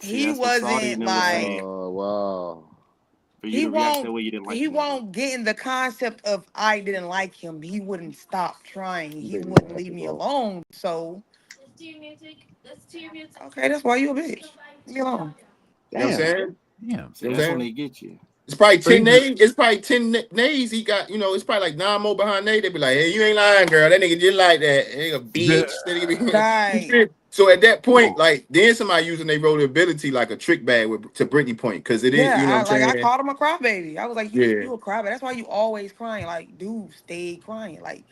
Speaker 12: he
Speaker 2: that's what Saudi and
Speaker 12: wasn't
Speaker 2: them were
Speaker 12: like
Speaker 2: saying.
Speaker 3: Oh wow.
Speaker 2: For you
Speaker 12: he
Speaker 2: to react that
Speaker 12: won't
Speaker 2: way, you didn't like
Speaker 12: he
Speaker 2: the nigga.
Speaker 12: won't get in the concept of I didn't like him. He wouldn't stop trying. He
Speaker 3: Baby,
Speaker 12: wouldn't
Speaker 3: have
Speaker 12: leave
Speaker 3: to
Speaker 12: me
Speaker 3: go.
Speaker 12: alone. So okay, that's why you a bitch. Leave me alone.
Speaker 6: You know what I'm
Speaker 3: Damn.
Speaker 6: saying? You know
Speaker 1: Damn.
Speaker 2: See,
Speaker 6: what I'm
Speaker 2: that's when
Speaker 6: saying?
Speaker 2: they get you.
Speaker 6: It's probably
Speaker 11: so
Speaker 6: 10 nays. It's probably 10 nays. He got, you know, it's probably like 9 more behind Nay. They be like, hey, you ain't lying, girl. That nigga just like that. Nigga,
Speaker 1: The-
Speaker 6: bitch. That nigga
Speaker 12: Right.
Speaker 6: be- so at that point,
Speaker 1: Whoa.
Speaker 6: like, then somebody using their vulnerability like a trick bag to Brittany point. Cause it is, you know
Speaker 12: Yeah,
Speaker 6: what I'm
Speaker 12: I
Speaker 6: saying?
Speaker 12: called him a crybaby. I was like,
Speaker 6: Yeah.
Speaker 12: you a crybaby. That's why you always crying. Like, dude, stay crying. Like,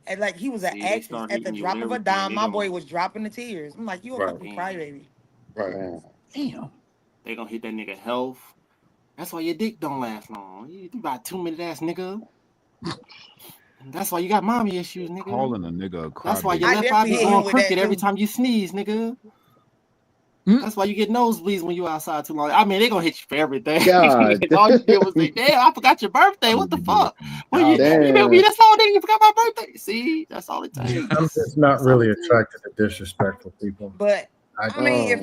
Speaker 12: and like he was an
Speaker 2: See, they
Speaker 12: actress.
Speaker 2: start
Speaker 12: At the
Speaker 2: hitting you with
Speaker 12: drop of a
Speaker 2: everything.
Speaker 12: dime,
Speaker 2: They
Speaker 12: my
Speaker 2: gonna,
Speaker 12: boy was dropping the tears. I'm like, you a
Speaker 6: Right.
Speaker 12: fucking
Speaker 2: damn,
Speaker 12: crybaby.
Speaker 6: Right.
Speaker 3: Damn.
Speaker 1: Damn.
Speaker 2: they gonna hit that nigga health. That's why your dick don't last long. You about 2 minute ass nigga. That's why you got mommy issues, nigga.
Speaker 1: Calling a nigga a
Speaker 2: That's why
Speaker 1: crybaby.
Speaker 2: your
Speaker 12: I
Speaker 2: left eye
Speaker 12: definitely
Speaker 2: be
Speaker 12: hit him
Speaker 2: going
Speaker 12: with that
Speaker 2: crooked every
Speaker 12: too.
Speaker 2: time you sneeze, nigga.
Speaker 1: Mm.
Speaker 2: That's why you get nosebleeds when you outside too long. I mean, they gonna hit you for everything.
Speaker 3: God.
Speaker 2: All you did was say, "Damn, I forgot your birthday. What the fuck? Well, you know me
Speaker 3: Damn.
Speaker 2: this long, nigga. You forgot my birthday. See, that's all it takes.
Speaker 11: I'm just not
Speaker 2: That's all
Speaker 11: really
Speaker 2: it takes.
Speaker 11: attracted to disrespectful people.
Speaker 12: But
Speaker 11: I
Speaker 12: I mean,
Speaker 3: Oh.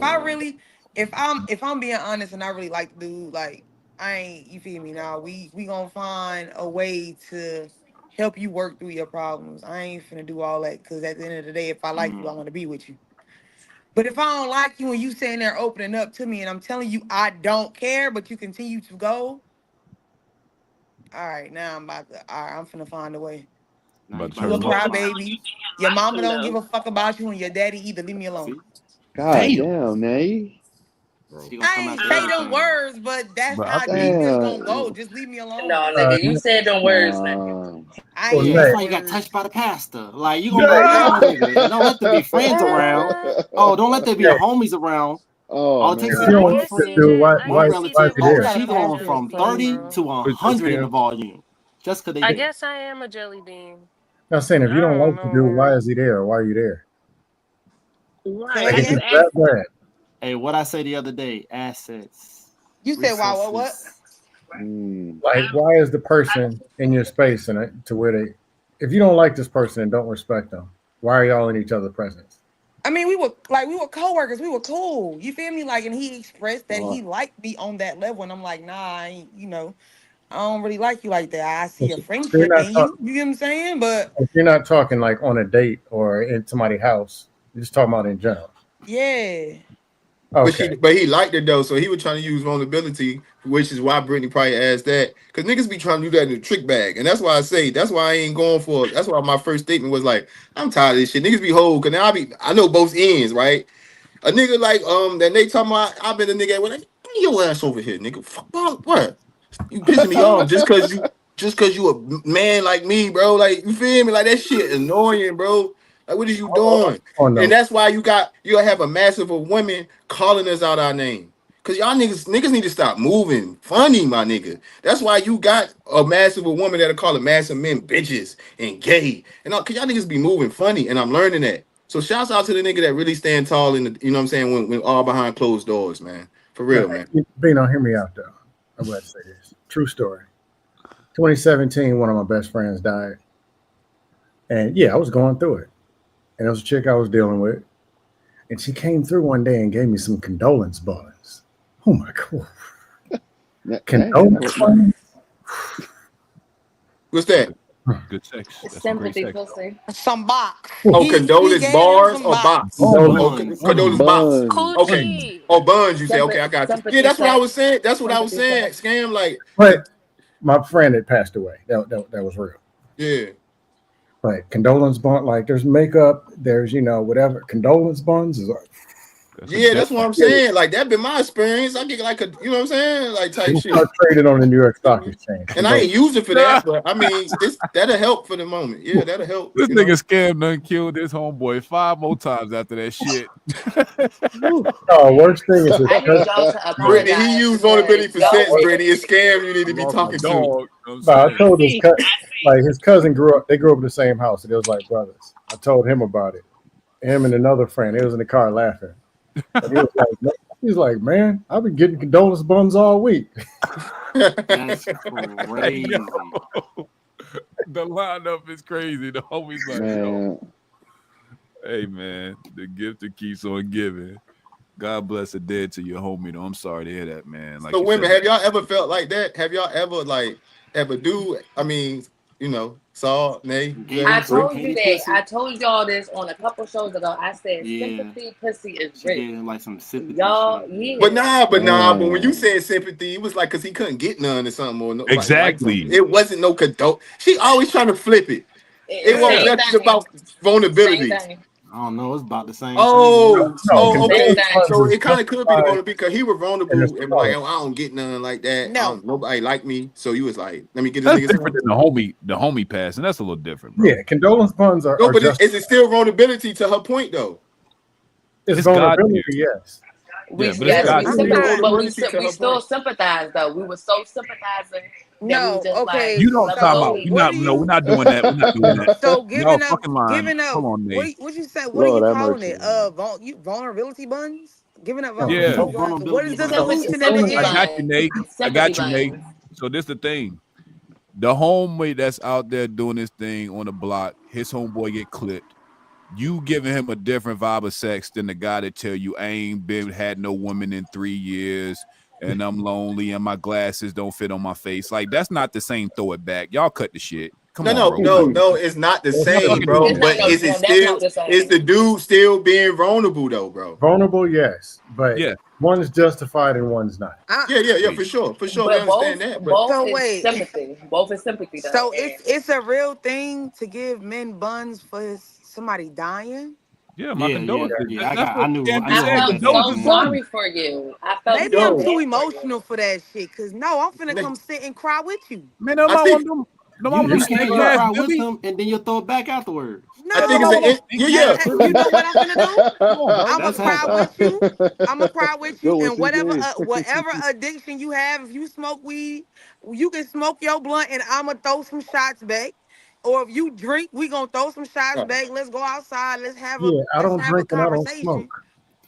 Speaker 12: if I'm being honest and I really like the dude, like I ain't, you feel me now. We gonna find a way to help you work through your problems. I ain't finna do all that because at the end of the day, if I like you, I want to be with you. But if I don't like you and you sitting there opening up to me and I'm telling you I don't care, but you continue to go, all right, now I'm finna find a way.
Speaker 2: Now you
Speaker 1: About to
Speaker 2: about
Speaker 12: You
Speaker 2: to
Speaker 12: a
Speaker 1: turn up.
Speaker 2: start
Speaker 12: crybaby.
Speaker 5: You
Speaker 12: Your
Speaker 5: like
Speaker 12: mama
Speaker 5: him
Speaker 12: don't give
Speaker 5: though.
Speaker 12: a fuck about you, and your daddy either. Leave me alone.
Speaker 2: See,
Speaker 3: God
Speaker 1: Damn.
Speaker 3: damn, Nate.
Speaker 1: bro.
Speaker 2: She gonna come
Speaker 12: I ain't
Speaker 2: after
Speaker 12: say them
Speaker 2: everything.
Speaker 12: words, but that's
Speaker 1: But I
Speaker 12: how
Speaker 1: feel you.
Speaker 12: deep it's gonna go.
Speaker 3: Damn.
Speaker 12: Just leave me
Speaker 10: No,
Speaker 12: alone.
Speaker 10: nigga, you said them words, nigga.
Speaker 3: Nah.
Speaker 12: I
Speaker 11: Well,
Speaker 12: ain't
Speaker 2: Yeah,
Speaker 12: say
Speaker 2: that's
Speaker 11: Nay,
Speaker 2: why
Speaker 12: them
Speaker 2: you got
Speaker 12: words.
Speaker 2: touched by the pastor. Like you gonna go
Speaker 11: Nay,
Speaker 2: ham
Speaker 3: Yeah.
Speaker 2: on a nigga, and don't let there be friends around. Oh, don't let there be
Speaker 11: Nay,
Speaker 2: homies around.
Speaker 3: Oh
Speaker 2: All it takes
Speaker 11: if
Speaker 2: is
Speaker 11: you
Speaker 3: man.
Speaker 11: don't
Speaker 8: I
Speaker 2: one
Speaker 11: like
Speaker 8: can
Speaker 11: this
Speaker 8: see
Speaker 2: friend,
Speaker 11: dude,
Speaker 8: that.
Speaker 11: why
Speaker 8: I
Speaker 2: one
Speaker 11: why
Speaker 8: can
Speaker 11: is
Speaker 8: see
Speaker 11: why
Speaker 2: relative.
Speaker 11: is
Speaker 8: that
Speaker 11: he
Speaker 8: with
Speaker 2: Oh,
Speaker 11: there?
Speaker 8: the
Speaker 12: Got a
Speaker 2: she going
Speaker 12: pastor in his
Speaker 2: from
Speaker 8: relationship thing,
Speaker 12: place.
Speaker 2: 30
Speaker 8: bro.
Speaker 2: to
Speaker 1: But
Speaker 2: 100 in the
Speaker 1: Cam,
Speaker 2: volume just because they
Speaker 8: I
Speaker 2: did.
Speaker 8: guess I am a jelly bean.
Speaker 11: I'm saying if you
Speaker 8: I
Speaker 11: don't
Speaker 8: don't
Speaker 11: like the
Speaker 8: know,
Speaker 11: dude, why
Speaker 8: man.
Speaker 11: is he there? Why are you there?
Speaker 12: Say
Speaker 10: Right.
Speaker 12: that
Speaker 11: Like
Speaker 10: I
Speaker 11: if
Speaker 10: just
Speaker 12: again.
Speaker 11: he's that
Speaker 10: asked.
Speaker 11: bad,
Speaker 2: Hey, what I say the other day? Assets,
Speaker 12: You said wow, what?
Speaker 2: resources.
Speaker 3: Mm.
Speaker 11: like why is the person in your space and to where they, if you don't like this person and don't respect them, why are y'all in each other's presence?
Speaker 12: I mean, we were coworkers. We were cool. You feel me? Like, and he expressed that
Speaker 3: Oh,
Speaker 12: he liked me on that level, and I'm like, nah, I ain't. I don't really like you like that. I see a
Speaker 11: So you're
Speaker 12: friendship
Speaker 11: not
Speaker 12: in
Speaker 11: talking.
Speaker 12: you. You get what I'm saying? But
Speaker 11: If you're not talking like on a date or in somebody's house, you're just talking about in general.
Speaker 12: yeah,
Speaker 11: Okay.
Speaker 6: But he liked it though, so he was trying to use vulnerability, which is why Brittany probably asked that. Because niggas be trying to do that in the trick bag. And that's why I say that's why I ain't going for it. That's why my first statement was like, I'm tired of this shit. Niggas be whole, cause now I know both ends, right? A nigga like that they talking about I've been a nigga with like, bring your ass over here, nigga. Fuck what? You pissing me off just cause you a man like me, bro. Like you feel me? Like that shit annoying, bro. Like what is you doing?
Speaker 11: Oh
Speaker 6: And
Speaker 11: no.
Speaker 6: that's why you'll have a massive of women calling us out our name. Cause y'all niggas need to stop moving funny, my nigga. That's why you got a massive of women that'll call a massive men bitches and gay. And all, cause y'all niggas be moving funny, and I'm learning that. So shouts out to the nigga that really stand tall in the, you know what I'm saying, when all behind closed doors, man. For
Speaker 11: Now,
Speaker 6: real, man.
Speaker 11: Bino, hear me out though. I'm going to say this. True story. 2017, one of my best friends died. And yeah, I was going through it. And it was a chick I was dealing with. And she came through one day and gave me some condolence buns. Oh my God.
Speaker 3: damn.
Speaker 11: Condolence buns?
Speaker 6: What's that?
Speaker 1: good sex. That's some great
Speaker 10: Sympathy
Speaker 1: sex.
Speaker 10: pussy.
Speaker 12: some box.
Speaker 6: Oh,
Speaker 12: He
Speaker 6: condolence
Speaker 12: gave him
Speaker 6: bars
Speaker 12: some
Speaker 6: or
Speaker 12: box.
Speaker 6: box?
Speaker 11: Condolence
Speaker 6: Oh,
Speaker 2: Buns.
Speaker 6: condolence box.
Speaker 3: Buns.
Speaker 6: Okay.
Speaker 8: Coochie.
Speaker 6: Oh, buns. You say okay? I got you. Yeah,
Speaker 10: Sympathy
Speaker 6: that's what I
Speaker 10: sex.
Speaker 6: was saying. That's what I was
Speaker 10: Sympathy
Speaker 6: saying.
Speaker 10: sex.
Speaker 6: Scam like,
Speaker 11: But my friend had passed away. That was real.
Speaker 6: yeah.
Speaker 11: But condolence bun, like there's makeup, there's whatever. Condolence buns is like,
Speaker 1: That's a
Speaker 6: Yeah,
Speaker 1: death.
Speaker 6: that's what I'm saying. Like that been my experience. I get like a, you know what I'm saying, like type
Speaker 11: we'll
Speaker 6: shit.
Speaker 11: start trading on the New York Stock Exchange.
Speaker 6: And I
Speaker 11: Condolence.
Speaker 6: ain't use it for that, but I mean, that'll help for the moment. Yeah, that'll help.
Speaker 1: This
Speaker 6: You know.
Speaker 1: nigga scammed done killed his homeboy 5 more times after that shit.
Speaker 11: No, worst thing is his
Speaker 10: I need
Speaker 11: cousin.
Speaker 10: y'all to
Speaker 11: No,
Speaker 6: Brittany, he
Speaker 10: apologize
Speaker 6: used
Speaker 10: because
Speaker 6: vulnerability for
Speaker 10: y'all
Speaker 6: sense.
Speaker 10: were
Speaker 6: Brittany, it's scam. You need
Speaker 1: I
Speaker 6: to be
Speaker 1: lost my
Speaker 6: talking
Speaker 1: dog.
Speaker 6: to.
Speaker 1: You know what I'm
Speaker 11: no, I
Speaker 1: saying?
Speaker 11: told like his cousin grew up. They grew up in the same house. And it was like brothers. I told him about it. Him and another friend. They was in the car laughing. And he's like, man, I've been getting condolence buns all week.
Speaker 2: That's
Speaker 1: Hey, yo,
Speaker 2: crazy.
Speaker 1: the lineup is crazy. The homie's like, yo,
Speaker 3: Man.
Speaker 1: hey man, the gift that keeps on giving. God bless the dead to your homie. Though I'm sorry to hear that, man. Like
Speaker 6: So
Speaker 1: you
Speaker 6: women,
Speaker 1: said,
Speaker 6: have y'all ever felt like that? Have y'all ever like ever do? I mean, saw Nay,
Speaker 2: Gave
Speaker 10: I
Speaker 2: him
Speaker 6: Jay,
Speaker 2: some
Speaker 6: Britt?
Speaker 10: told you
Speaker 2: petty
Speaker 10: that.
Speaker 2: pussy.
Speaker 10: I told y'all this on a couple shows ago. I said
Speaker 2: Yeah,
Speaker 10: sympathy pussy is
Speaker 2: she
Speaker 10: rich.
Speaker 2: gave him like some sympathy
Speaker 10: Y'all,
Speaker 2: shit.
Speaker 6: But
Speaker 2: Yeah.
Speaker 10: yeah.
Speaker 6: nah. But when you
Speaker 3: Damn.
Speaker 6: said sympathy, it was like because he couldn't get none or something, or nobody liked him.
Speaker 1: exactly.
Speaker 6: It wasn't no condone. She always trying to flip it. It wasn't
Speaker 12: Yeah.
Speaker 10: Same
Speaker 6: nothing
Speaker 10: thing.
Speaker 6: about
Speaker 10: Same
Speaker 6: vulnerability.
Speaker 10: thing.
Speaker 2: I don't know. It's about the same thing to me.
Speaker 6: Oh,
Speaker 11: No,
Speaker 6: oh,
Speaker 10: Same
Speaker 6: okay.
Speaker 11: condolence
Speaker 10: thing.
Speaker 11: buns
Speaker 6: So
Speaker 11: is
Speaker 6: it kind of could be the
Speaker 11: justified
Speaker 6: vulnerability because he was
Speaker 11: in
Speaker 6: vulnerable
Speaker 11: this
Speaker 6: and like,
Speaker 11: color.
Speaker 6: oh, I don't get none like that.
Speaker 12: No.
Speaker 6: Nobody like me. So you was like, let me get this
Speaker 1: That's
Speaker 6: nigga
Speaker 1: different
Speaker 6: some.
Speaker 1: than the homie pass, and that's a little different, bro.
Speaker 11: Yeah, condolence buns
Speaker 6: No,
Speaker 11: are
Speaker 6: but
Speaker 11: just
Speaker 6: is it still vulnerability to her point though?
Speaker 11: it's
Speaker 1: It's God
Speaker 11: vulnerability,
Speaker 1: tier.
Speaker 11: yes.
Speaker 1: Yeah, but it's
Speaker 10: Yes,
Speaker 6: Yeah,
Speaker 1: God
Speaker 10: we
Speaker 12: I'm
Speaker 6: it's
Speaker 1: tier.
Speaker 6: still
Speaker 10: sympathize,
Speaker 12: not.
Speaker 10: but
Speaker 6: vulnerability to
Speaker 10: we
Speaker 6: her
Speaker 10: still
Speaker 6: point.
Speaker 10: sympathize though. We were so sympathizing that we was
Speaker 12: No.
Speaker 10: just like,
Speaker 12: Okay.
Speaker 1: You don't
Speaker 10: let them
Speaker 1: time
Speaker 10: go
Speaker 1: out.
Speaker 12: So
Speaker 1: You're
Speaker 10: eat.
Speaker 12: what
Speaker 1: not.
Speaker 12: do
Speaker 1: No, we're
Speaker 12: you?
Speaker 1: not doing that. We're not doing that.
Speaker 12: So
Speaker 1: Y'all
Speaker 12: giving up,
Speaker 1: fucking lying.
Speaker 12: giving up.
Speaker 1: Hold on, Nate.
Speaker 12: What you say? What are
Speaker 3: Lord
Speaker 12: you
Speaker 3: have
Speaker 12: calling
Speaker 3: mercy.
Speaker 12: it? Vulnerability buns. Giving up.
Speaker 11: No,
Speaker 1: Yeah,
Speaker 12: What,
Speaker 11: condolence,
Speaker 12: what
Speaker 2: Vulnerability
Speaker 12: is the
Speaker 2: buns.
Speaker 10: Sympathy,
Speaker 12: solution at the
Speaker 10: sympathy
Speaker 1: I
Speaker 12: end?
Speaker 1: got you,
Speaker 10: buns.
Speaker 1: Nate. I
Speaker 10: Sympathy
Speaker 1: got you, Nate.
Speaker 10: buns.
Speaker 1: So this the thing. The homeboy that's out there doing this thing on the block, his homeboy get clipped. You giving him a different vibe of sex than the guy that tell you I ain't been had no woman in 3 years and I'm lonely and my glasses don't fit on my face. Like that's not the same. Throw it back. Y'all cut the shit. Come
Speaker 6: No,
Speaker 1: on,
Speaker 6: no,
Speaker 1: bro. We not
Speaker 6: no,
Speaker 1: doing
Speaker 6: no.
Speaker 1: that.
Speaker 6: It's not the
Speaker 11: it's
Speaker 1: We're not
Speaker 6: same,
Speaker 1: fucking
Speaker 6: bro.
Speaker 1: doing
Speaker 10: It's
Speaker 1: that,
Speaker 10: not
Speaker 6: But
Speaker 10: no,
Speaker 1: bro.
Speaker 6: is it
Speaker 10: no, that's not
Speaker 6: still?
Speaker 10: the
Speaker 6: Is
Speaker 10: same.
Speaker 6: the dude still being vulnerable though, bro?
Speaker 11: vulnerable, yes, but
Speaker 1: Yeah.
Speaker 11: one's justified and one's not.
Speaker 12: I,
Speaker 6: Yeah,
Speaker 1: Wait.
Speaker 6: for sure, for sure. We
Speaker 10: But
Speaker 6: understand
Speaker 10: both
Speaker 6: that, but
Speaker 10: both
Speaker 12: so
Speaker 10: is
Speaker 12: wait.
Speaker 10: sympathy. Both is sympathy though.
Speaker 12: So
Speaker 10: And
Speaker 12: it's a real thing to give men buns for somebody dying.
Speaker 1: Yeah, my
Speaker 2: Yeah,
Speaker 1: condolences.
Speaker 2: yeah.
Speaker 1: That's what
Speaker 2: I
Speaker 1: Candy
Speaker 2: knew
Speaker 10: I
Speaker 1: said.
Speaker 2: all
Speaker 10: felt
Speaker 2: that had
Speaker 10: so
Speaker 1: Condolences,
Speaker 2: going
Speaker 1: one.
Speaker 2: on.
Speaker 10: sorry for you. I felt
Speaker 12: Maybe
Speaker 10: so
Speaker 12: I'm
Speaker 6: Yo,
Speaker 12: too
Speaker 10: bad for you.
Speaker 12: emotional for that shit. Cause no, I'm finna
Speaker 6: nigga,
Speaker 12: come sit and cry with you.
Speaker 1: Man,
Speaker 6: I
Speaker 1: nobody want
Speaker 6: think
Speaker 1: them. Nobody
Speaker 2: You
Speaker 1: want them
Speaker 2: you
Speaker 11: You
Speaker 2: can
Speaker 1: snake
Speaker 2: you
Speaker 1: ass
Speaker 2: cry with
Speaker 1: Billy.
Speaker 2: them and then you'll throw it back afterwards.
Speaker 6: I
Speaker 1: Man,
Speaker 6: think
Speaker 12: No,
Speaker 6: it's
Speaker 1: nobody
Speaker 6: an
Speaker 1: want them
Speaker 6: yeah,
Speaker 1: stinky ass
Speaker 6: yeah.
Speaker 12: you
Speaker 1: Billy.
Speaker 12: know what I'm finna do?
Speaker 1: Come on, bro.
Speaker 12: I'ma
Speaker 2: That's
Speaker 12: cry
Speaker 2: happening.
Speaker 12: with you. I'ma cry with you,
Speaker 3: Go with
Speaker 12: and
Speaker 3: CJ.
Speaker 12: whatever addiction you have, if you smoke weed, you can smoke your blunt, and I'ma throw some shots back. Or if you drink, we gonna throw some shots
Speaker 6: Oh,
Speaker 12: back. Let's go outside.
Speaker 11: Yeah, I
Speaker 12: Let's
Speaker 11: don't
Speaker 12: have a
Speaker 11: drink and I don't smoke.
Speaker 12: conversation.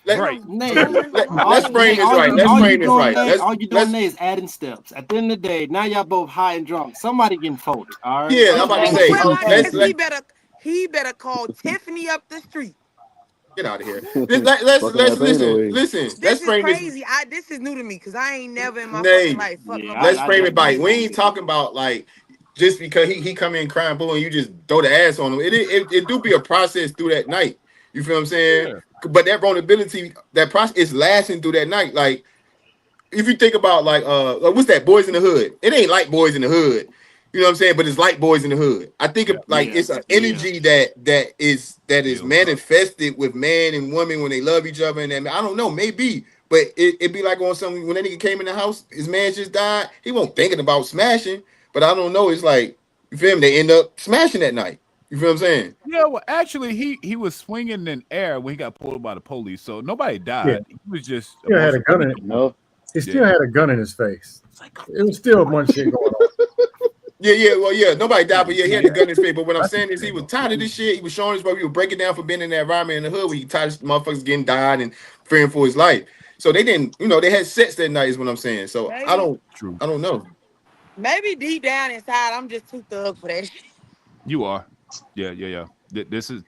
Speaker 6: let,
Speaker 12: You
Speaker 1: Right.
Speaker 12: know,
Speaker 2: Nay,
Speaker 6: let,
Speaker 12: don't
Speaker 6: let,
Speaker 2: all
Speaker 6: let's
Speaker 12: no.
Speaker 6: frame
Speaker 2: Nay,
Speaker 6: this right. Let's
Speaker 2: all you
Speaker 6: frame this
Speaker 2: doing,
Speaker 6: right.
Speaker 2: Nay, all you doing,
Speaker 6: Let's
Speaker 2: Nay, is adding steps. At the end of the day, now y'all both high and drunk. Somebody getting folded. All right.
Speaker 6: yeah. I'm about to
Speaker 10: Somebody
Speaker 12: Well,
Speaker 10: getting
Speaker 6: say
Speaker 12: well, I
Speaker 10: folded.
Speaker 12: guess
Speaker 6: let's
Speaker 12: he
Speaker 6: let
Speaker 12: better call Tiffany up the street.
Speaker 6: get out of here. Let's
Speaker 3: Fucking that pain
Speaker 6: listen.
Speaker 3: away.
Speaker 6: Listen. Let's
Speaker 12: This is
Speaker 6: frame this.
Speaker 12: crazy. This is new to me because I ain't never in my fucking
Speaker 6: Nay,
Speaker 12: life fucked
Speaker 2: Yeah,
Speaker 12: nobody
Speaker 6: let's
Speaker 2: I
Speaker 12: for
Speaker 6: frame
Speaker 12: that
Speaker 6: it
Speaker 2: definitely
Speaker 6: by.
Speaker 12: long.
Speaker 2: ain't
Speaker 6: We
Speaker 2: gonna
Speaker 6: ain't
Speaker 2: get it.
Speaker 6: talking about like just because he come in crying bull and you just throw the ass on him. It do be a process through that night. You feel what I'm saying?
Speaker 1: Yeah.
Speaker 6: But that vulnerability, that process is lasting through that night. Like if you think about like what's that, Boys in the Hood? It ain't like Boys in the Hood. You know what I'm saying? But it's like Boys in the Hood. I think
Speaker 1: Yeah.
Speaker 6: like
Speaker 2: Yeah,
Speaker 6: it's an
Speaker 2: yeah.
Speaker 6: energy that is
Speaker 1: Builds up.
Speaker 6: manifested with man and woman when they love each other. And I don't know, maybe, but it be like on something when that nigga came in the house, his man just died. He won't thinking about smashing, but I don't know. It's like you feel me? They end up smashing that night. You feel what I'm saying?
Speaker 1: Yeah, well, actually, he was swinging in air when he got pulled by the police. So nobody
Speaker 11: Yeah,
Speaker 1: died. He was just
Speaker 11: still had a
Speaker 1: emotional.
Speaker 11: gun in.
Speaker 3: No.
Speaker 11: He
Speaker 1: Yeah.
Speaker 11: still had a gun in his face.
Speaker 1: It's like,
Speaker 11: It was still a bunch of shit going on.
Speaker 6: Yeah. Well, yeah. Nobody died, but
Speaker 1: man,
Speaker 6: yeah, he had the
Speaker 1: man,
Speaker 6: gun in his face. But what I'm
Speaker 1: that's a
Speaker 6: saying is, he
Speaker 1: shame,
Speaker 6: was
Speaker 1: though.
Speaker 6: tired of this shit. He was showing his brother. He was breaking down for being in that environment in the hood where he tired of motherfuckers getting died and fearing for his life. So they didn't, they had sex that night. Is what I'm saying. So I
Speaker 12: Maybe,
Speaker 6: don't,
Speaker 1: True.
Speaker 6: I don't know.
Speaker 12: maybe deep down inside, I'm just too thug for that shit.
Speaker 1: You are. Yeah. This is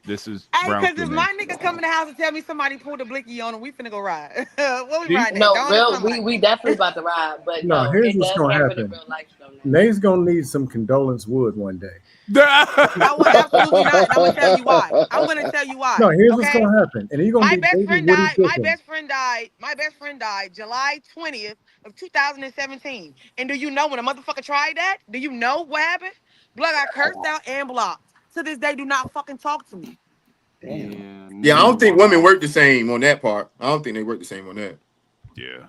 Speaker 12: Hey,
Speaker 1: brown
Speaker 12: cause if
Speaker 1: skin name.
Speaker 12: my nigga come in the house and tell me somebody pulled a blicky on him, we finna go ride. What we
Speaker 1: See?
Speaker 12: riding at?
Speaker 10: No,
Speaker 12: Dawn or
Speaker 10: real.
Speaker 12: somebody?
Speaker 10: We definitely about to ride, but
Speaker 11: No,
Speaker 10: no,
Speaker 11: here's
Speaker 10: it
Speaker 11: what's
Speaker 10: does
Speaker 11: gonna
Speaker 10: happen in
Speaker 11: happen.
Speaker 10: real life though. Now.
Speaker 11: Nate's gonna need some condolence wood one day.
Speaker 12: I will absolutely not, and I'm gonna tell you why. I'm gonna tell you
Speaker 11: No,
Speaker 12: why.
Speaker 11: here's what's
Speaker 12: Okay?
Speaker 11: gonna happen, and he's gonna
Speaker 12: My
Speaker 11: be
Speaker 12: best
Speaker 11: dating
Speaker 12: friend
Speaker 11: Woody
Speaker 12: died. My
Speaker 11: Pickens.
Speaker 12: best friend died. My best friend died July 20th of 2017. And do you know when a motherfucker tried that? Do you know what happened? Blood got cursed out and blocked. To this day, do not fucking talk to me.
Speaker 3: Damn.
Speaker 2: Yeah,
Speaker 6: Yeah, I
Speaker 2: Nay
Speaker 6: don't
Speaker 2: on
Speaker 6: think
Speaker 2: my
Speaker 6: women
Speaker 2: life.
Speaker 6: work the same on that part. I don't think they work the same on that.
Speaker 1: Yeah.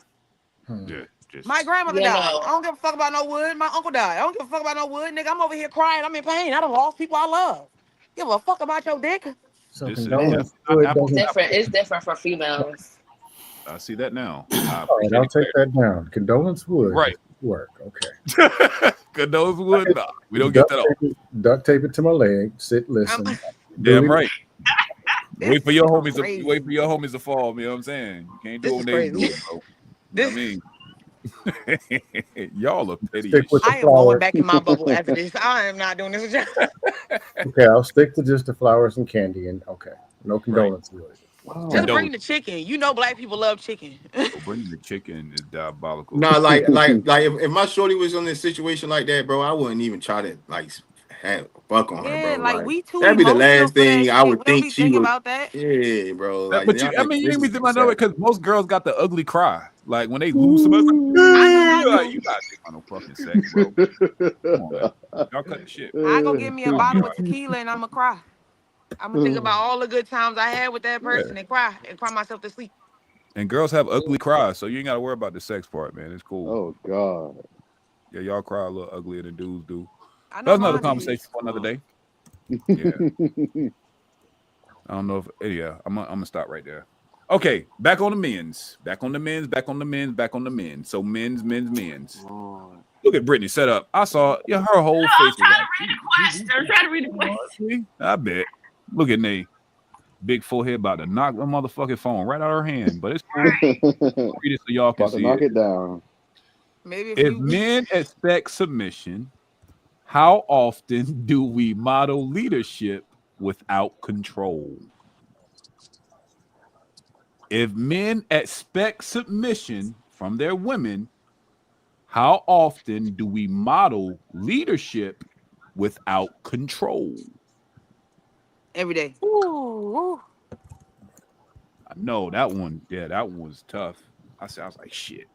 Speaker 11: Hmm.
Speaker 1: Yeah. Just
Speaker 12: My grandmother
Speaker 10: You
Speaker 12: died. I
Speaker 10: know,
Speaker 12: don't give a fuck about no wood. My uncle died. I don't give a fuck about no wood. Nigga, I'm over here crying. I'm in pain. I done lost people I love. Give a fuck about your dick.
Speaker 11: So
Speaker 1: this is
Speaker 3: Damn.
Speaker 11: condolence
Speaker 1: definitely not
Speaker 11: wood
Speaker 1: apples
Speaker 10: it's
Speaker 1: to
Speaker 11: doesn't.
Speaker 10: different.
Speaker 1: apples.
Speaker 10: It's different for females.
Speaker 1: I see that now. I
Speaker 11: All right,
Speaker 1: appreciate
Speaker 11: I'll
Speaker 1: it.
Speaker 11: take that down. Condolence wood
Speaker 1: Right.
Speaker 11: does work. Okay.
Speaker 1: Good nose wood. Nah, we don't get
Speaker 11: Duct
Speaker 1: that off.
Speaker 11: duct tape it to my leg. Sit,
Speaker 12: I'm,
Speaker 11: listen.
Speaker 1: Damn
Speaker 11: Duty.
Speaker 1: right.
Speaker 12: this
Speaker 1: Wait for
Speaker 12: is
Speaker 1: your homies to
Speaker 12: crazy.
Speaker 1: wait for your homies to fall. You know what I'm saying? You can't do
Speaker 12: This
Speaker 1: it
Speaker 12: is
Speaker 1: when they do
Speaker 12: crazy.
Speaker 1: it, bro. You know what
Speaker 12: This
Speaker 1: I mean? Y'all are petty
Speaker 11: Stick
Speaker 1: as
Speaker 11: with
Speaker 1: shit.
Speaker 11: the
Speaker 12: I am going
Speaker 11: flowers.
Speaker 12: back in my bubble after this. I am not doing this with y'all.
Speaker 11: Okay, I'll stick to just the flowers and candy. And okay, no
Speaker 1: Right.
Speaker 11: condolence wood.
Speaker 12: Just
Speaker 3: Wow.
Speaker 12: bring
Speaker 1: Condolence.
Speaker 12: the chicken. You know black people love chicken.
Speaker 1: Oh, bringing the chicken is diabolical.
Speaker 6: Nah, like if my shorty was in a situation like that, bro, I wouldn't even try to like have a fuck on her,
Speaker 12: Yeah,
Speaker 6: bro.
Speaker 12: like
Speaker 6: Like
Speaker 12: we too
Speaker 6: that'd be the
Speaker 12: emotional
Speaker 6: last
Speaker 12: for that
Speaker 6: thing I
Speaker 12: shit.
Speaker 6: would
Speaker 12: We don't
Speaker 6: think
Speaker 12: be
Speaker 6: she
Speaker 12: thinking
Speaker 6: would.
Speaker 12: about that.
Speaker 6: Yeah, bro. Like
Speaker 1: But you, I mean, you
Speaker 6: this
Speaker 1: ain't be
Speaker 6: is
Speaker 1: thinking about
Speaker 6: sad.
Speaker 1: that because most girls got the ugly cry. Like when they lose somebody, it's
Speaker 12: I know I
Speaker 1: like,
Speaker 12: do.
Speaker 1: you gotta think about no fucking sex, bro. Come on, man. Y'all cut the shit.
Speaker 12: I go get me a
Speaker 1: I'll be
Speaker 12: bottle
Speaker 1: all
Speaker 12: of
Speaker 1: right.
Speaker 12: tequila and I'ma cry. I'ma think about all the good times I had with that
Speaker 1: Yeah.
Speaker 12: person and cry myself to sleep.
Speaker 1: And girls have ugly cries, so you ain't gotta worry about the sex part, man. It's cool.
Speaker 3: Oh God.
Speaker 1: Yeah, y'all cry a little uglier than dudes do.
Speaker 12: I know
Speaker 1: That's another
Speaker 12: mine
Speaker 2: Yeah,
Speaker 12: is.
Speaker 1: conversation for another day. Yeah. I don't know if yeah, I'm gonna stop right there. Okay, back on the men's. Back on the men's, back on the men's, back on the men's. So men's.
Speaker 2: Lord.
Speaker 1: Look at Brittany set up. I saw yeah, her whole face was like,
Speaker 5: I'm trying to read the question.
Speaker 1: see? I bet. Look at Nate. Big forehead about to knock the motherfucking phone right out of her hand. But it's cool. Read it so y'all can
Speaker 3: About to
Speaker 1: see
Speaker 3: knock
Speaker 1: it.
Speaker 3: it down.
Speaker 12: Maybe if
Speaker 1: If
Speaker 12: you
Speaker 1: men expect submission, how often do we model leadership without control? If men expect submission from their women, how often do we model leadership without control?
Speaker 12: every day.
Speaker 8: Ooh.
Speaker 1: I know that one. Yeah, that one was tough. I was like, shit.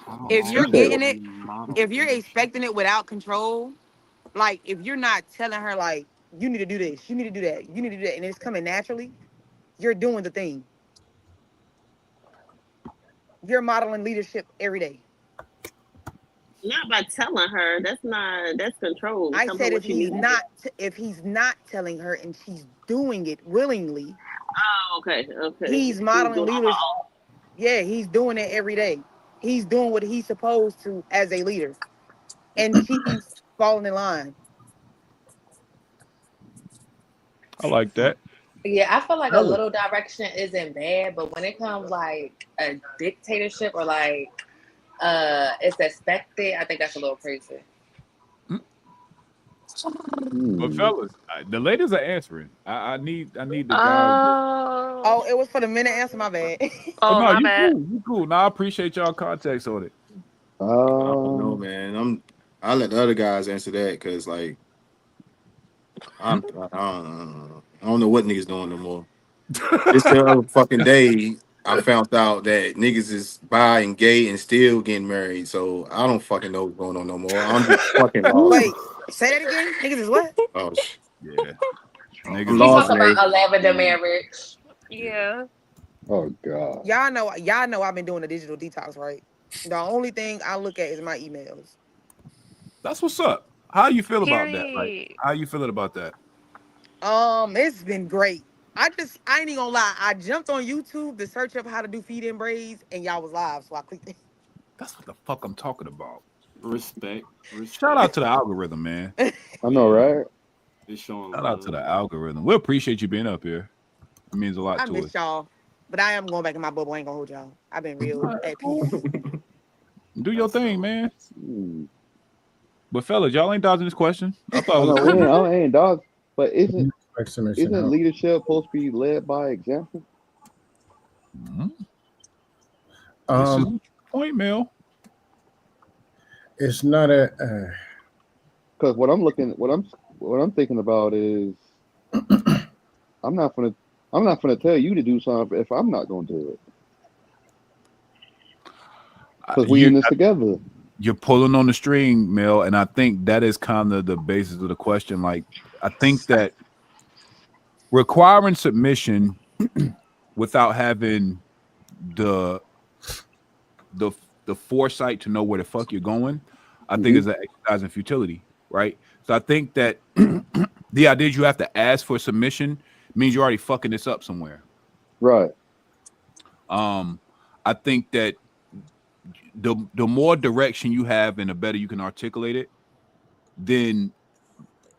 Speaker 2: How
Speaker 12: If you're
Speaker 2: often
Speaker 12: getting
Speaker 2: do
Speaker 12: it,
Speaker 2: we model
Speaker 12: if you're
Speaker 2: leadership?
Speaker 12: expecting it without control, like if you're not telling her like you need to do this, you need to do that, you need to do that, and it's coming naturally, you're doing the thing. You're modeling leadership every day.
Speaker 5: Not by telling her. That's control.
Speaker 12: I
Speaker 5: Tell her
Speaker 12: said
Speaker 5: what you need to do.
Speaker 12: if he's not telling her and she's doing it willingly,
Speaker 5: Oh, okay.
Speaker 12: he's
Speaker 5: She's
Speaker 12: modeling
Speaker 5: doing
Speaker 12: leaders. Yeah, he's doing it every day. He's doing what he's supposed to as a leader, and she's falling in line.
Speaker 1: I like that.
Speaker 10: Yeah, I feel like a
Speaker 1: Fellas,
Speaker 10: little direction isn't bad, but when it comes like a dictatorship or like it's expected, I think that's a little crazy.
Speaker 1: but fellas, the ladies are answering. I need the guys.
Speaker 12: Oh, it was for the minute answer. My bad.
Speaker 1: Oh
Speaker 8: Oh,
Speaker 1: no,
Speaker 8: my
Speaker 1: you
Speaker 8: bad.
Speaker 1: cool, you cool. Now I appreciate y'all context on it.
Speaker 6: I don't know, man. I let the other guys answer that because like I don't know what niggas doing no more. This the other fucking day I found out that niggas is bi and gay and still getting married. So I don't fucking know what's going on no more. I'm just fucking lost.
Speaker 12: Wait, say that again. Niggas is what?
Speaker 6: Oh,
Speaker 1: Yeah,
Speaker 6: I'm
Speaker 1: niggas.
Speaker 10: You
Speaker 6: lost,
Speaker 10: talk
Speaker 6: man.
Speaker 10: about a lavender marriage.
Speaker 8: Yeah.
Speaker 3: Oh God.
Speaker 12: Y'all know I've been doing a digital detox, right? The only thing I look at is my emails.
Speaker 1: That's what's up. How you feel about that? Like,
Speaker 8: Period.
Speaker 1: how you feeling about that?
Speaker 12: It's been great. I ain't even gonna lie. I jumped on YouTube to search up how to do feed-in braids, and y'all was live, so I clicked it.
Speaker 1: That's what the fuck I'm talking about.
Speaker 2: Respect.
Speaker 1: Shout out to the algorithm, man.
Speaker 3: I know, right?
Speaker 2: It's showing
Speaker 1: Shout out
Speaker 2: love.
Speaker 1: to the algorithm. We appreciate you being up here. It means a lot
Speaker 12: I
Speaker 1: to
Speaker 12: miss
Speaker 1: us.
Speaker 12: y'all, but I am going back in my bubble. I ain't gonna hold y'all. I've been real at peace.
Speaker 1: Do your thing, man.
Speaker 3: Hmm.
Speaker 1: But fellas, y'all ain't dodging this question. I thought
Speaker 3: I
Speaker 1: it was
Speaker 3: know
Speaker 1: a
Speaker 3: we
Speaker 1: cool one.
Speaker 3: ain't, I ain't dogs, but isn't
Speaker 11: Submission, huh?
Speaker 3: leadership supposed to be led by example?
Speaker 1: Mhm. This is the point, Mel.
Speaker 11: It's not a.
Speaker 3: Because what I'm thinking about is I'm not gonna tell you to do something if I'm not gonna do it. Because we in this together.
Speaker 1: You're pulling on the string, Mel, and I think that is kind of the basis of the question. Like, I think that requiring submission without having the the the foresight to know where the fuck you're going, I think is an exercise in futility, right? So I think that the idea you have to ask for submission means you're already fucking this up somewhere.
Speaker 3: Right.
Speaker 1: I think that the more direction you have and the better you can articulate it, then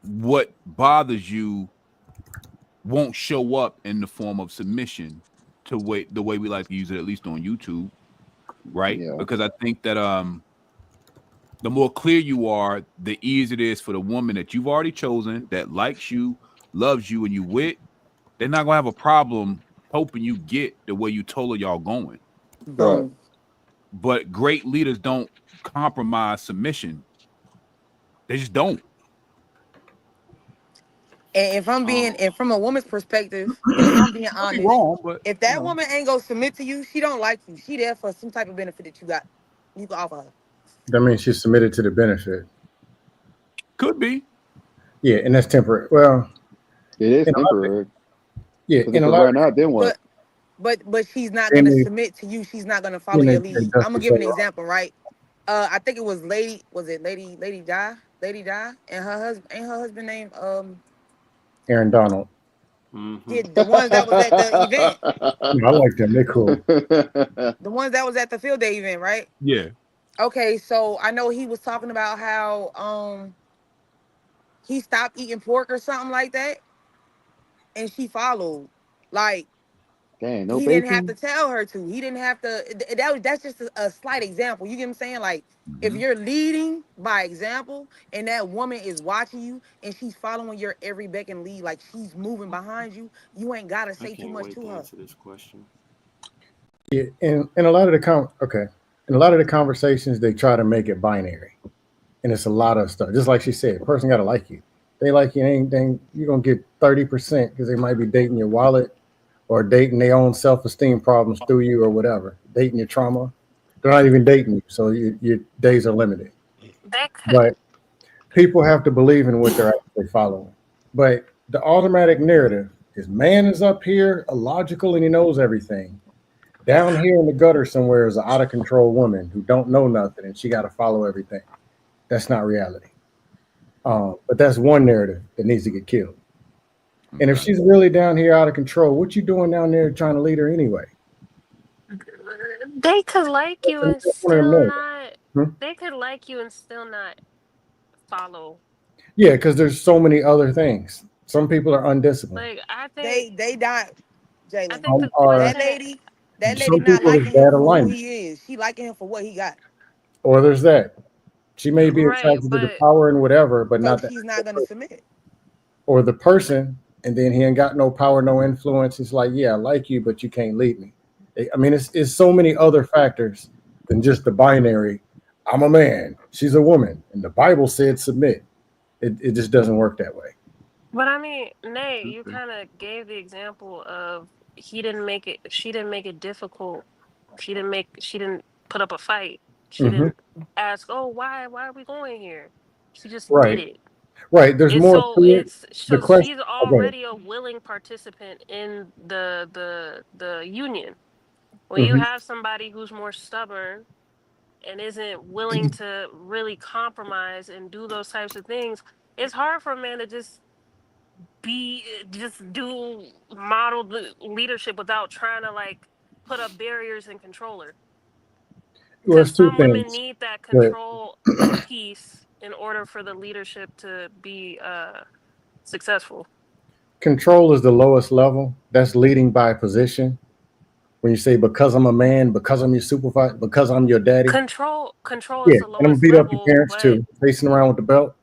Speaker 1: what bothers you won't show up in the form of submission to the way we like to use it, at least on YouTube, right?
Speaker 3: Yeah.
Speaker 1: Because I think that the more clear you are, the easier it is for the woman that you've already chosen, that likes you, loves you, and you with, they're not gonna have a problem hoping you get the way you told her y'all going.
Speaker 3: Right.
Speaker 1: But great leaders don't compromise submission. They just don't.
Speaker 12: And if I'm being, and from a woman's perspective, and if I'm being
Speaker 1: Nothing
Speaker 12: honest,
Speaker 1: wrong, but
Speaker 12: if that woman ain't gonna submit to you, she don't like you. She there for some type of benefit that you can offer her.
Speaker 11: That means she's submitted to the benefit.
Speaker 1: Could be.
Speaker 11: Yeah, and that's temporary. Well,
Speaker 3: it is temporary.
Speaker 11: Yeah,
Speaker 3: in a lot right now, then what?
Speaker 12: But she's not gonna submit to you. She's not gonna follow your lead. I'm gonna give an example, right? I think it was Lady Di, and her husband named
Speaker 11: Aaron Donald.
Speaker 12: Yeah, the ones that was at the event.
Speaker 11: I like them. They're cool.
Speaker 12: The ones that was at the field day event, right?
Speaker 1: Yeah.
Speaker 12: Okay, so I know he was talking about how he stopped eating pork or something like that, and she followed. Like,
Speaker 3: dang, no
Speaker 12: he
Speaker 3: bacon?
Speaker 12: didn't have to tell her to. He didn't have to. That's just a slight example. You get what I'm saying? Like, if you're leading by example and that woman is watching you and she's following your every beck and lead, like she's moving behind you, you ain't gotta say too much to her.
Speaker 2: Answer this question.
Speaker 11: Yeah, and a lot of in a lot of the conversations they try to make it binary, and it's a lot of stuff. Just like she said, person got to like you. They like you, ain't you're gonna get 30% because they might be dating your wallet or dating their own self-esteem problems through you or whatever, dating your trauma. They're not even dating you, so your days are limited. But people have to believe in what they're actually following. But the automatic narrative His man is up here, illogical, and he knows everything. Down here in the gutter somewhere is an out of control woman who don't know nothing, and she got to follow everything. That's not reality. But that's one narrative that needs to get killed. And if
Speaker 1: Okay.
Speaker 11: she's really down here out of control, what you doing down there trying to lead her anyway?
Speaker 8: They could like you and
Speaker 11: That's what I
Speaker 8: still
Speaker 11: know.
Speaker 8: not.
Speaker 11: Hmm?
Speaker 8: They could like you and still not follow.
Speaker 11: Yeah, because there's so many other things. Some people are undisciplined.
Speaker 8: Like I think.
Speaker 12: They not
Speaker 8: I
Speaker 12: Jalen.
Speaker 8: think the
Speaker 11: Are
Speaker 8: question.
Speaker 12: That lady
Speaker 11: some
Speaker 12: not
Speaker 11: people is
Speaker 12: liking him
Speaker 11: bad
Speaker 12: for who
Speaker 11: alignment,
Speaker 12: he is. She liking him for what he got.
Speaker 11: or there's that. She may be
Speaker 8: Right,
Speaker 11: attracted to the
Speaker 8: but
Speaker 11: power and whatever, but
Speaker 12: So
Speaker 11: not the
Speaker 12: she's not
Speaker 11: actual
Speaker 12: gonna
Speaker 11: person.
Speaker 12: submit.
Speaker 11: Or the person, and then he ain't got no power, no influence. It's like, yeah, I like you, but you can't lead me. I mean, it's so many other factors than just the binary. I'm a man, she's a woman, and the Bible said submit. It just doesn't work that way.
Speaker 8: But I mean, Nate, you kind of gave the example of he didn't make it. She didn't make it difficult. She didn't make. She didn't put up a fight. She
Speaker 11: Hmm.
Speaker 8: didn't ask, "Oh, why are we going here?" She just did
Speaker 11: Right,
Speaker 8: it.
Speaker 11: right. There's
Speaker 8: It's
Speaker 11: more
Speaker 8: so
Speaker 11: to it.
Speaker 8: it's
Speaker 11: The
Speaker 8: so
Speaker 11: question.
Speaker 8: she's
Speaker 11: Okay.
Speaker 8: already a willing participant in the union. When you
Speaker 11: Hmm.
Speaker 8: have somebody who's more stubborn and isn't willing to really compromise and do those types of things, it's hard for a man to just do model leadership without trying to like put up barriers and control her.
Speaker 11: Well,
Speaker 8: Because
Speaker 11: it's two
Speaker 8: some women
Speaker 11: things.
Speaker 8: need that
Speaker 11: But
Speaker 8: control piece in order for the leadership to be successful.
Speaker 11: control is the lowest level. That's leading by position. When you say because I'm a man, because I'm your supervisor, because I'm your daddy.
Speaker 8: Control is
Speaker 11: Yeah,
Speaker 8: the
Speaker 11: and I'm gonna
Speaker 8: lowest
Speaker 11: beat up your
Speaker 8: level,
Speaker 11: parents
Speaker 8: but
Speaker 11: too, facing around with the belt.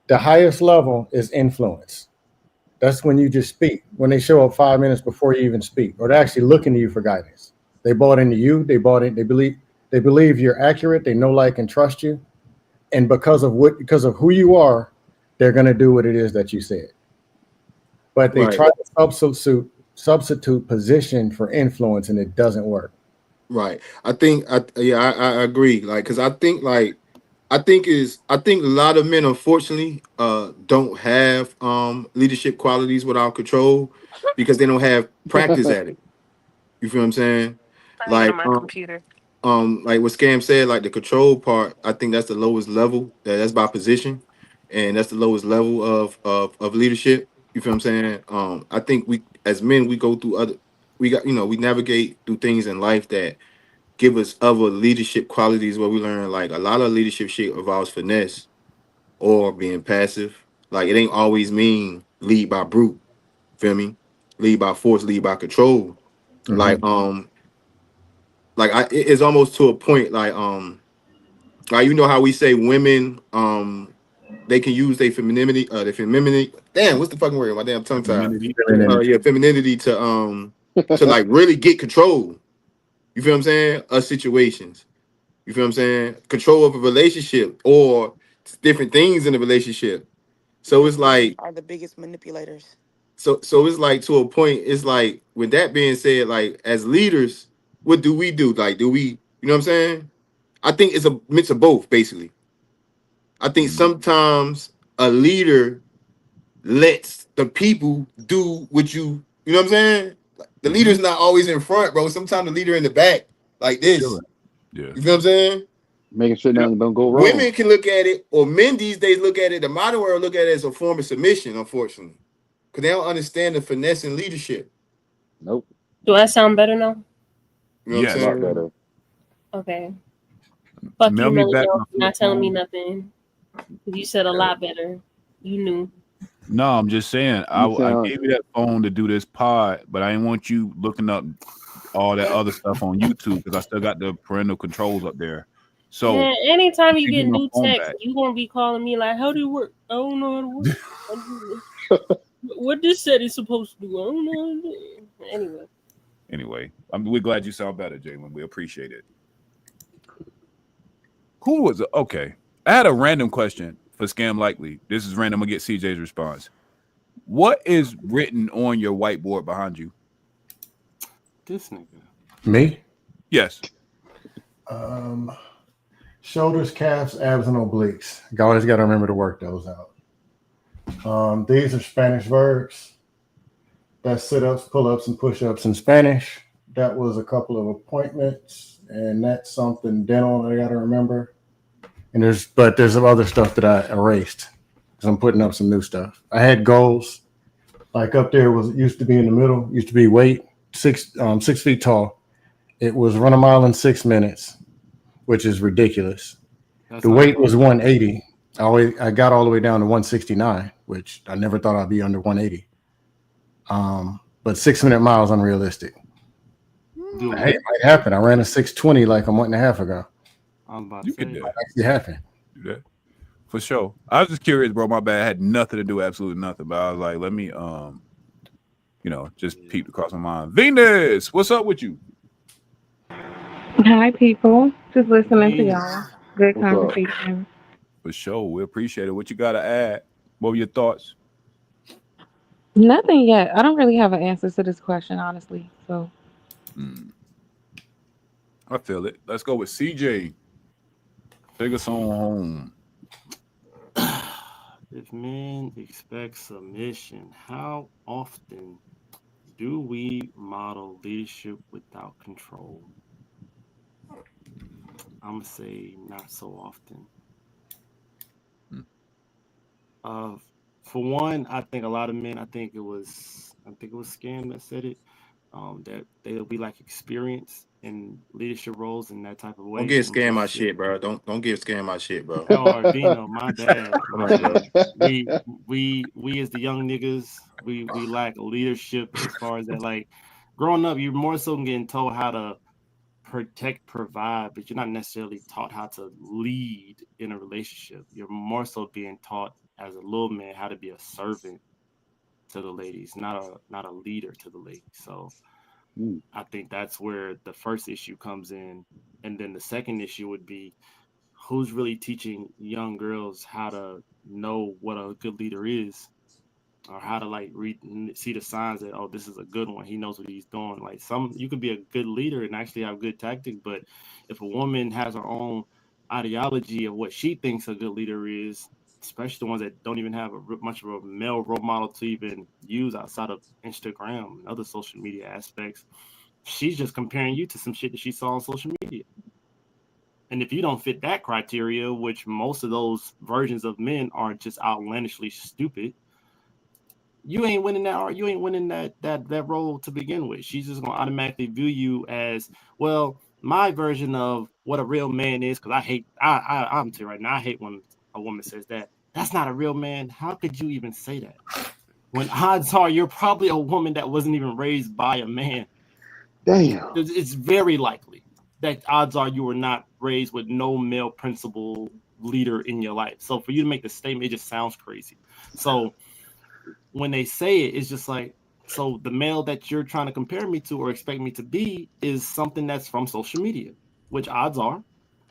Speaker 11: The highest level is influence. That's when you just speak. When they show up 5 minutes before you even speak, or they're actually looking to you for guidance. They bought into you. They bought in. They believe you're accurate. They know, like, and trust you. And because of who you are, they're gonna do what it is that you said. But they
Speaker 6: Right,
Speaker 11: try to substitute position for influence, and it doesn't work.
Speaker 6: right. I agree. Like, cause I think a lot of men unfortunately don't have leadership qualities without control because they don't have practice at it. You feel what I'm saying?
Speaker 8: I get on
Speaker 6: Like
Speaker 8: my computer.
Speaker 6: like what Scam said, like the control part, I think that's the lowest level. That's by position, and that's the lowest level of leadership. You feel what I'm saying? I think we as men we go through other we got we navigate through things in life that give us other leadership qualities where we learn like a lot of leadership shit involves finesse or being passive. Like it ain't always mean lead by brute. Feel me? Lead by force, lead by control.
Speaker 11: Hmm.
Speaker 6: Like it's almost to a point like you know how we say women they can use their femininity. Damn, what's the fucking word? My damn tongue tied.
Speaker 1: Femininity.
Speaker 11: Femininity.
Speaker 6: Yeah, femininity to like really get control. You feel what I'm saying? Of situations. You feel what I'm saying? Control of a relationship or different things in a relationship. So it's
Speaker 12: Women
Speaker 6: like
Speaker 12: are the biggest manipulators.
Speaker 6: so it's like to a point. It's like with that being said, like as leaders, what do we do? Like, do we? You know what I'm saying? I think it's a mix of both, basically. I think
Speaker 1: Mm,
Speaker 6: sometimes a leader lets the people do what you know what I'm saying? The
Speaker 1: mm-hmm.
Speaker 6: leader's not always in front, bro. Sometimes the leader in the back, like
Speaker 1: Sure.
Speaker 6: this.
Speaker 1: Yeah.
Speaker 6: You feel what I'm saying?
Speaker 3: Making sure
Speaker 1: Yep.
Speaker 3: nothing don't go wrong.
Speaker 6: Women can look at it, or men these days look at it, the modern world look at it as a form of submission, unfortunately. Because they don't understand the finesse in leadership.
Speaker 3: Nope.
Speaker 8: Do I sound better now?
Speaker 6: You know what I'm
Speaker 3: A
Speaker 1: Yes.
Speaker 3: lot
Speaker 6: saying?
Speaker 3: better.
Speaker 8: Okay. Fuck
Speaker 1: Mail
Speaker 8: you,
Speaker 1: me
Speaker 8: Millie
Speaker 1: back
Speaker 8: Dale,
Speaker 1: my
Speaker 8: for
Speaker 1: flip
Speaker 8: not telling me
Speaker 1: phone.
Speaker 8: nothing. You said a lot better. You knew.
Speaker 1: No, I'm just saying I
Speaker 3: You sound
Speaker 1: gave you that phone to do this pod, but I didn't want you looking up all that other stuff on YouTube because I still got the parental controls up there. So
Speaker 8: Man, anytime you
Speaker 1: give me
Speaker 8: get
Speaker 1: my
Speaker 8: new
Speaker 1: phone
Speaker 8: text,
Speaker 1: back.
Speaker 8: you gonna be calling me like, how do it work? I don't know how to work. What this said is supposed to do. I don't know how to do it.
Speaker 1: Anyway, we're glad you sound better, Jalen. We appreciate it. Who was it? Okay? I had a random question for Scam Likely. This is random. I'm gonna get CJ's response. What is written on your whiteboard behind you?
Speaker 2: This nigga.
Speaker 11: Me?
Speaker 1: Yes.
Speaker 11: Um, Shoulders, calves, abs, and obliques. You always got to remember to work those out. These are Spanish verbs. That's sit-ups, pull-ups, and push-ups in Spanish. That was a couple of appointments, and that's something dental I got to remember. And there's some other stuff that I erased because I'm putting up some new stuff. I had goals. Like up there was used to be in the middle, used to be weight, 6 feet tall. It was run a mile in 6 minutes, which is ridiculous.
Speaker 2: That's
Speaker 11: The
Speaker 2: not
Speaker 11: weight
Speaker 2: good.
Speaker 11: was 180. I got all the way down to 169, which I never thought I'd be under 180. But 6 minute miles unrealistic.
Speaker 2: Do
Speaker 11: Hey,
Speaker 2: it.
Speaker 11: it might happen. I ran a 620 like a month and a half ago.
Speaker 2: I'm about to
Speaker 1: You
Speaker 2: say
Speaker 1: could do
Speaker 2: that.
Speaker 1: that.
Speaker 11: Actually happened.
Speaker 1: Do that for sure. I was just curious, bro. My bad. I had nothing to do, absolutely nothing. But I was like, let me, just peep across my mind. Venus, what's up with you?
Speaker 13: Hi, people. Just listening to
Speaker 2: Venus.
Speaker 13: y'all. Good
Speaker 3: What's up?
Speaker 13: conversation.
Speaker 1: For sure, we appreciate it. What you got to add? What were your thoughts?
Speaker 13: Nothing yet. I don't really have an answer to this question, honestly. So,
Speaker 1: Hmm, I feel it. Let's go with CJ. Take us on home.
Speaker 2: If men expect submission, how often do we model leadership without control? I'm gonna say not so often.
Speaker 1: Hmm.
Speaker 2: For one, I think a lot of men. I think it was Scam that said it. That they'll be like experienced in leadership roles in that type of
Speaker 6: Don't
Speaker 2: way
Speaker 6: get
Speaker 2: in
Speaker 6: scared my
Speaker 2: relationship.
Speaker 6: shit, bro. Don't get scared my shit, bro.
Speaker 2: Or Vino, my bad,
Speaker 6: Come
Speaker 2: my
Speaker 6: on, bro.
Speaker 2: bad. We as the young niggas, we lack leadership as far as that. Like growing up, you're more so getting told how to protect, provide, but you're not necessarily taught how to lead in a relationship. You're more so being taught as a little man how to be a servant to the ladies, not a leader to the ladies. So
Speaker 3: Hmm.
Speaker 2: I think that's where the first issue comes in. And then the second issue would be who's really teaching young girls how to know what a good leader is or how to like read see the signs that, oh, this is a good one, he knows what he's doing. Like some you could be a good leader and actually have good tactics, but if a woman has her own ideology of what she thinks a good leader is, especially the ones that don't even have much of a male role model to even use outside of Instagram and other social media aspects, she's just comparing you to some shit that she saw on social media. And if you don't fit that criteria, which most of those versions of men are just outlandishly stupid, you ain't winning that. You ain't winning that role to begin with. She's just gonna automatically view you as, well, my version of what a real man is. Because I hate. I'm telling you right now, I hate when a woman says that. That's not a real man. How could you even say that? When odds are you're probably a woman that wasn't even raised by a man.
Speaker 3: Damn.
Speaker 2: It's very likely that odds are you were not raised with no male principal leader in your life. So for you to make the statement, it just sounds crazy. So when they say it, it's just like, so the male that you're trying to compare me to or expect me to be is something that's from social media, which odds are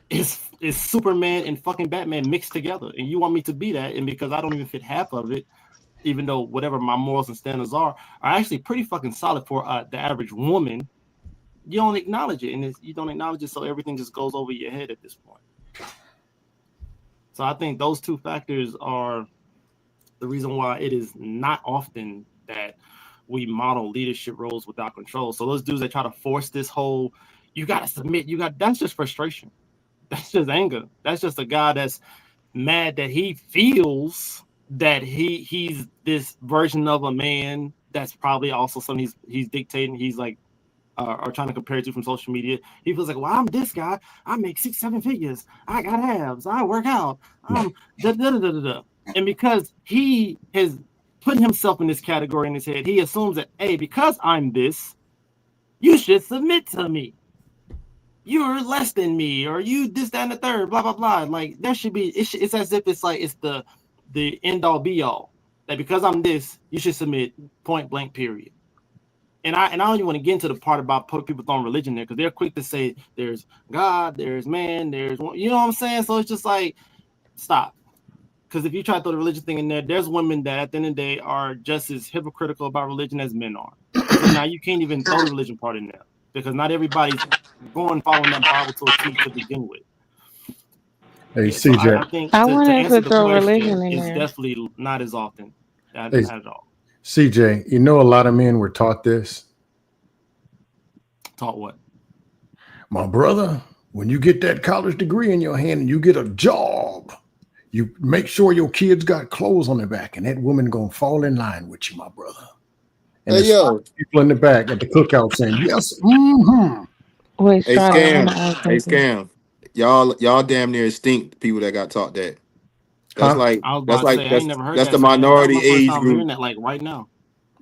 Speaker 2: is Superman and fucking Batman mixed together. And you want me to be that, and because I don't even fit half of it, even though whatever my morals and standards are actually pretty fucking solid for the average woman, you don't acknowledge it, and you don't acknowledge it, so everything just goes over your head at this point. So I think those two factors are the reason why it is not often that we model leadership roles without control. So those dudes that try to force this whole, you gotta submit, that's just frustration. That's just anger. That's just a guy that's mad that he feels that he's this version of a man that's probably also something he's dictating. He's like are trying to compare it to from social media. He feels like, well, I'm this guy. I make 6-7 figures. I got abs. I work out. I'm da da da da da. And because he has put himself in this category in his head, he assumes that, hey, because I'm this, you should submit to me. You're less than me, or you this, that, and the third, blah blah blah. Like that should be. It's as if it's like it's the end all be all. That because I'm this, you should submit. Point blank. Period. And I don't even want to get into the part about people throwing religion there because they're quick to say there's God, there's man, there's one, you know what I'm saying? So it's just like, stop. Because if you try to throw the religion thing in there, there's women that at the end of the day are just as hypocritical about religion as men are. So now you can't even throw the religion part in there because not everybody's going following that Bible to a T to begin with.
Speaker 11: Hey,
Speaker 2: So I
Speaker 11: CJ.
Speaker 2: think
Speaker 13: I
Speaker 2: to
Speaker 13: wanted
Speaker 2: answer
Speaker 13: to
Speaker 2: the
Speaker 13: throw religion
Speaker 2: question,
Speaker 13: in
Speaker 2: it's
Speaker 13: there.
Speaker 2: definitely not as often. Not
Speaker 11: Hey,
Speaker 2: at all.
Speaker 11: CJ, you know a lot of men were taught this.
Speaker 2: Taught what?
Speaker 11: My brother, when you get that college degree in your hand and you get a job, you make sure your kids got clothes on their back, and that woman gonna fall in line with you, my brother. And
Speaker 6: Hey
Speaker 11: there's
Speaker 6: yo,
Speaker 11: people in the back at the cookout saying, yes, mm-hmm.
Speaker 13: Wait,
Speaker 6: hey
Speaker 13: Strata, I want to
Speaker 6: scam,
Speaker 13: ask
Speaker 6: hey
Speaker 13: something.
Speaker 6: scam. Y'all damn near extinct people that got taught that. That's
Speaker 11: Huh?
Speaker 6: like
Speaker 2: I was
Speaker 6: that's
Speaker 2: about to
Speaker 6: like
Speaker 2: say I ain't
Speaker 6: that's
Speaker 2: never heard
Speaker 6: that's
Speaker 2: that
Speaker 6: the
Speaker 2: scam. That was
Speaker 6: minority
Speaker 2: my first
Speaker 6: age
Speaker 2: time hearing
Speaker 6: group.
Speaker 2: that. Like right now.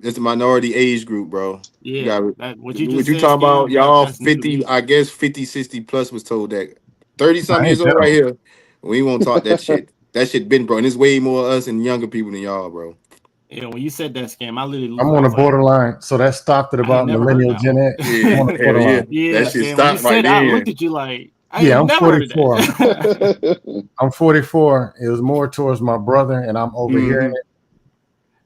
Speaker 6: It's the minority age group, bro. You
Speaker 2: Yeah,
Speaker 6: got
Speaker 2: that what you
Speaker 6: what
Speaker 2: just
Speaker 6: you
Speaker 2: said,
Speaker 6: talking about?
Speaker 2: scam. That
Speaker 6: Y'all
Speaker 2: that's new to
Speaker 6: 50,
Speaker 2: me.
Speaker 6: I guess 50, 60 plus was told that. 30 some
Speaker 11: I ain't
Speaker 6: years old
Speaker 11: that
Speaker 6: right
Speaker 11: old.
Speaker 6: here. We won't talk that shit. That shit been, bro. And it's way more us and younger people than y'all, bro.
Speaker 2: Yeah, when you said that scam, I
Speaker 11: I'm
Speaker 2: literally I
Speaker 11: on the
Speaker 2: was like,
Speaker 11: borderline. So that stopped at
Speaker 2: I ain't
Speaker 11: about
Speaker 2: never heard
Speaker 11: millennial
Speaker 2: that
Speaker 11: Gen
Speaker 2: one.
Speaker 11: X. I'm
Speaker 6: Yeah,
Speaker 11: on the
Speaker 6: hell yeah.
Speaker 11: borderline.
Speaker 6: That
Speaker 2: Yeah,
Speaker 6: shit
Speaker 2: scam. When you
Speaker 6: stopped right
Speaker 2: said it, I looked
Speaker 6: then.
Speaker 2: at you like I
Speaker 11: Yeah,
Speaker 2: ain't
Speaker 11: I'm
Speaker 2: never heard of
Speaker 11: 44.
Speaker 2: that.
Speaker 11: I'm 44. It was more towards my brother, and I'm overhearing
Speaker 6: Mm-hmm.
Speaker 11: it.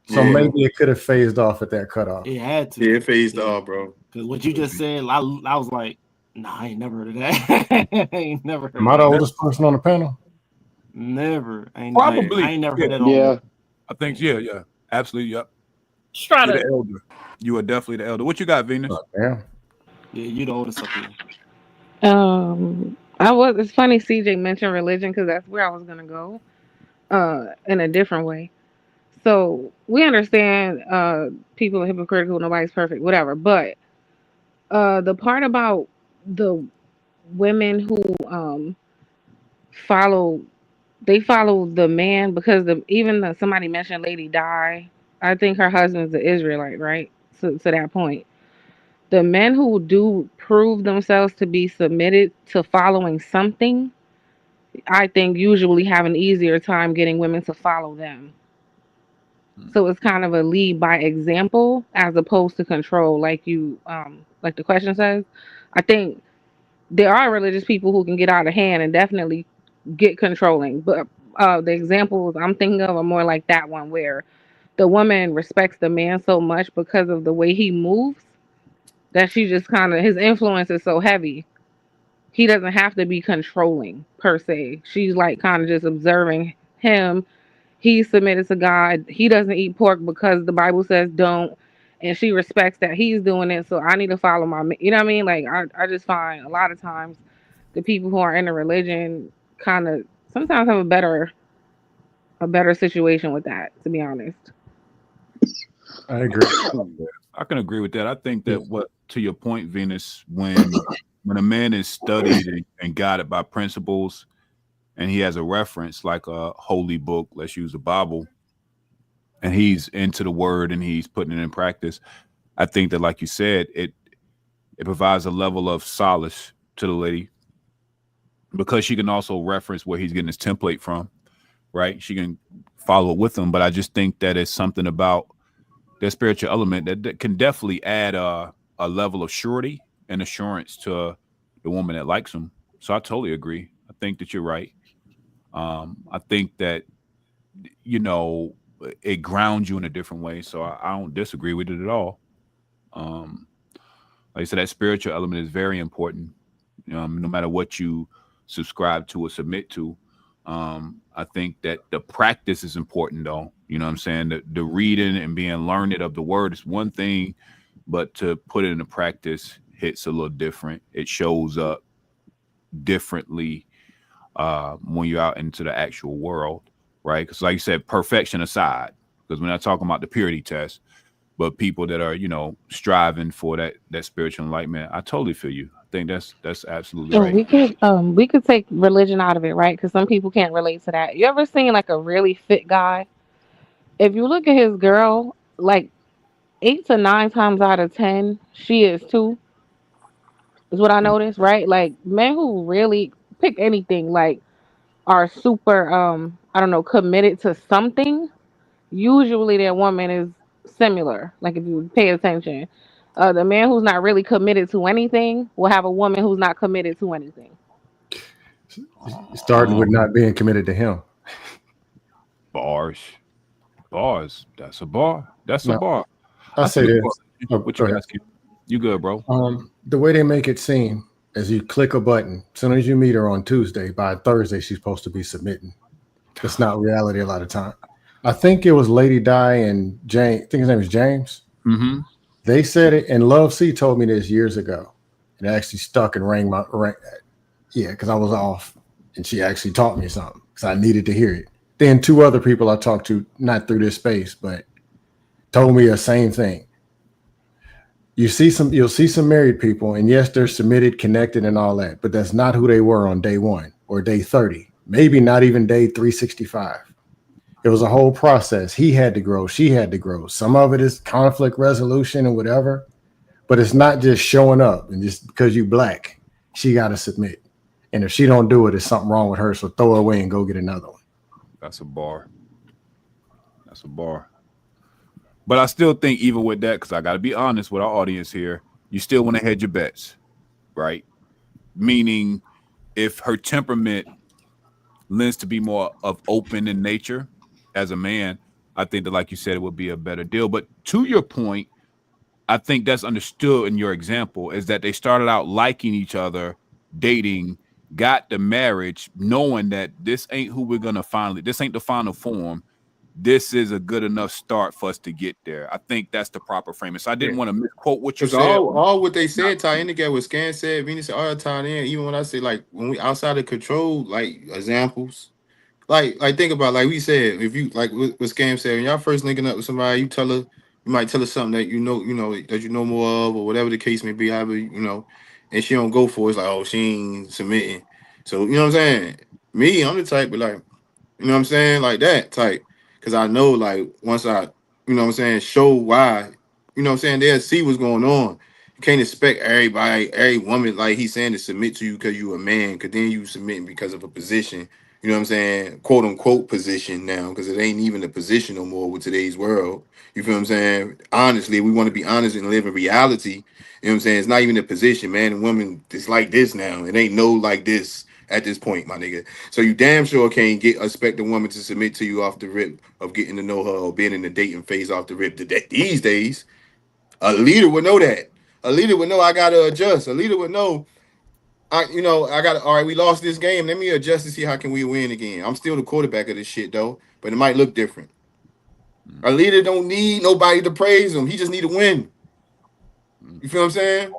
Speaker 11: So
Speaker 6: Yeah.
Speaker 11: maybe it could have phased off at that cutoff.
Speaker 2: It had
Speaker 6: Yeah,
Speaker 2: to.
Speaker 6: it phased
Speaker 2: Yeah,
Speaker 6: off, bro.
Speaker 2: because what you just said, I was like, nah, I ain't never heard of that. I ain't never
Speaker 11: Am
Speaker 2: heard
Speaker 11: I
Speaker 2: of
Speaker 11: the
Speaker 2: that.
Speaker 11: oldest person on the panel?
Speaker 2: Never. I
Speaker 1: Probably.
Speaker 2: ain't never
Speaker 1: Yeah,
Speaker 2: heard that on.
Speaker 3: Yeah.
Speaker 1: I think. Yeah. Absolutely. Yep. You're the
Speaker 8: Strata.
Speaker 1: elder. You are definitely the elder. What you got, Venus?
Speaker 11: Oh, damn.
Speaker 2: Yeah, you the oldest up here.
Speaker 13: I was. It's funny CJ mentioned religion because that's where I was gonna go. In a different way. So we understand people are hypocritical, nobody's perfect, whatever. But the part about the women who follow they follow the man because somebody mentioned Lady Di. I think her husband's an Israelite, right? To that point. The men who do prove themselves to be submitted to following something, I think usually have an easier time getting women to follow them. So it's kind of a lead by example as opposed to control, like the question says. I think there are religious people who can get out of hand and definitely get controlling, but the examples I'm thinking of are more like that one where the woman respects the man so much because of the way he moves that she just kind of his influence is so heavy. He doesn't have to be controlling per se. She's like kind of just observing him. He's submitted to God. He doesn't eat pork because the Bible says don't. And she respects that he's doing it. So I need to follow you know what I mean? Like, I just find a lot of times the people who are in a religion kind of sometimes have a better situation with that, to be honest.
Speaker 11: I agree.
Speaker 1: I can agree with that. I think
Speaker 11: Yeah.
Speaker 1: that what to your point, Venus, when a man is studied and guided by principles, and he has a reference like a holy book, let's use the Bible, and he's into the word and he's putting it in practice. I think that, like you said, it provides a level of solace to the lady because she can also reference where he's getting his template from, right? She can follow it with him. But I just think that it's something about that spiritual element that can definitely add a level of surety and assurance to the woman that likes him. So I totally agree. I think that you're right. I think that you know it grounds you in a different way. So I don't disagree with it at all. Um, like I said, that spiritual element is very important. No matter what you subscribe to or submit to. I think that the practice is important, though. You know what I'm saying? The reading and being learned of the word is one thing, but to put it into practice hits a little different. It shows up differently when you're out into the actual world, right? Because, like you said, perfection aside, because we're not talking about the purity test, but people that are, striving for that spiritual enlightenment. I totally feel you. I think that's absolutely
Speaker 13: And
Speaker 1: right.
Speaker 13: we could take religion out of it, right? Because some people can't relate to that. You ever seen like a really fit guy? If you look at his girl, like 8 to 9 times out of 10, she is too. Is what I noticed, right? Like men who really pick anything, like are super, I don't know, committed to something. Usually, their woman is similar. Like if you pay attention, the man who's not really committed to anything will have a woman who's not committed to anything.
Speaker 11: Starting
Speaker 1: Oh,
Speaker 11: with not being committed to him.
Speaker 1: bars, bars. That's a bar. That's a
Speaker 11: Now,
Speaker 1: bar.
Speaker 11: I
Speaker 1: I see
Speaker 11: say
Speaker 1: the
Speaker 11: this.
Speaker 1: correlation.
Speaker 11: Oh,
Speaker 1: What
Speaker 11: go
Speaker 1: you
Speaker 11: ahead.
Speaker 1: got, Skip? You good, bro?
Speaker 11: The way they make it seem is you click a button. As soon as you meet her on Tuesday, by Thursday, she's supposed to be submitting. That's not reality a lot of time. I think it was Lady Di and James. I think his name was James.
Speaker 1: Mm-hmm.
Speaker 11: They said it, and Love C told me this years ago. It actually stuck and rang my ring. Yeah, because I was off, and she actually taught me something because I needed to hear it. Then two other people I talked to, not through this space, but told me the same thing. You'll see some married people, and yes, they're submitted, connected, and all that, but that's not who they were on day 1 or day 30. Maybe not even day 365. It was a whole process. He had to grow. She had to grow. Some of it is conflict resolution and whatever, but it's not just showing up and just because you black, she got to submit. And if she don't do it, it's something wrong with her. So throw her away and go get another one.
Speaker 1: That's a bar. That's a bar. But I still think even with that, because I got to be honest with our audience here, you still want to hedge your bets, right? Meaning if her temperament lends to be more of open in nature as a man, I think that, like you said, it would be a better deal. But to your point, I think that's understood in your example is that they started out liking each other, dating, got the marriage, knowing that this ain't who we're going to finally, this ain't the final form. This is a good enough start for us to get there. I think that's the proper framing. So I didn't want to misquote what you
Speaker 6: Because
Speaker 1: said.
Speaker 6: all what they said tie in together. What Scan said, Venus said, all tied in. Even when I say like when we outside of control, like examples, like think about like we said, if you like what Scam said, when y'all first linking up with somebody, you tell her, you might tell her something that you know that you know more of, or whatever the case may be, however and she don't go for it. It's like, oh, she ain't submitting. So you know what I'm saying? Me, I'm the type, but like. You know what I'm saying? Like that type. Because I know, like, once I, you know what I'm saying, show why, you know what I'm saying, they'll see what's going on. You can't expect everybody, every woman, like he's saying, to submit to you because you a man, because then you submitting because of a position, you know what I'm saying, quote unquote position now, because it ain't even a position no more with today's world. You feel what I'm saying? Honestly, we want to be honest and live in reality. You know what I'm saying? It's not even a position, man and woman. It's like this now. It ain't no like this at this point, my nigga. So you damn sure can't expect a woman to submit to you off the rip of getting to know her or being in the dating phase off the rip. These days, a leader would know that. A leader would know I gotta adjust. A leader would know I gotta all right, we lost this game. Let me adjust to see how can we win again. I'm still the quarterback of this shit though, but it might look different. A leader don't need nobody to praise him. He just need to win. You feel what I'm saying?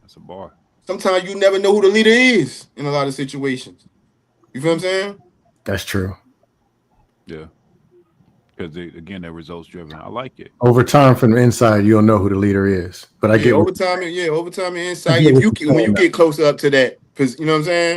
Speaker 1: That's a bar.
Speaker 6: Sometimes you never know who the leader is in a lot of situations. You feel what I'm saying?
Speaker 11: That's true.
Speaker 1: Yeah. Because again, they're results driven. I like it.
Speaker 11: Over time, from the inside, you'll know who the leader is. But I get
Speaker 6: over time and
Speaker 11: I
Speaker 6: insight.
Speaker 11: get
Speaker 6: If
Speaker 11: what
Speaker 6: you
Speaker 11: you're
Speaker 6: when
Speaker 11: saying
Speaker 6: you
Speaker 11: now.
Speaker 6: get closer up to that, because you know what I'm saying,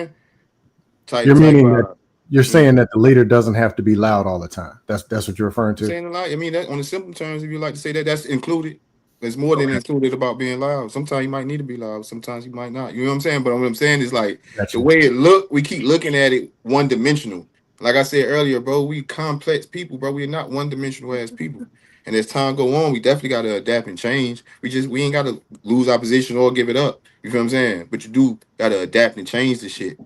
Speaker 11: You're
Speaker 6: type
Speaker 11: meaning that you're
Speaker 6: Yeah.
Speaker 11: saying that the leader doesn't have to be loud all the time. That's what you're referring to.
Speaker 6: Saying a lot. I mean, that on the simple terms, if you like to say that, that's included. There's more than
Speaker 11: Okay,
Speaker 6: included about being loud. Sometimes you might need to be loud. Sometimes you might not. You know what I'm saying? But what I'm saying is like the
Speaker 11: gotcha.
Speaker 6: way it look, we keep looking at it one dimensional. Like I said earlier, bro, we complex people, bro. We're not one dimensional as people. And as time go on, we definitely got to adapt and change. We ain't got to lose our position or give it up. You feel what I'm saying? But you do got to adapt and change the shit.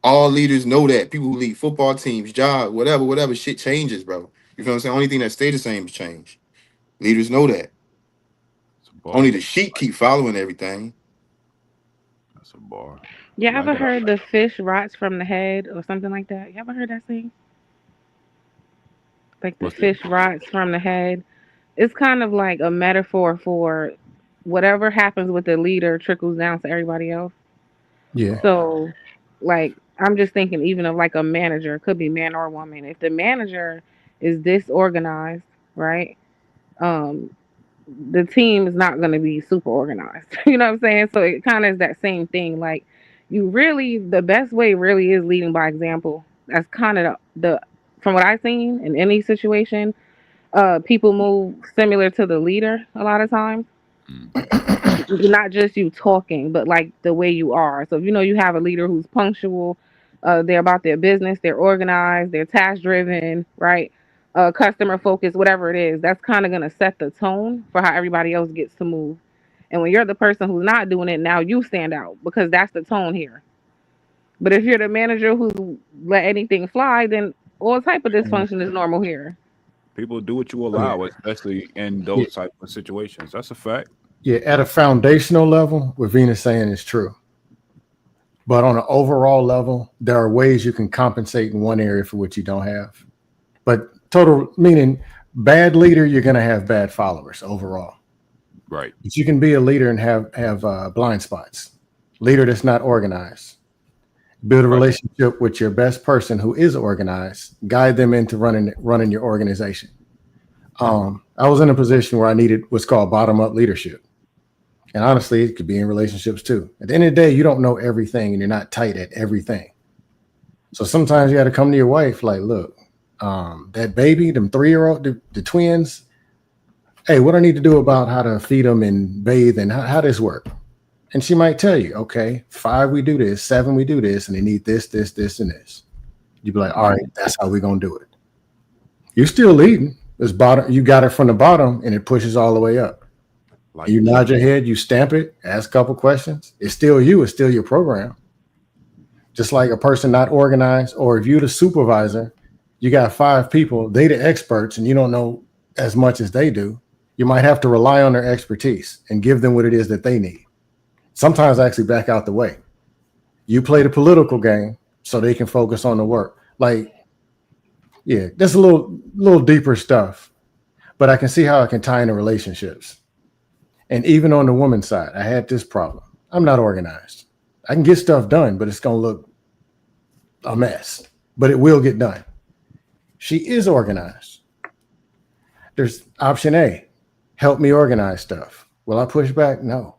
Speaker 6: All leaders know that. People who lead football teams, job, whatever, shit changes, bro. You feel what I'm saying? Only thing that stay the same is change. Leaders know that.
Speaker 1: It's a bar.
Speaker 6: Only the sheep keep following everything.
Speaker 1: That's a bar.
Speaker 13: You
Speaker 1: I like
Speaker 13: ever
Speaker 1: it.
Speaker 13: heard the fish rots from the head or something like that? You ever heard that saying? Like the
Speaker 1: What's that?
Speaker 13: fish rots from the head. It's kind of like a metaphor for whatever happens with the leader trickles down to everybody else.
Speaker 11: Yeah.
Speaker 13: So, like, I'm just thinking even of like a manager, it could be man or woman. If the manager is disorganized, right? Um, the team is not going to be super organized. You know what I'm saying? So it kind of is that same thing. Like, you really, the best way really is leading by example. That's kind of from what I've seen in any situation, people move similar to the leader a lot of times.
Speaker 1: Mm.
Speaker 13: Not just you talking, but like the way you are. So if you know you have a leader who's punctual, they're about their business, they're organized, they're task driven, right? Customer focused, whatever it is, that's kind of gonna set the tone for how everybody else gets to move. And when you're the person who's not doing it, now you stand out because that's the tone here. But if you're the manager who let anything fly, then all type of dysfunction is normal here.
Speaker 1: People do what you
Speaker 11: Yeah.
Speaker 1: allow, especially in
Speaker 11: Yeah.
Speaker 1: those type of situations. That's a fact.
Speaker 11: Yeah. At a foundational level, what Venus saying is true. But on an overall level, there are ways you can compensate in one area for what you don't have. But Total meaning bad leader, you're going to have bad followers overall.
Speaker 1: Right.
Speaker 11: But you can be a leader and have blind spots. Leader that's not organized. Build a
Speaker 1: Right.
Speaker 11: relationship with your best person who is organized. Guide them into running your organization. I was in a position where I needed what's called bottom up leadership. And honestly, it could be in relationships too. At the end of the day, you don't know everything and you're not tight at everything. So sometimes you got to come to your wife like, look, that baby, them 3-year-old, the twins, hey, what I need to do about how to feed them and bathe and how this work? And she might tell you, okay, 5, we do this, 7, we do this, and they need this, this, this, and this. You'd be like, all right, that's how we're going to do it. You're still leading. This bottom, you got it from the bottom and it pushes all the way up.
Speaker 1: Like
Speaker 11: You nod your head, you stamp it, ask a couple questions. It's still you, it's still your program. Just like a person not organized, or if you're the supervisor, you got 5 people, they the experts, and you don't know as much as they do. You might have to rely on their expertise and give them what it is that they need. Sometimes actually back out the way. You play the political game so they can focus on the work. Like, yeah, that's a little deeper stuff, but I can see how it can tie into relationships. And even on the woman's side, I had this problem. I'm not organized. I can get stuff done, but it's going to look a mess, but it will get done. She is organized. There's option A, help me organize stuff. Will I push back? No.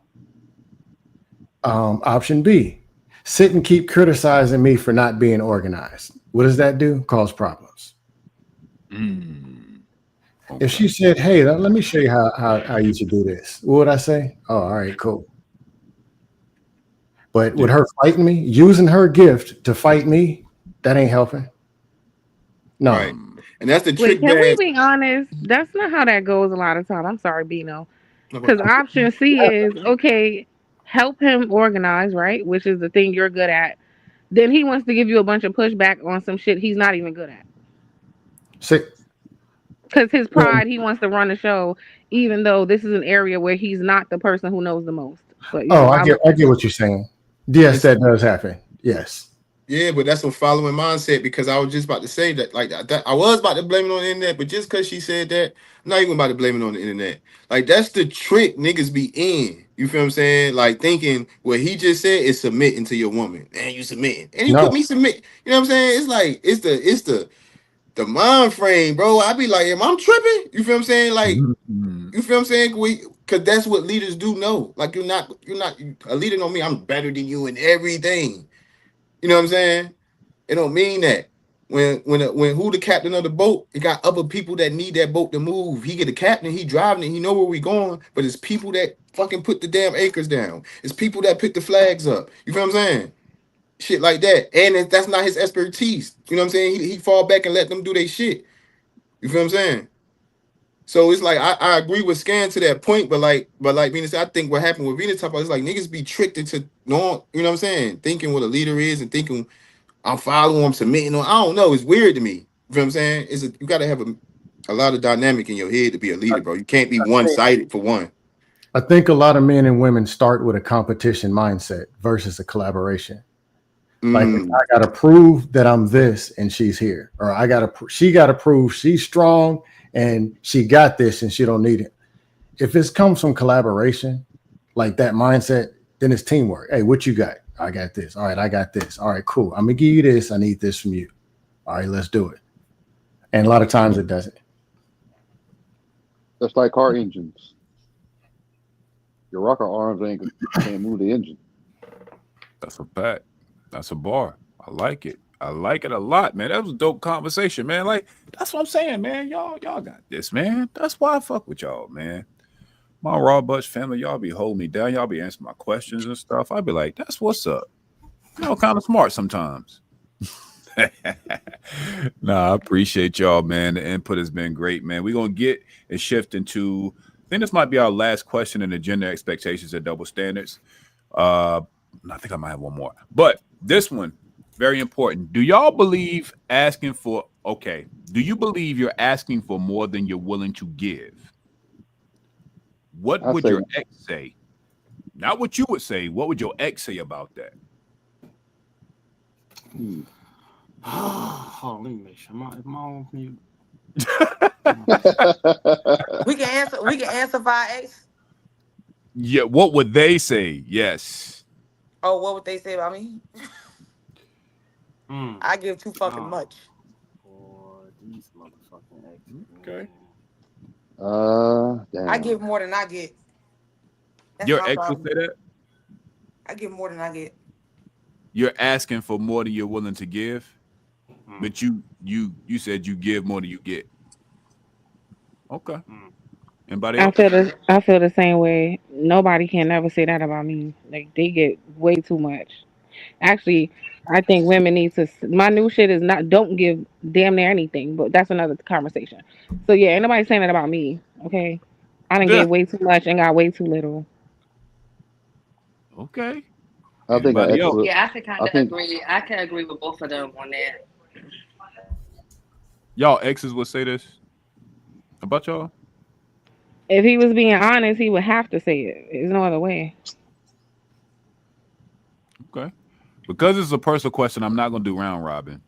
Speaker 11: Option B, sit and keep criticizing me for not being organized. What does that do? Cause problems.
Speaker 1: okay.
Speaker 11: If she said, hey, let me show you how you should do this, what would I say? Oh, all right, cool. But with her fighting me, using her gift to fight me, that ain't helping. No.
Speaker 6: Right. And that's the
Speaker 13: Wait,
Speaker 6: trick
Speaker 13: can we
Speaker 6: bag.
Speaker 13: be honest? That's not how that goes a lot of time. I'm sorry, Bino.
Speaker 6: No,
Speaker 13: Because option C is okay, help him organize, right? Which is the thing you're good at. Then he wants to give you a bunch of pushback on some shit he's not even good at.
Speaker 11: See,
Speaker 13: Because his pride, he wants to run the show, even though this is an area where he's not the person who knows the most. But you know,
Speaker 11: I get what you're saying. Yes, that does happen. Yes.
Speaker 6: Yeah, but that's a following mindset, because I was just about to say that, like that I was about to blame it on the internet, but just because she said that, I'm not even about to blame it on the internet. Like, that's the trick niggas be in. You feel what I'm saying? Like, thinking what he just said is submitting to your woman. Man, you submitting. And you
Speaker 11: No.
Speaker 6: put me submit. You know what I'm saying? It's like, it's the mind frame, bro. I be like, am I tripping? You feel what I'm saying? Like, you feel what I'm saying? Because that's what leaders do know. Like, you're not a leader don't mean I'm better than you in everything. You know what I'm saying? It don't mean that. When who the captain of the boat, it got other people that need that boat to move. He get the captain, he driving it, he know where we going, but it's people that fucking put the damn anchors down. It's people that pick the flags up. You feel what I'm saying? Shit like that. And that's not his expertise. You know what I'm saying? He fall back and let them do their shit. You feel what I'm saying? So it's like I agree with Scan to that point, but like Venus, I think what happened with Venus top is like niggas be tricked into knowing, you know what I'm saying, thinking what a leader is and thinking I'm following, I'm submitting on. I don't know. It's weird to me. You feel what I'm saying? You got to have a lot of dynamic in your head to be a leader, bro. You can't be one-sided for one.
Speaker 11: I think a lot of men and women start with a competition mindset versus a collaboration. Like, I gotta prove that I'm this and she's here, or she gotta prove she's strong and she got this and she don't need it. If it comes from collaboration, like that mindset, then it's teamwork. Hey, what you got? I got this. All right, I got this. All right, cool. I'm gonna give you this. I need this from you. All right, let's do it. And a lot of times it doesn't.
Speaker 3: Just like car engines. Your rocker arms can't move the engine.
Speaker 1: That's a fact. That's a bar. I like it. I like it a lot, man. That was a dope conversation, man. Like, that's what I'm saying, man. Y'all got this, man. That's why I fuck with y'all, man. My Raw Butch family, y'all be holding me down. Y'all be answering my questions and stuff. I'd be like, that's what's up. Y'all kind of smart sometimes. Nah, I appreciate y'all, man. The input has been great, man. We're going to get and shift into, I think this might be our last question in the gender expectations and double standards. I think I might have one more. But this one, very important. Do y'all believe do you believe you're asking for more than you're willing to give? What would your ex say? Not what you would say. What would your ex say about that?
Speaker 2: Hold on, let me make sure. Am I on mute?
Speaker 12: We can answer. We can answer for our ex.
Speaker 1: Yeah, what would they say? Yes.
Speaker 12: Oh, what would they say about me?
Speaker 2: Mm.
Speaker 12: I give too fucking
Speaker 2: Oh,
Speaker 12: much.
Speaker 2: boy, these motherfucking exes,
Speaker 1: Okay.
Speaker 2: man.
Speaker 12: I give
Speaker 3: Damn.
Speaker 12: more than I get. That's
Speaker 1: Your
Speaker 12: my
Speaker 1: ex would
Speaker 12: problem.
Speaker 1: say that?
Speaker 12: I give more than I get.
Speaker 1: You're asking for more than you're willing to give,
Speaker 2: Mm,
Speaker 1: but you said you give more than you get. Okay.
Speaker 2: mm.
Speaker 1: Anybody
Speaker 13: I
Speaker 1: else?
Speaker 13: feel the I feel the same way. Nobody can never say that about me. Like they get way too much. Actually, I think women need to. My new shit is not don't give damn near anything, but that's another conversation. So yeah, ain't nobody saying that about me. Okay, I done
Speaker 1: Yeah.
Speaker 13: gave way too much and got way too little.
Speaker 1: Okay.
Speaker 3: I think our
Speaker 1: Anybody
Speaker 3: exes.
Speaker 1: else?
Speaker 10: Yeah, I can kind
Speaker 3: I
Speaker 10: of
Speaker 3: think
Speaker 10: agree. I can agree with both of them on that.
Speaker 1: Y'all exes would say this about y'all?
Speaker 13: If he was being honest, he would have to say it. There's no other way.
Speaker 1: Okay. Because it's a personal question, I'm not gonna do round robin.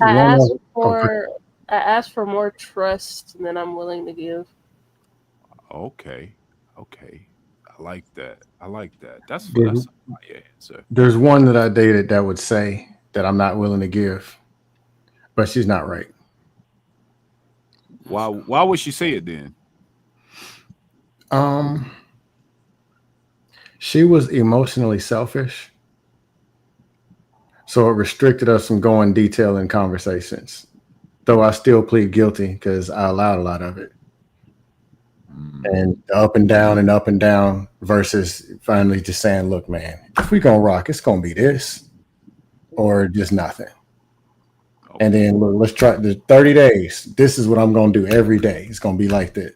Speaker 11: We
Speaker 4: I
Speaker 11: won't
Speaker 4: ask
Speaker 11: know. Oh,
Speaker 4: for I ask for more trust than I'm willing to give.
Speaker 1: Okay. Okay. I like that. I like that.
Speaker 11: there's,
Speaker 1: That's my answer.
Speaker 11: there's one that I dated that would say that I'm not willing to give, but she's not right.
Speaker 2: That's
Speaker 1: Why would she
Speaker 2: crazy.
Speaker 1: say it then?
Speaker 11: Um, she was emotionally selfish, so it restricted us from going detail in conversations. Though I still plead guilty because I allowed a lot of it,
Speaker 1: Mm,
Speaker 11: and the up and down versus finally just saying, "Look, man, if we gonna rock, it's gonna be this or just nothing." And
Speaker 1: okay.
Speaker 11: then look, let's try the 30 days. This is what I'm gonna do every day. It's gonna be like that.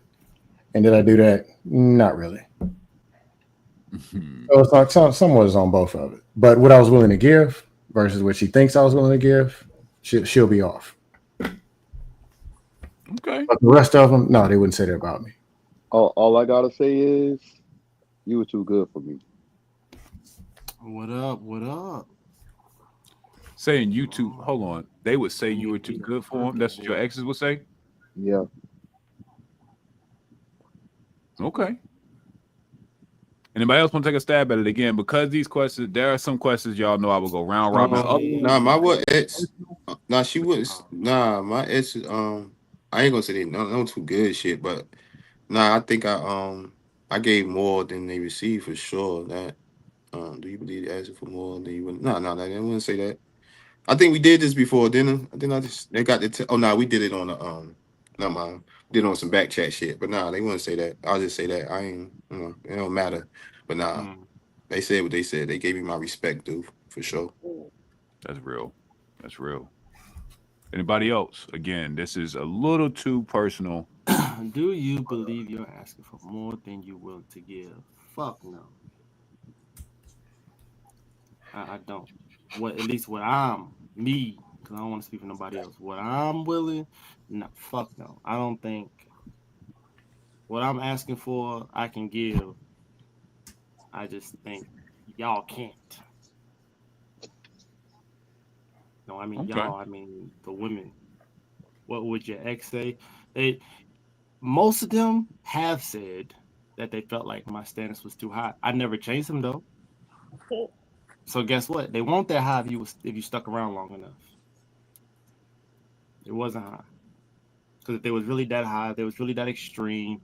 Speaker 11: And did I do that? Not really.
Speaker 1: Mhm.
Speaker 11: So it's like somewhat is on both of it. But what I was willing to give versus what she thinks I was willing to give, she'll be off.
Speaker 1: Okay.
Speaker 11: But the rest of them, no, they wouldn't say that about me.
Speaker 3: all I gotta say is you were too good for me.
Speaker 2: What up? What up?
Speaker 1: Saying you two,
Speaker 2: Um,
Speaker 1: hold on. They would say
Speaker 2: Bring
Speaker 1: you
Speaker 2: it
Speaker 1: were
Speaker 2: to
Speaker 1: too
Speaker 2: the
Speaker 1: good for him.
Speaker 2: perfect
Speaker 1: That's what your
Speaker 2: world.
Speaker 1: exes would say.
Speaker 3: Yeah.
Speaker 1: Okay. Anybody else want to take a stab at it again? Because these questions, there are some questions y'all know I will go round robin. Other ones,
Speaker 6: Nah, my
Speaker 2: Yeah.
Speaker 6: what ex?
Speaker 1: personal.
Speaker 6: Nah, she was
Speaker 2: Oh,
Speaker 6: nah. My ex, I ain't gonna say they no too good shit, but nah, I think I gave more than they received for sure. That do you believe they asked for more than you would? No, I wouldn't say that. I think we did this before, didn't I? I just they got the oh no, we did it on the not mine. Did it on some back chat shit, but nah, they wouldn't say that. I'll just say that I ain't it don't matter. But nah,
Speaker 2: mm.
Speaker 6: they said what they said. They gave me my respect, dude, for sure.
Speaker 1: That's real. That's real. Anybody else? Again, this is a little too personal.
Speaker 2: Do you believe you're asking for more than you're willing to give? Fuck no. I don't. What at least what I'm me, because I don't want to speak for nobody else. What I'm willing, no, fuck no. I don't think what I'm asking for I can give. I just think y'all can't. No, I mean
Speaker 1: Okay.
Speaker 2: y'all. I mean the women. What would your ex say? They most of them have said that they felt like my standards was too high. I never changed them though. So guess what? They won't that high if you stuck around long enough. It wasn't high because if they was really that high, if they was really that extreme.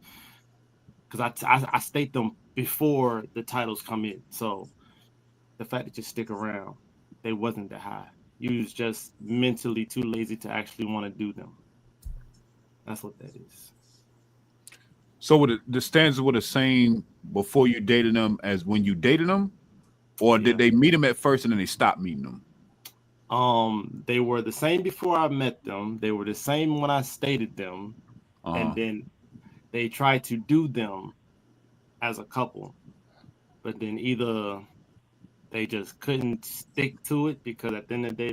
Speaker 2: Because I state them before the titles come in. So the fact that you stick around, they wasn't that high. You was just mentally too lazy to actually want to do them. That's what that is.
Speaker 1: So would the standards were the same before you dated them as when you dated them, or did
Speaker 2: Yeah.
Speaker 1: they meet them at first and then they stopped meeting them?
Speaker 2: They were the same before I met them. They were the same when I stated them,
Speaker 1: Uh,
Speaker 2: and then they tried to do them as a couple, but then either they just couldn't stick to it because at the end of the day,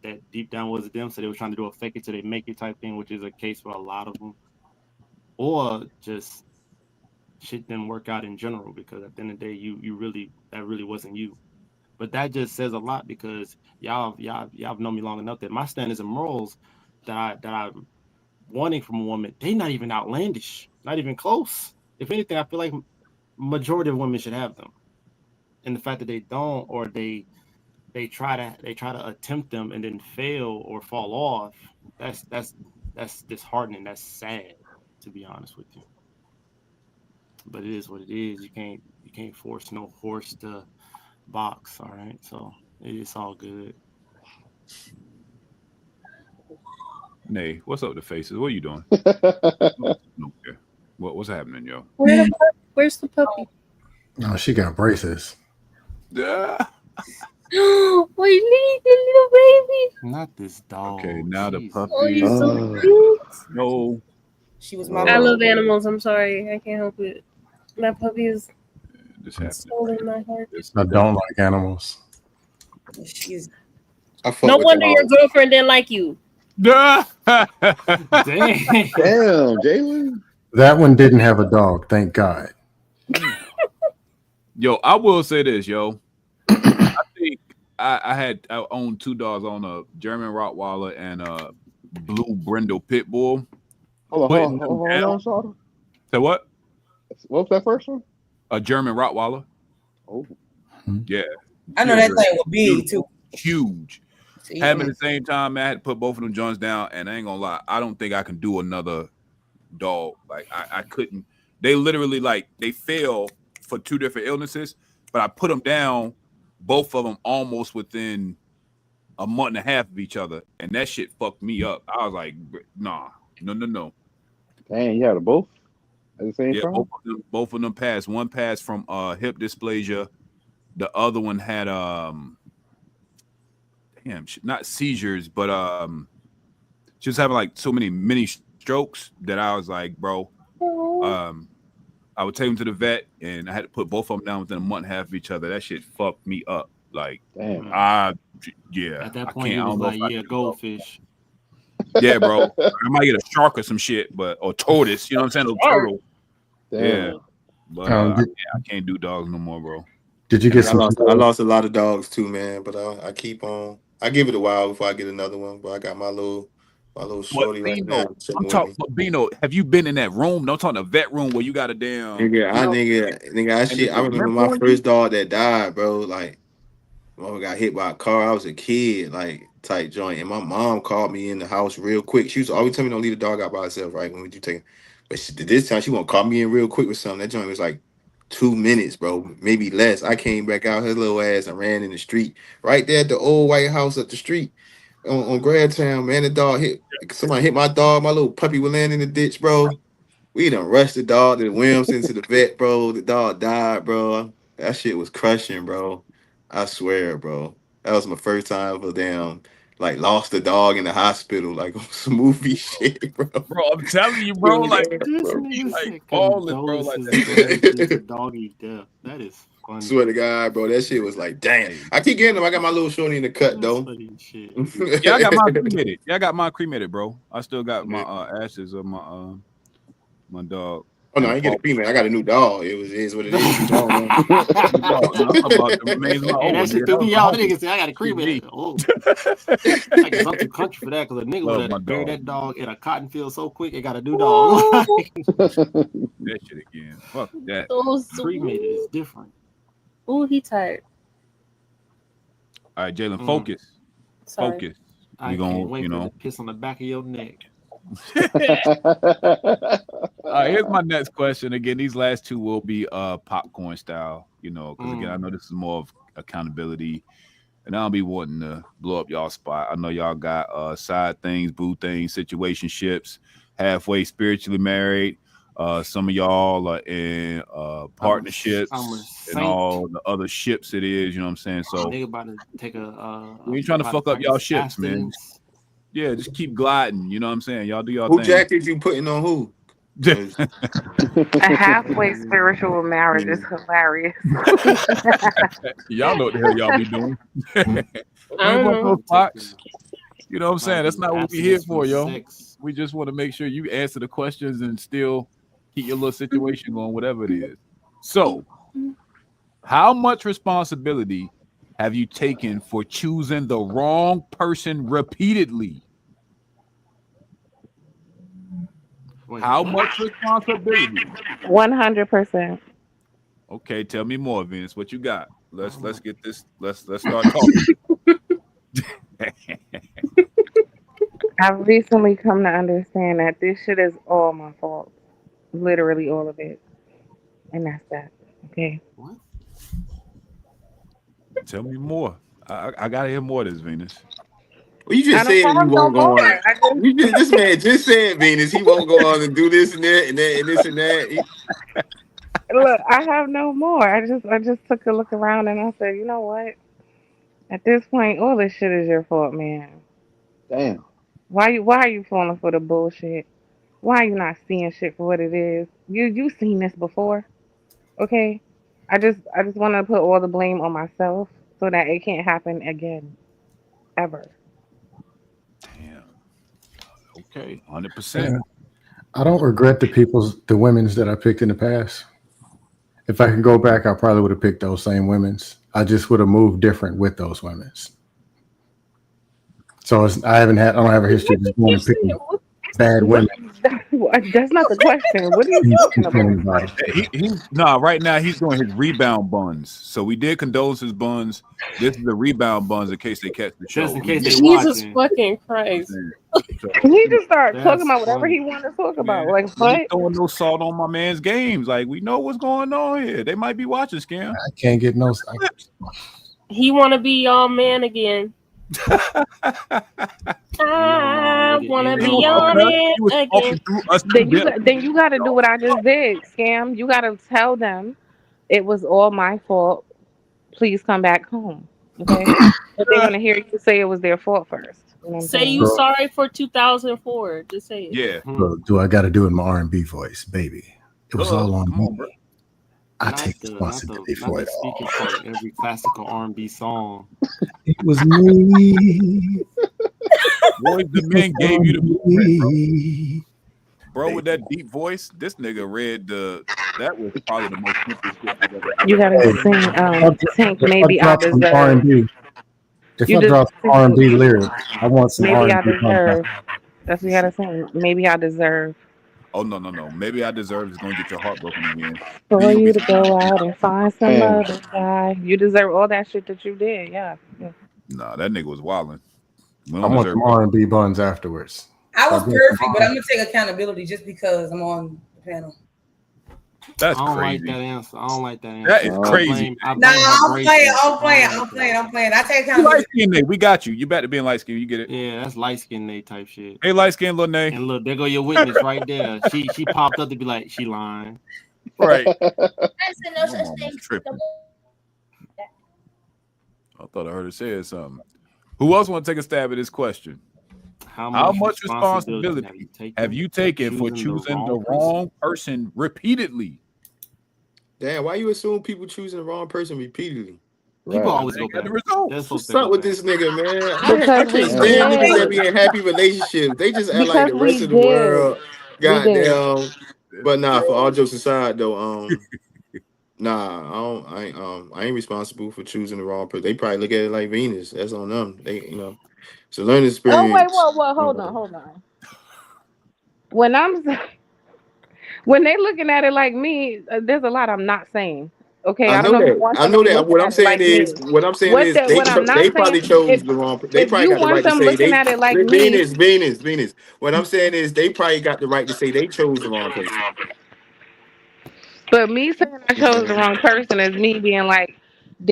Speaker 2: that deep down wasn't them. So they were trying to do a fake it till they make it type thing, which is a case for a lot of them, or just shit didn't work out in general because at the end of the day, you really that really wasn't you. But that just says a lot because y'all have known me long enough that my standards and morals. I'm wanting from a woman, they not even outlandish, not even close. If anything, I feel like majority of women should have them, and the fact that they don't, or they try to attempt them and then fail or fall off, that's disheartening. That's sad, to be honest with you. But it is what it is. You can't force no horse to box. All right, so it's all good.
Speaker 1: Nay, what's up with the faces? What are you doing? Okay. What's happening, yo?
Speaker 7: Where's the puppy?
Speaker 11: Oh, she got braces.
Speaker 1: Ah.
Speaker 7: Oh, I need a little baby.
Speaker 2: Not this dog.
Speaker 1: Okay, now the
Speaker 2: Jesus.
Speaker 7: Oh,
Speaker 1: puppy.
Speaker 7: you're so
Speaker 3: Oh.
Speaker 7: cute.
Speaker 1: No.
Speaker 12: She was my
Speaker 7: I
Speaker 3: Oh.
Speaker 7: love animals. I'm sorry. I can't help it. That puppy is
Speaker 1: This happening.
Speaker 7: soul in my heart.
Speaker 11: I don't like animals.
Speaker 12: She's
Speaker 6: I fuck
Speaker 7: No
Speaker 6: with
Speaker 7: wonder your
Speaker 6: dogs.
Speaker 7: girlfriend didn't like you.
Speaker 2: Dang.
Speaker 3: Damn, Jalen.
Speaker 11: That one didn't have a dog, thank God.
Speaker 1: Yo, I will say this, yo. I think I owned 2 dogs, on a German Rottweiler and a blue Brindle Pit Bull. Putting them
Speaker 3: Hold
Speaker 1: down.
Speaker 3: on, Shawty.
Speaker 1: Say what?
Speaker 3: What was that first one?
Speaker 1: A German Rottweiler.
Speaker 3: Oh,
Speaker 1: Yeah.
Speaker 12: I know that thing was big too.
Speaker 1: Huge.
Speaker 12: See?
Speaker 1: Having the same time, man, I had to put both of them joints down, and I ain't gonna lie, I don't think I can do another dog. Like I couldn't. They literally, like, they fell for 2 different illnesses, but I put them down, both of them almost within a month and a half of each other, and that shit fucked me up. I was like, nah, no.
Speaker 3: dang, you had them both at the same
Speaker 1: Yeah,
Speaker 3: time?
Speaker 1: both of them passed. One passed from hip dysplasia. The other one had not seizures, but she was having like so many mini strokes that I was like, bro, I would take them to the vet, and I had to put both of them down within a month and a half of each other. That shit fucked me up. Like,
Speaker 3: Damn.
Speaker 1: yeah,
Speaker 2: At that
Speaker 1: I
Speaker 2: point,
Speaker 1: can't.
Speaker 2: he
Speaker 1: I
Speaker 2: was
Speaker 1: don't know
Speaker 2: like,
Speaker 1: if I
Speaker 2: "Yeah,
Speaker 1: can do both.
Speaker 2: goldfish."
Speaker 1: Yeah, bro. I might get a shark or some shit, but or tortoise. You know what I'm saying? A turtle.
Speaker 3: Damn.
Speaker 1: Yeah, but I can't do dogs no more, bro.
Speaker 11: Did you get some?
Speaker 6: I lost a lot of dogs too, man. But I keep on. I give it a while before I get another one. But I got my little shorty right now.
Speaker 1: I'm talking, Bino. Have you been in that room? Don't talk the vet room where you got a damn.
Speaker 6: Nigga, I shit. I remember my first dog that died, bro. Like, mama got hit by a car. I was a kid, like, tight joint. And my mom called me in the house real quick. She was always telling me don't leave the dog out by herself, right? When would you take it? But this time she won't call me in real quick with something. That joint was like 2 minutes, bro, maybe less. I came back out her little ass and ran in the street right there at the old White House up the street on Grandtown. Man, the dog hit somebody hit my dog. My little puppy was laying in the ditch, bro. We done rushed the dog to the Williamson to the vet, bro. The dog died, bro. That shit was crushing, bro. I swear, bro. That was my first time for damn, like, lost a dog in the hospital, like on some movie shit, bro.
Speaker 1: Bro, I'm telling you, bro. Like,
Speaker 2: This nigga
Speaker 1: like
Speaker 2: said
Speaker 1: balling, bro. Like
Speaker 2: condolences to doggy death. That is funny.
Speaker 6: Swear to God, bro. That shit was like, damn. I keep getting them. I got my little shorty in the cut, though.
Speaker 1: Yeah, I got mine cremated. Yeah, I got mine cremated, bro. I still got my ashes of my my dog.
Speaker 6: Oh no, I ain't get a cremated. I got a new dog. It is what it is.
Speaker 2: Hey, that shit threw me out. That nigga said, I got a cremated. Oh, I guess I'm too country for that, because a nigga would have buried that dog in a cotton field so quick, it got a new dog.
Speaker 1: That shit again. Fuck that.
Speaker 2: Cremated is different.
Speaker 7: Oh, he tired.
Speaker 1: All right, Jalen, focus.
Speaker 7: Sorry.
Speaker 1: Focus.
Speaker 2: I
Speaker 1: We
Speaker 2: can't
Speaker 1: gonna,
Speaker 2: wait
Speaker 1: you
Speaker 2: for
Speaker 1: know.
Speaker 2: the piss on the back of your neck.
Speaker 1: All right, here's my next question. Again, these last two will be popcorn style, you know, because again, I know this is more of accountability, and I don't be wanting to blow up y'all spot. I know y'all got side things, boo things, situationships, halfway spiritually married. Some of y'all are in partnerships and all the other ships it is, you know what I'm saying? So
Speaker 2: nigga about to take
Speaker 1: we ain't trying to fuck up y'all ships, man. Yeah, just keep gliding, you know what I'm saying? Y'all do y'all
Speaker 6: Who
Speaker 1: thing.
Speaker 6: jacket you putting on who?
Speaker 13: A halfway spiritual marriage is hilarious.
Speaker 1: Y'all know what the hell y'all be doing. We ain't want those spots. You know what I'm saying? That's not what we here for, yo. We just want to make sure you answer the questions and still keep your little situation going, whatever it is. So, how much responsibility have you taken for choosing the wrong person repeatedly? How much responsibility?
Speaker 13: 100%.
Speaker 1: Okay, tell me more, Venus. What you got? Let's get this. Let's start talking.
Speaker 13: I've recently come to understand that this shit is all my fault. Literally all of it. And that's that. Okay.
Speaker 2: What?
Speaker 1: Tell me more. I gotta hear more of this, Venus.
Speaker 6: Well, you
Speaker 13: I
Speaker 6: just
Speaker 13: don't
Speaker 6: said
Speaker 13: have
Speaker 6: you
Speaker 13: no
Speaker 6: won't go
Speaker 13: more.
Speaker 6: on. This man just said, Venus, he won't go on and do this and that and that and this and that.
Speaker 13: Look, I have no more. I just took a look around and I said, you know what? At this point, all this shit is your fault, man.
Speaker 3: Damn.
Speaker 13: Why are you falling for the bullshit? Why are you not seeing shit for what it is? You seen this before, okay? I just want to put all the blame on myself so that it can't happen again, ever.
Speaker 1: Damn. Okay, 100%.
Speaker 11: Yeah. I don't regret the women's that I picked in the past. If I could go back, I probably would have picked those same women's. I just would have moved different with those women's. So I don't have a history of just going and picking bad
Speaker 13: What?
Speaker 11: women.
Speaker 13: That's not the question. What are you talking about?
Speaker 1: Right now he's doing his rebound buns. So we did condolences buns. This is the rebound buns in case they catch the show.
Speaker 2: Just in case they
Speaker 8: Jesus
Speaker 2: watching.
Speaker 8: fucking Christ.
Speaker 1: So,
Speaker 13: He just started
Speaker 2: That's
Speaker 13: talking about whatever
Speaker 2: funny.
Speaker 13: he wanted to talk about.
Speaker 1: man,
Speaker 13: Like
Speaker 1: we
Speaker 13: what?
Speaker 1: throwing no salt on my man's games. Like we know what's going on here. They might be watching, Scam.
Speaker 11: I can't get no.
Speaker 8: He want to be y'all man again. I want to be y'all man again.
Speaker 13: Then you got to do what I just did, Scam. You got to tell them it was all my fault. Please come back home. Okay? But they want to hear you say it was their fault first. You know what I'm
Speaker 8: Say
Speaker 13: saying?
Speaker 8: you sorry for 2004. Just say it.
Speaker 1: Yeah.
Speaker 11: Bro, do I got to do it in my R&B voice, baby? It was all on me.
Speaker 2: Bro.
Speaker 11: I
Speaker 2: Not
Speaker 11: take
Speaker 2: the
Speaker 11: responsibility for it all.
Speaker 2: speaking part of every classical R&B song.
Speaker 11: It was me.
Speaker 1: Boys, the man gave you the
Speaker 11: me.
Speaker 1: bro with that deep voice. This nigga read that was probably the most stupid shit I've ever heard.
Speaker 13: You got to sing, maybe I deserve.
Speaker 11: R&B. If
Speaker 13: You
Speaker 11: I drop some R&B lyrics, I want some
Speaker 13: maybe
Speaker 11: R&B.
Speaker 13: I deserve. That's what you got to sing. Maybe I deserve.
Speaker 1: Oh no. Maybe I deserve is gonna get your heart broken again.
Speaker 13: For you to go out and find some
Speaker 3: Damn.
Speaker 13: other guy. You deserve all that shit that you did. Yeah.
Speaker 1: Nah, that nigga was wilding.
Speaker 11: I want some R&B buns afterwards.
Speaker 14: I was perfect, but I'm gonna take accountability just because I'm on the panel.
Speaker 1: That's
Speaker 2: I don't
Speaker 1: crazy.
Speaker 2: like that answer. I don't like that answer.
Speaker 1: That is crazy.
Speaker 14: I'm playing. I take
Speaker 1: You
Speaker 14: accountability.
Speaker 1: light skin Nate. We got you. You better be in light skin. You get it.
Speaker 2: Yeah, that's light skin Nate type shit.
Speaker 1: Hey, light skin little Nate.
Speaker 2: And look, there go your witness right there. She popped up to be like, she lying.
Speaker 1: Right.
Speaker 15: I said no such thing.
Speaker 1: Tripping. I thought I heard her say something. Who else want to take a stab at this question? How much responsibility have you taken for choosing the wrong person repeatedly?
Speaker 6: Damn, why you assume people choosing the wrong person repeatedly?
Speaker 2: People always go back.
Speaker 6: What's up with this nigga, man? I can't
Speaker 13: we
Speaker 6: stand
Speaker 13: did.
Speaker 6: niggas that be in happy relationships. They just act like
Speaker 13: Because
Speaker 6: the
Speaker 13: we
Speaker 6: rest of the
Speaker 13: did.
Speaker 6: world.
Speaker 13: We did.
Speaker 6: Goddamn. But nah, for all jokes aside though, nah, I ain't responsible for choosing the wrong person. They probably look at it like Venus. That's on them. They, it's a learning experience.
Speaker 13: Oh wait, hold on. When they looking at it like me, there's a lot I'm not saying. Okay,
Speaker 6: I know that. I know that. What I'm saying is, they probably chose the wrong. They probably got the right to say they.
Speaker 13: at it like
Speaker 6: Venus. What I'm saying is, they probably got the right to say they chose the wrong person.
Speaker 13: But me saying I chose the wrong person is me being like,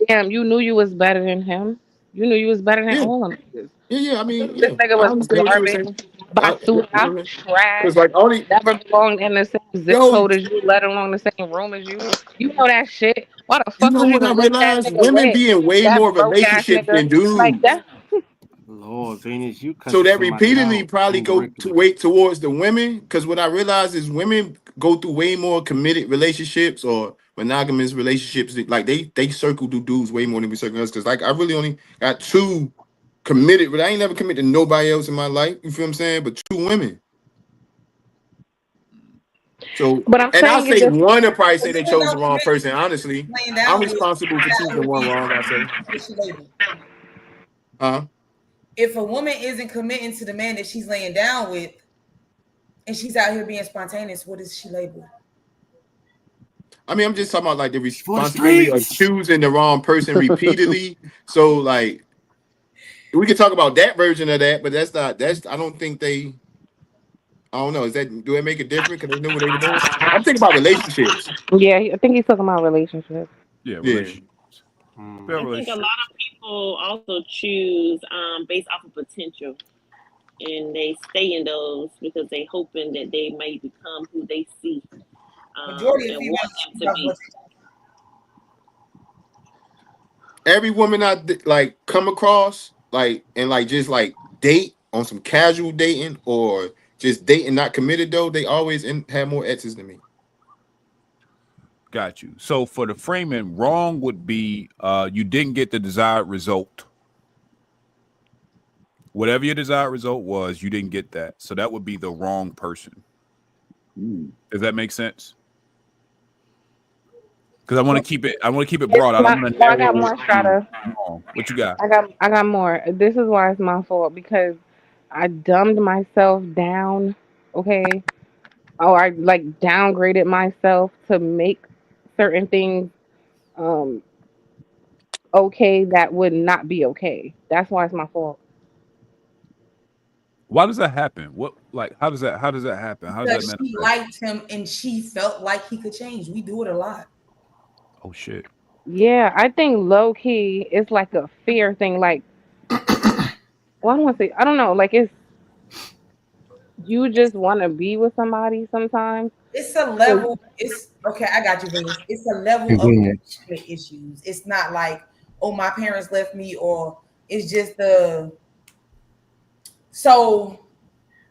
Speaker 13: damn, you knew you was better than him. You knew you was better than all of them.
Speaker 6: Yeah. I mean,
Speaker 13: this nigga
Speaker 6: I
Speaker 13: was
Speaker 6: understand what you were saying.
Speaker 13: basura, trash,
Speaker 6: like only
Speaker 13: never belonged in the same zip code as you, let alone the same room as you. You know that shit. Why the fuck
Speaker 6: know
Speaker 13: was you
Speaker 6: what I
Speaker 13: gonna let that
Speaker 6: realized?
Speaker 13: nigga
Speaker 6: Women
Speaker 13: win?
Speaker 6: be in way
Speaker 13: That
Speaker 6: more
Speaker 13: broke-ass
Speaker 6: relationships
Speaker 13: nigga
Speaker 6: than dudes.
Speaker 13: like that.
Speaker 2: Lord, Venus, you
Speaker 6: So that repeatedly probably go to wait towards the women, because what I realize is women go through way more committed relationships or monogamous relationships. Like they circle through dudes way more than we circle us. Because like I really only got 2 committed, but I ain't never committed to nobody else in my life. You feel what I'm saying? But 2 women. So,
Speaker 13: but I'm
Speaker 6: and I'll
Speaker 13: saying
Speaker 6: say one will probably say they chose the wrong person. Honestly, I'm responsible for choosing one wrong. I say.
Speaker 14: If a woman isn't committing to the man that she's laying down with, and she's out here being spontaneous, what is she labeled?
Speaker 6: I mean, I'm just talking about like the
Speaker 2: For the
Speaker 6: responsibility of
Speaker 2: streets.
Speaker 6: choosing the wrong person repeatedly. So like we could talk about that version of that, but that's I don't think they I don't know. Do it make it different? Because they knew what they were doing? I'm thinking about relationships.
Speaker 13: Yeah, I think he's talking about relationships.
Speaker 1: Yeah,
Speaker 6: Yeah.
Speaker 1: relationships.
Speaker 2: Hmm.
Speaker 1: Fair
Speaker 5: I think a lot
Speaker 1: relationships.
Speaker 5: of people also choose based off of potential, and they stay in those because they hoping that they may become who they see
Speaker 14: Majority of
Speaker 5: and
Speaker 14: females
Speaker 5: want them
Speaker 14: choose
Speaker 5: to
Speaker 14: off
Speaker 5: be.
Speaker 14: what
Speaker 6: Every woman I like come across, like and like just like date on some casual dating or just dating not committed though, they always have more exes than me.
Speaker 1: Got you. So for the framing, wrong would be you didn't get the desired result. Whatever your desired result was, you didn't get that. So that would be the wrong person. Does that make sense? Because I want to keep it broad. I don't want to
Speaker 13: I got
Speaker 1: narrow it
Speaker 13: more
Speaker 1: to
Speaker 13: strata.
Speaker 1: wrong. What you got?
Speaker 13: I got more. This is why it's my fault because I dumbed myself down. Okay. Oh, I like downgraded myself to make certain things um okay that would not be okay. That's why it's my fault.
Speaker 1: Why does that happen? What like how does that happen? How does that
Speaker 14: because she
Speaker 1: manifest?
Speaker 14: liked him and she felt like he could change. We do it a lot.
Speaker 1: Oh shit.
Speaker 13: Yeah, I think low key it's like a fear thing. Like, well, I don't want to say, I don't know. Like, it's you just want to be with somebody sometimes.
Speaker 14: It's a
Speaker 13: 'Cause-
Speaker 14: level. It's okay. I got you, Venus. It's a level of
Speaker 11: Convenience.
Speaker 14: issues. It's not like, oh, my parents left me, or it's just the. So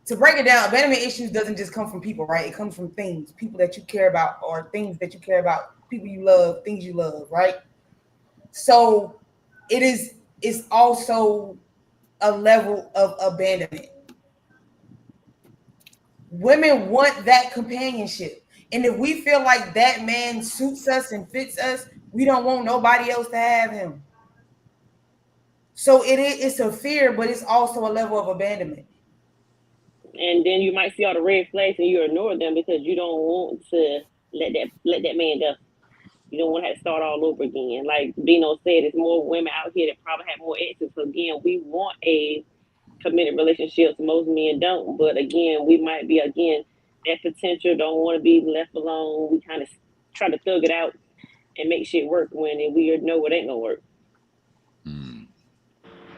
Speaker 14: to break it down, abandonment issues doesn't just come from people, right? It comes from things, people that you care about, or things that you care about, people you love, things you love, right? So it is. It's also a level of abandonment. Women want that companionship. And if we feel like that man suits us and fits us, we don't want nobody else to have him. So it's a fear, but it's also a level of abandonment.
Speaker 5: And then you might see all the red flags and you ignore them because you don't want to let that man go. You don't want to have to start all over again. Like Dino said, there's more women out here that probably have more exes. So again, we want a committed relationship. Most men don't. But again, we might be again that potential. Don't want to be left alone. We kind of try to thug it out and make shit work when we know it ain't gonna work.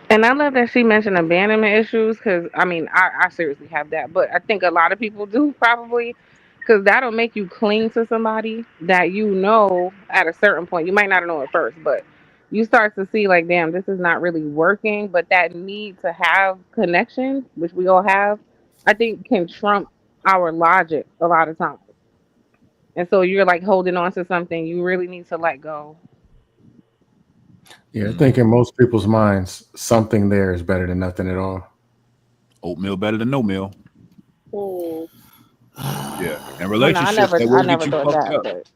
Speaker 13: And I love that she mentioned abandonment issues because I mean, I seriously have that, but I think a lot of people do probably because that'll make you cling to somebody that you know at a certain point. You might not know at first, but you start to see like, damn, this is not really working. But that need to have connection, which we all have, I think can trump our logic a lot of times. And so you're like holding on to something you really need to let go.
Speaker 11: Yeah, I think in most people's minds, something there is better than nothing at all.
Speaker 1: Oatmeal better than no meal.
Speaker 5: Hmm.
Speaker 1: Yeah. And
Speaker 13: Well, no,
Speaker 1: relationships that
Speaker 13: I
Speaker 1: will get
Speaker 13: never
Speaker 1: you
Speaker 13: thought
Speaker 1: fucked
Speaker 13: that,
Speaker 1: up.
Speaker 13: but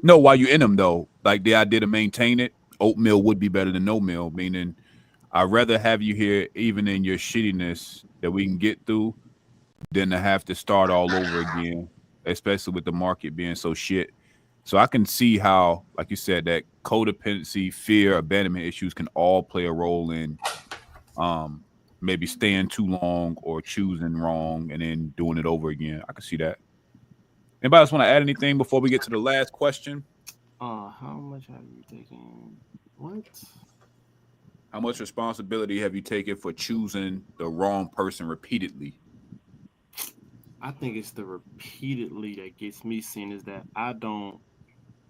Speaker 1: No, while you in them though, like the idea to maintain it, oatmeal would be better than no meal. Meaning, I'd rather have you here, even in your shittiness, that we can get through, than to have to start all over again. Especially with the market being so shit. So I can see how, like you said, that codependency, fear, abandonment issues can all play a role in um maybe staying too long or choosing wrong and then doing it over again. I can see that. Anybody else want to add anything before we get to the last question?
Speaker 2: How much have you taken? What?
Speaker 1: How much responsibility have you taken for choosing the wrong person repeatedly?
Speaker 2: I think it's the repeatedly that gets me seen is that I don't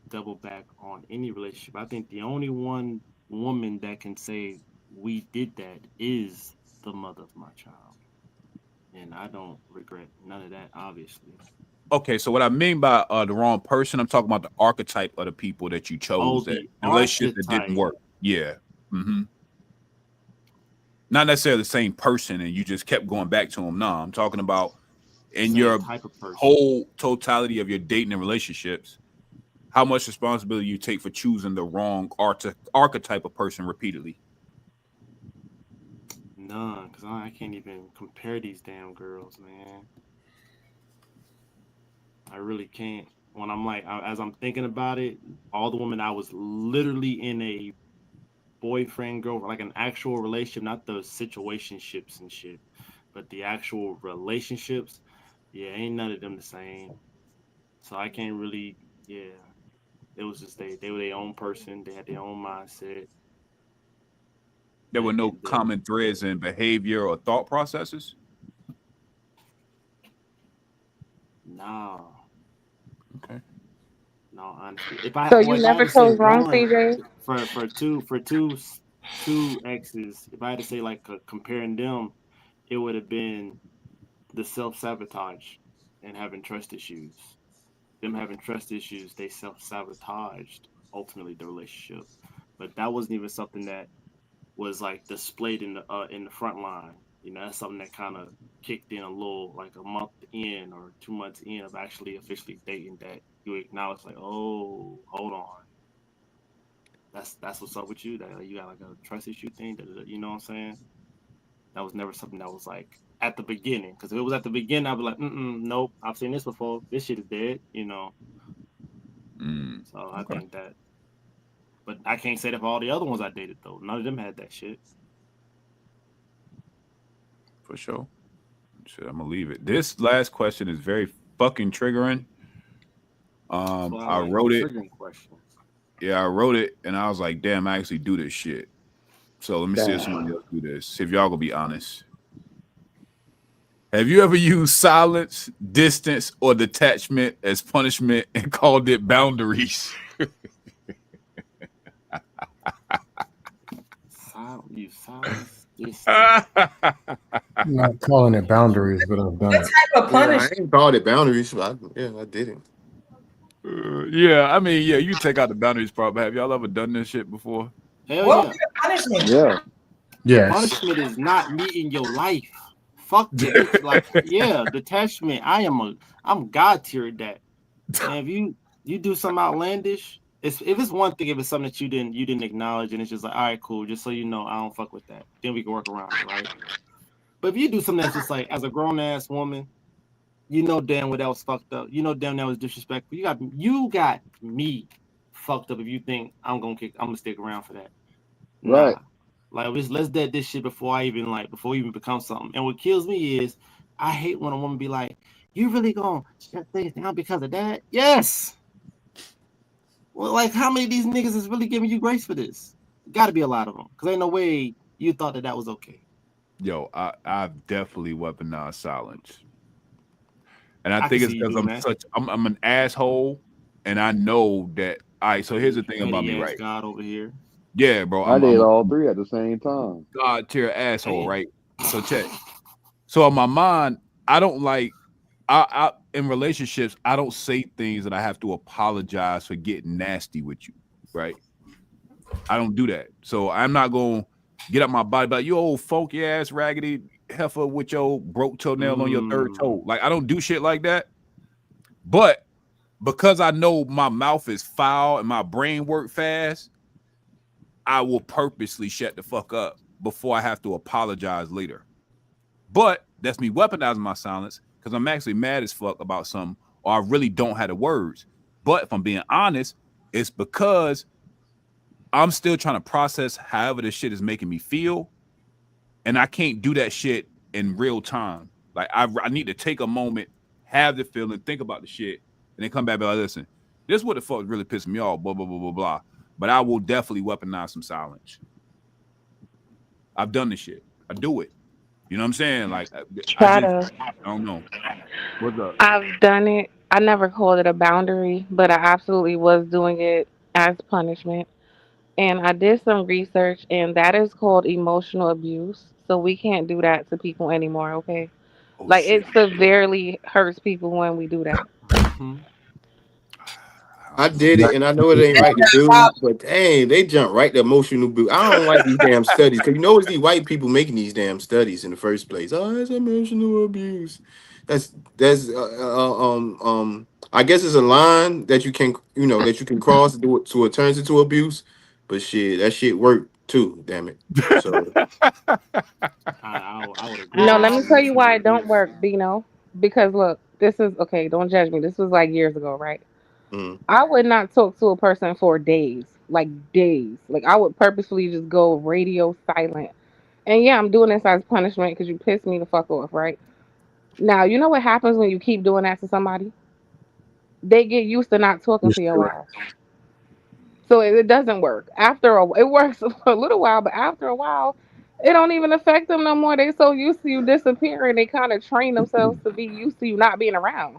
Speaker 2: double back on any relationship. I think the only one woman that can say we did that is the mother of my child. And I don't regret none of that, obviously.
Speaker 1: Okay, so what I mean by the wrong person, I'm talking about the archetype of the people that you
Speaker 2: Oh,
Speaker 1: chose that
Speaker 2: the
Speaker 1: in relationships that didn't
Speaker 2: archetype.
Speaker 1: work. Yeah. hmm Not necessarily the same person and you just kept going back to them. No, I'm talking about in
Speaker 2: Same
Speaker 1: your
Speaker 2: type of person.
Speaker 1: whole totality of your dating and relationships, how much responsibility you take for choosing the wrong archetype of person repeatedly.
Speaker 2: None, because I can't even compare these damn girls, man. I really can't. When I'm like, as I'm thinking about it, all the women I was literally in a boyfriend, girlfriend, like an actual relationship, not the situationships and shit, but the actual relationships. Yeah, ain't none of them the same. So I can't really, yeah. It was just they were their own person. They had their own mindset.
Speaker 1: There were no
Speaker 2: The
Speaker 1: common threads in behavior or thought processes.
Speaker 2: nah,
Speaker 1: Okay.
Speaker 2: no, honestly, if I
Speaker 13: So
Speaker 2: or
Speaker 13: you
Speaker 2: if I had
Speaker 13: never
Speaker 2: to say
Speaker 13: chose wrong,
Speaker 2: one
Speaker 13: CJ?
Speaker 2: for two exes, if I had to say like comparing them, it would have been the self sabotage and having trust issues. Them having trust issues, they self sabotaged ultimately the relationship. But that wasn't even something that was like displayed in the front line. You know, that's something that kind of kicked in a little like a month in or 2 months in of actually officially dating that you acknowledge like, oh, hold on, that's what's up with you. That like, you got like a trust issue thing. You know what I'm saying? That was never something that was like at the beginning. Because if it was at the beginning, I'd be like, nope, I've seen this before. This shit is dead. You know.
Speaker 1: Mm,
Speaker 2: So I
Speaker 1: okay.
Speaker 2: think that, but I can't say that for all the other ones I dated though. None of them had that shit.
Speaker 1: For sure. Shit, I'm gonna leave it. This last question is very fucking triggering.
Speaker 2: That's why I
Speaker 1: I
Speaker 2: like
Speaker 1: wrote it.
Speaker 2: triggering questions.
Speaker 1: Yeah, I wrote it, and I was like, damn, I actually do this shit. So let me see if
Speaker 3: Damn.
Speaker 1: somebody else do this. See if y'all gonna be honest. Have you ever used silence, distance, or detachment as punishment and called it boundaries?
Speaker 2: Silence, distance.
Speaker 11: I'm not calling it boundaries, but I've done
Speaker 14: What
Speaker 11: it.
Speaker 14: type of
Speaker 6: Yeah, I
Speaker 14: punishment?
Speaker 6: ain't called it boundaries. I didn't.
Speaker 1: Yeah, I mean, yeah, you take out the boundaries part, but have y'all ever done this shit before?
Speaker 2: Hell
Speaker 14: What
Speaker 2: yeah.
Speaker 14: was your punishment?
Speaker 3: Yeah.
Speaker 2: The
Speaker 11: Yes.
Speaker 2: punishment is not me in your life. Fuck that. Like, yeah, detachment. I'm God tier at that. Man, if you do something outlandish, if it's one thing, if it's something that you didn't acknowledge and it's just like, all right, cool, just so you know, I don't fuck with that. Then we can work around it, right? But if you do something that's just like as a grown ass woman, you know damn well that was fucked up. You know damn that was disrespectful. You got me fucked up if you think I'm gonna stick around for that.
Speaker 3: Right.
Speaker 2: Nah. Like let's dead this shit before we even become something. And what kills me is I hate when a woman be like, you really gonna shut things down because of that? Yes. Well, like how many of these niggas is really giving you grace for this? Gotta be a lot of them. Cause ain't no way you thought that was okay.
Speaker 1: Yo, I've definitely weaponized silence, and I
Speaker 2: I can
Speaker 1: think
Speaker 2: see
Speaker 1: it's
Speaker 2: you
Speaker 1: because
Speaker 2: doing that.
Speaker 1: I'm an asshole, and I know that. All right, so here's the thing about
Speaker 2: Petty
Speaker 1: me,
Speaker 2: ass
Speaker 1: right?
Speaker 2: God over here.
Speaker 1: Yeah, bro,
Speaker 3: I
Speaker 1: I'm
Speaker 3: did
Speaker 1: a
Speaker 3: all three at the same time.
Speaker 1: god tier asshole,
Speaker 2: Damn.
Speaker 1: right? So check. So in my mind, I don't like I in relationships, I don't say things that I have to apologize for getting nasty with you, right? I don't do that. So I'm not gonna get up my body, but you old funky ass raggedy heifer with your broke toenail on your third
Speaker 2: Mm.
Speaker 1: toe. Like I don't do shit like that. But because I know my mouth is foul and my brain work fast, I will purposely shut the fuck up before I have to apologize later. But that's me weaponizing my silence because I'm actually mad as fuck about something, or I really don't have the words. But if I'm being honest, it's because I'm still trying to process however this shit is making me feel, and I can't do that shit in real time. Like I need to take a moment, have the feeling, think about the shit, and then come back and be like, listen, this is what the fuck really pissed me off, blah, blah, blah, blah, blah. But I will definitely weaponize some silence. I've done this shit. I do it. You know what I'm saying? Like I
Speaker 13: Try
Speaker 1: just
Speaker 13: to.
Speaker 1: I don't know. What's up?
Speaker 13: I've done it. I never called it a boundary, but I absolutely was doing it as punishment. And I did some research, and that is called emotional abuse. So we can't do that to people anymore, okay?
Speaker 1: Oh
Speaker 13: Like it
Speaker 1: shit.
Speaker 13: severely hurts people when we do that.
Speaker 2: Mm-hmm.
Speaker 1: I
Speaker 6: I
Speaker 1: don't know.
Speaker 6: did it, and I know it ain't right to do, but dang, they jump right to emotional abuse. I don't like these damn studies because you know it's these white people making these damn studies in the first place. Oh, it's emotional abuse. That's I guess it's a line that you can that you can cross to do it so it turns into abuse. But shit, that shit worked too. Damn it. So
Speaker 2: I would agree
Speaker 13: No,
Speaker 2: that
Speaker 13: let me
Speaker 2: it's
Speaker 13: tell you
Speaker 2: emotional
Speaker 13: why it don't
Speaker 2: abuse.
Speaker 13: work, Bino. Because look, This is okay. Don't judge me. This was like years ago, right?
Speaker 6: Mm.
Speaker 13: I would not talk to a person for days, like days. Like I would purposefully just go radio silent. And yeah, I'm doing this as punishment because you pissed me the fuck off, right? Now you know what happens when you keep doing that to somebody? They get used to not talking to your ass. So it doesn't work. It works for a little while, but after a while, it don't even affect them no more. They so used to you disappearing, they kind of train themselves to be used to you not being around.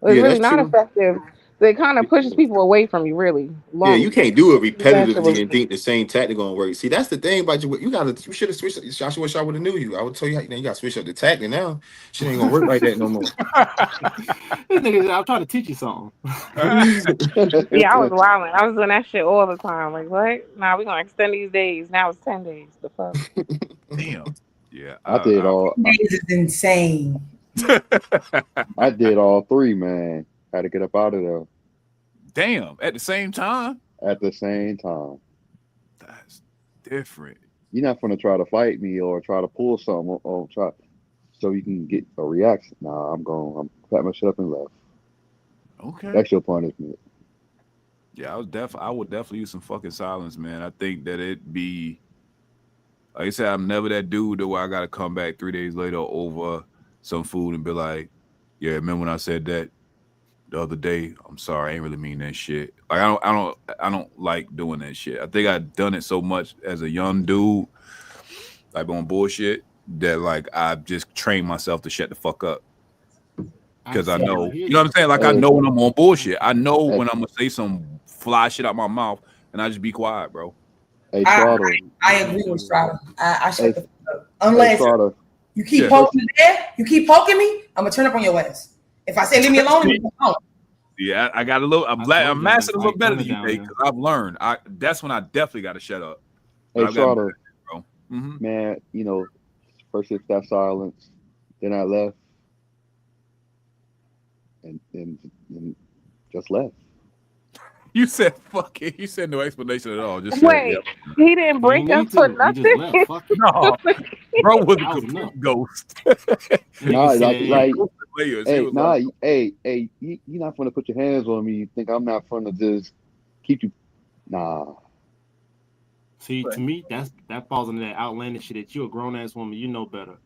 Speaker 13: It's
Speaker 6: Yeah,
Speaker 13: really
Speaker 6: that's
Speaker 13: not
Speaker 6: true.
Speaker 13: effective. So it kind of pushes people away from you, really.
Speaker 6: Yeah, you can't do it repetitively and
Speaker 13: Eventually.
Speaker 6: think the same tactic gonna work. See, that's the thing about you. You should have switched. Joshua, wish I would have knew you. I would tell you, you got to switch up the tactic now. Shit ain't gonna work like that no more.
Speaker 2: This nigga, I'm trying to teach you something.
Speaker 13: Yeah, I was wilding. I was doing that shit all the time. Like, what? Nah, we gonna extend these days. Now it's 10 days. The fuck?
Speaker 1: Damn. Yeah.
Speaker 3: I did all.
Speaker 14: Days is insane.
Speaker 3: I did all three, man. Had to get up out of there
Speaker 1: Damn. At the same time.
Speaker 3: at the same time.
Speaker 1: That's different.
Speaker 3: You're not gonna try to fight me or try to pull something or try so you can get a reaction. Nah, I'm pat my shit up and left.
Speaker 1: Okay.
Speaker 3: That's your punishment.
Speaker 1: Yeah, I would definitely use some fucking silence, man. I think that it'd be like I said, I'm never that dude that where I gotta come back 3 days later over some food and be like, yeah, remember when I said that the other day? I'm sorry, I ain't really mean that shit. Like I don't like doing that shit. I think I've done it so much as a young dude, like on bullshit, that like I've just trained myself to shut the fuck up. Because I know, you know what I'm saying? Like I
Speaker 3: Hey,
Speaker 1: know when I'm on bullshit. I know
Speaker 3: hey,
Speaker 1: when I'm gonna say some fly shit out my mouth and I just be quiet, bro.
Speaker 3: hey,
Speaker 14: I,
Speaker 3: Trotter.
Speaker 14: I agree with Strada. I shut
Speaker 3: Hey,
Speaker 14: the fuck up.
Speaker 3: hey,
Speaker 14: Unless
Speaker 3: Trotter.
Speaker 14: you keep
Speaker 1: Yeah.
Speaker 14: poking me there, you keep poking me, I'm gonna turn up on your ass. If I say leave me alone, leave me alone.
Speaker 1: Yeah, I got a little. I'm
Speaker 2: I
Speaker 1: glad
Speaker 2: told
Speaker 1: I'm
Speaker 2: y'all
Speaker 1: mastering
Speaker 2: it's
Speaker 1: a little
Speaker 2: Ike
Speaker 1: better
Speaker 2: Turner
Speaker 1: than you,
Speaker 2: down
Speaker 1: Nate,
Speaker 2: here.
Speaker 1: because I've learned. That's when I definitely got to shut up. But
Speaker 3: Hey,
Speaker 1: I've gotten
Speaker 3: Trotter.
Speaker 1: better, bro. Mm-hmm.
Speaker 3: Man, first it's that silence, then I left and just left.
Speaker 1: You said fuck it. You said no explanation at all. Just said,
Speaker 13: Wait,
Speaker 1: yep.
Speaker 13: he didn't
Speaker 2: You ain't
Speaker 13: break up
Speaker 2: need
Speaker 13: for
Speaker 2: to. You just
Speaker 13: nothing.
Speaker 2: left. Fuck it.
Speaker 1: No, bro was a
Speaker 2: That was enough.
Speaker 1: complete ghost.
Speaker 2: Nigga
Speaker 3: Nah, like
Speaker 2: said,
Speaker 3: like
Speaker 1: Ghosted players. He
Speaker 3: hey,
Speaker 1: was
Speaker 3: nah,
Speaker 1: like,
Speaker 3: you're not gonna put your hands on me. You think I'm not gonna just keep you? Nah,
Speaker 2: see, to me, that falls into that outlandish shit that you a grown ass woman, you know better.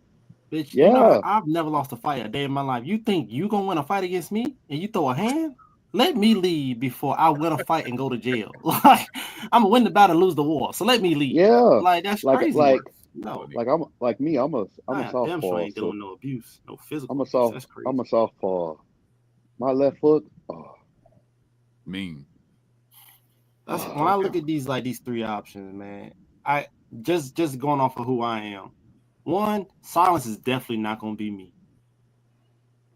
Speaker 2: Bitch,
Speaker 3: yeah,
Speaker 2: I've never lost a fight a day in my life. You think you gonna win a fight against me and you throw a hand? Let me leave before I win a fight and go to jail. Like I'm gonna win the battle, lose the war. So let me leave.
Speaker 3: yeah.
Speaker 2: Like that's
Speaker 3: Like
Speaker 2: crazy
Speaker 3: like
Speaker 2: work. No,
Speaker 1: funny.
Speaker 3: like I'm like me. I'm a
Speaker 2: I damn sure
Speaker 3: southpaw,
Speaker 2: ain't
Speaker 3: so
Speaker 2: doing no abuse, no
Speaker 3: I'm
Speaker 2: physical
Speaker 3: a
Speaker 2: abuse.
Speaker 3: soft
Speaker 2: That's
Speaker 3: I'm
Speaker 2: crazy.
Speaker 3: a southpaw. My left foot. Oh,
Speaker 1: Mean.
Speaker 2: That's when I
Speaker 3: oh.
Speaker 2: look at these three options, man. I just going off of who I am. One, silence is definitely not gonna be me.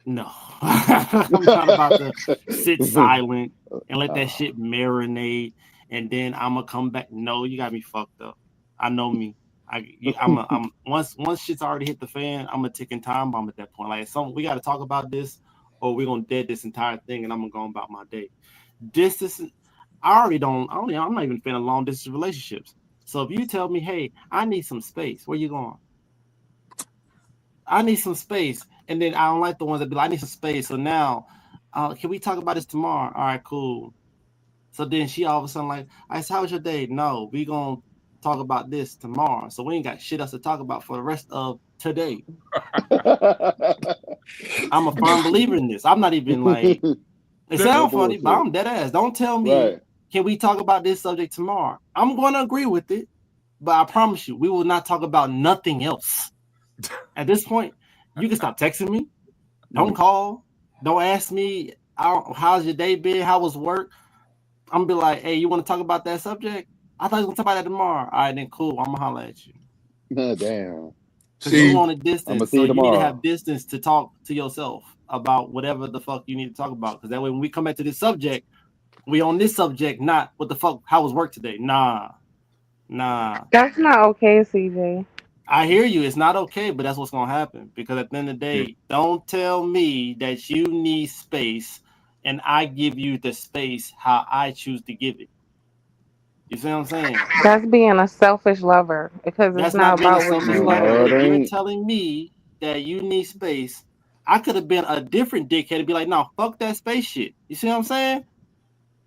Speaker 2: No, I'm not about to sit silent and let that
Speaker 3: Nah.
Speaker 2: shit marinate, and then I'm gonna come back. No, you got me fucked up. I know me. I'm once shit's already hit the fan. I'm a ticking time bomb at that point. Like we got to talk about this, or we're gonna dead this entire thing, and I'm gonna go about my day. Distance. I already don't. I'm not even a fan of long distance relationships. So if you tell me, hey, I need some space, where you going? I need some space. And then I don't like the ones that be like, I need some space. So now, can we talk about this tomorrow? All right, cool. So then she all of a sudden like, I said, how was your day? No, we gonna talk about this tomorrow. So we ain't got shit else to talk about for the rest of today. I'm a firm believer in this. I'm not even like, it
Speaker 3: No
Speaker 2: sounds funny, but
Speaker 3: bullshit.
Speaker 2: I'm dead ass. Don't tell me,
Speaker 3: Right.
Speaker 2: can we talk about this subject tomorrow? I'm going to agree with it, but I promise you, we will not talk about nothing else. At this point, you can stop texting me. Don't call. Don't ask me, how's your day been? How was work? I'm gonna be like, hey, you want to talk about that subject? I thought you were gonna talk about that tomorrow. All right, then cool. I'm gonna holler at you.
Speaker 3: Damn.
Speaker 2: Because you
Speaker 6: See,
Speaker 2: want a
Speaker 3: I'm gonna
Speaker 2: distance.
Speaker 3: see
Speaker 2: So
Speaker 3: you
Speaker 2: you need to
Speaker 3: tomorrow.
Speaker 2: have distance to talk to yourself about whatever the fuck you need to talk about. Because that way when we come back to this subject, we on this subject, not what the fuck, how was work today? Nah.
Speaker 13: That's not okay, CJ.
Speaker 2: I hear you. It's not okay, but that's what's gonna happen. Because at the end of the day, don't tell me that you need space and I give you the space how I choose to give it. You see what I'm saying?
Speaker 13: That's being a selfish lover because it's
Speaker 2: That's
Speaker 13: not
Speaker 2: not being a
Speaker 13: about what
Speaker 2: selfish
Speaker 13: you
Speaker 3: No,
Speaker 2: lover.
Speaker 3: it
Speaker 13: want.
Speaker 2: If you're
Speaker 3: ain't.
Speaker 2: telling me that you need space, I could have been a different dickhead and be like, no, fuck that space shit. You see what I'm saying?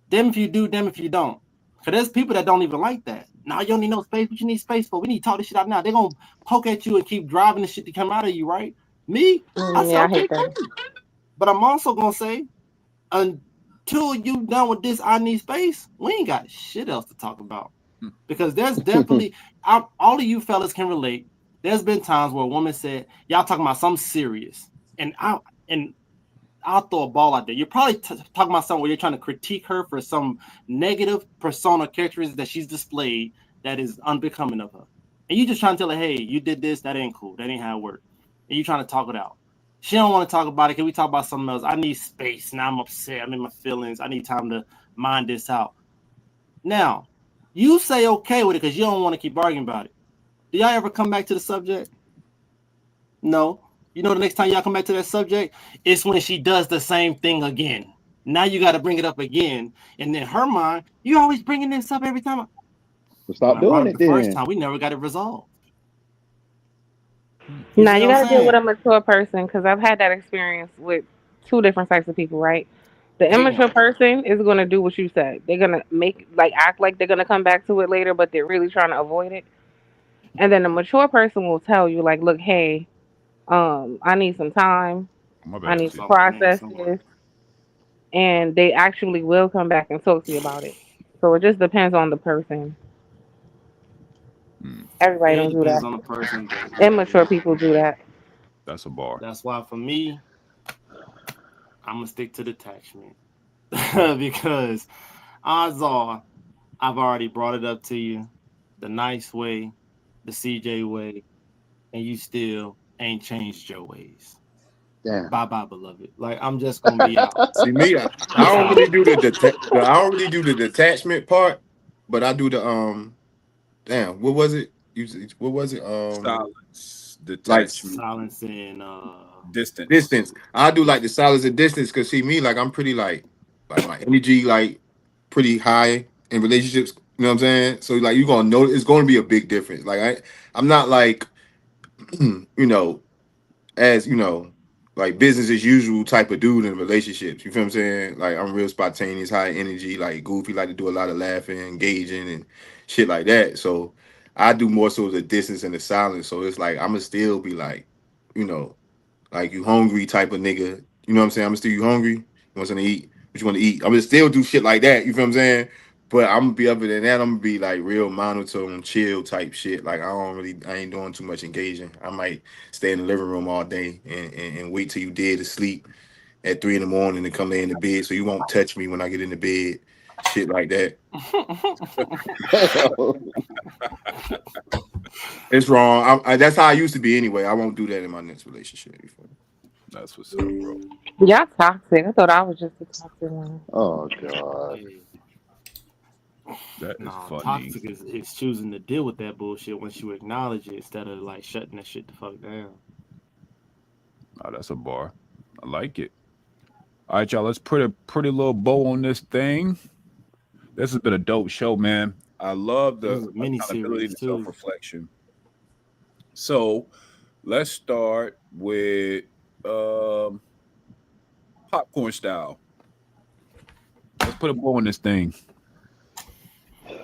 Speaker 2: Damn if you do, damn if you don't. Because there's people that don't even like that. Nah, you don't need no space. What you need space for? We need to talk this shit out now. They're going to poke at you and keep driving the shit to come out of you, right? Me, I say,
Speaker 13: Yeah, I
Speaker 2: okay,
Speaker 13: hate that.
Speaker 2: cool. But I'm also going to say, until you done with this, I need space, we ain't got shit else to talk about. Because there's definitely, all of you fellas can relate. There's been times where a woman said, y'all talking about something serious. And I'll throw a ball out there. You're probably talking about something where you're trying to critique her for some negative persona characteristics that she's displayed that is unbecoming of her. And you just trying to tell her, hey, you did this, that ain't cool. That ain't how it worked. And you trying to talk it out. She don't want to talk about it. Can we talk about something else? I need space. Now I'm upset. I'm in my feelings. I need time to mind this out. Now, you say okay with it because you don't want to keep arguing about it. Do y'all ever come back to the subject? No. You know, the next time y'all come back to that subject, it's when she does the same thing again. Now you got to bring it up again. And in her mind, you always bringing this up every time.
Speaker 3: So
Speaker 2: When
Speaker 3: stop
Speaker 2: I brought
Speaker 3: doing
Speaker 2: it
Speaker 3: it
Speaker 2: the first
Speaker 3: then.
Speaker 2: time, we never got it resolved. You
Speaker 13: Now
Speaker 2: see
Speaker 13: you
Speaker 2: what I'm
Speaker 13: got to deal with
Speaker 2: saying?
Speaker 13: a mature person because I've had that experience with two different types of people, right? The
Speaker 2: Damn.
Speaker 13: immature person is gonna do what you said. They're gonna make like act like they're gonna come back to it later, but they're really trying to avoid it. And then the mature person will tell you like, look, hey, I need some time.
Speaker 1: My
Speaker 13: I
Speaker 1: bad,
Speaker 13: need to
Speaker 1: T.
Speaker 2: Soft on that
Speaker 13: process
Speaker 2: somewhere.
Speaker 13: this, and they actually will come back and talk to you about it. So it just depends on the person.
Speaker 1: Mm,
Speaker 13: Everybody
Speaker 2: Yeah, it
Speaker 13: don't do
Speaker 2: depends
Speaker 13: that.
Speaker 2: on the person, but
Speaker 13: Immature
Speaker 2: yeah.
Speaker 13: people do that.
Speaker 1: that's a bar.
Speaker 2: That's why for me, I'm gonna stick to detachment because odds are I've already brought it up to you the nice way, the CJ way, and you still ain't changed your ways.
Speaker 3: Damn.
Speaker 2: Bye bye, beloved. Like I'm just gonna be out.
Speaker 6: See me, I
Speaker 2: Peace
Speaker 6: don't
Speaker 2: out.
Speaker 6: really do I don't really do the detachment part, but I do the damn, what was it? What was it?
Speaker 1: Silence,
Speaker 6: Like
Speaker 1: detachment,
Speaker 2: Silence and
Speaker 1: distance.
Speaker 6: distance. I do like the silence and distance because see me, like I'm pretty like my energy like pretty high in relationships. You know what I'm saying? So like you're gonna know it's gonna be a big difference. Like I'm not like you know, as you know, like business as usual type of dude in relationships. You feel what I'm saying? Like I'm real spontaneous, high energy, like goofy, like to do a lot of laughing, engaging, and shit like that. So I do more so the distance and the silence. So it's like I'ma still be like, you know, like you hungry type of nigga. You know what I'm saying? I'm still you hungry. You want something to eat? What you want to eat? I'm gonna still do shit like that. You feel what I'm saying? But I'm gonna be other than that. I'm gonna be like real monotone, chill type shit. Like I ain't doing too much engaging. I might stay in the living room all day and wait till you dead to sleep at 3 in the morning and come lay in the bed so you won't touch me when I get in the bed. Shit like that. It's wrong. That's how I used to be anyway. I won't do that in my next relationship.
Speaker 1: That's what's up, bro.
Speaker 13: Y'all toxic. I thought I was just a toxic one.
Speaker 3: Oh God.
Speaker 2: hey,
Speaker 1: That is
Speaker 2: no,
Speaker 1: funny.
Speaker 2: toxic is choosing to deal with that bullshit once you acknowledge it instead of like shutting that shit the fuck down.
Speaker 1: Oh, that's a bar. I like it. All right, y'all. Let's put a pretty little bow on this thing. This has been a dope show, man. I love
Speaker 2: It
Speaker 1: the
Speaker 2: was a mini
Speaker 1: accountability
Speaker 2: series
Speaker 1: and self
Speaker 2: too.
Speaker 1: reflection. So let's start with um, popcorn style. Let's put a bow on this thing.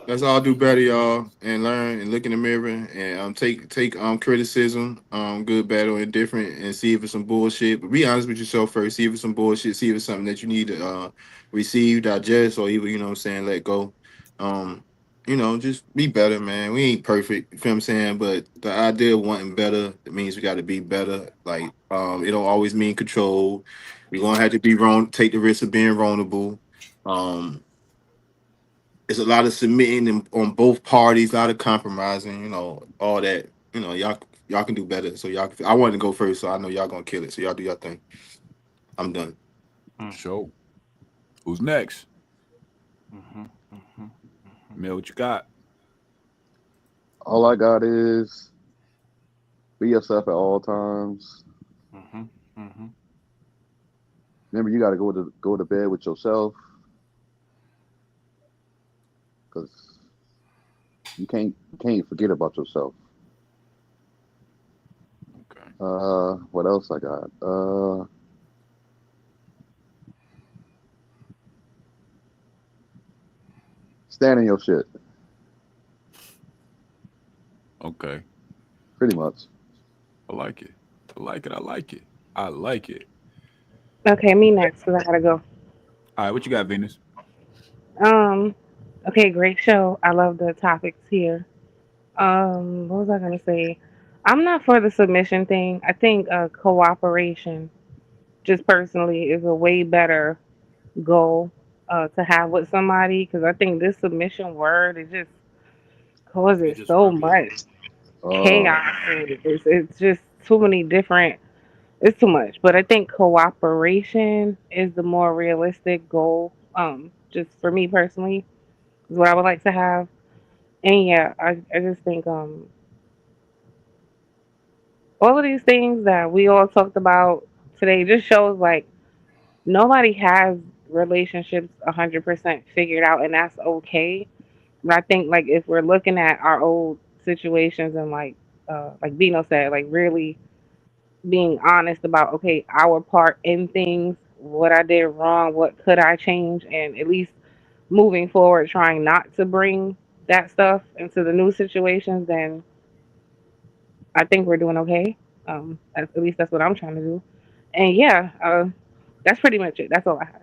Speaker 6: Let's all do better, y'all, and learn and look in the mirror and take criticism, good, bad, or indifferent, and see if it's some bullshit. But be honest with yourself first. See if it's some bullshit. See if it's something that you need to receive, digest, or even what I'm saying, let go. Um, just be better, man. We ain't perfect, you feel what I'm saying? But the idea of wanting better, it means we got to be better. Like it don't always mean control. We're gonna have to be wrong, take the risk of being vulnerable. Um, it's a lot of submitting on both parties, a lot of compromising, all that. Y'all can do better. So I wanted to go first, so I know y'all gonna kill it. So y'all do your thing. I'm done.
Speaker 1: Show. Who's next?
Speaker 2: Mm-hmm, mm-hmm,
Speaker 1: Mel, what you got?
Speaker 3: All I got is be yourself at all times.
Speaker 2: mm-hmm, mm-hmm.
Speaker 3: Remember, you got to go to bed with yourself because you can't forget about yourself.
Speaker 1: Okay.
Speaker 3: What else I got? Stand in your shit,
Speaker 1: Okay.
Speaker 3: pretty much.
Speaker 1: I like it. I like it. I like it. I like it.
Speaker 13: Okay, me next because I gotta go.
Speaker 1: All right, what you got, Venus?
Speaker 13: Um, okay, great show. I love the topics here. What was I gonna say? I'm not for the submission thing. I think cooperation, just personally, is a way better goal to have with somebody because I think this submission word it just
Speaker 2: It
Speaker 13: causes
Speaker 2: just
Speaker 13: so
Speaker 2: rub you.
Speaker 13: much
Speaker 3: Uh,
Speaker 13: chaos. And it's just too many different. It's too much. But I think cooperation is the more realistic goal. Just for me personally, is what I would like to have. And yeah, I just think all of these things that we all talked about today just shows like nobody has relationships 100% figured out, and that's okay. But I think like if we're looking at our old situations and like Bino said, like really being honest about okay, our part in things, what I did wrong, what could I change, and at least moving forward, trying not to bring that stuff into the new situations, then I think we're doing okay. At least that's what I'm trying to do. And yeah, that's pretty much it. That's all I have.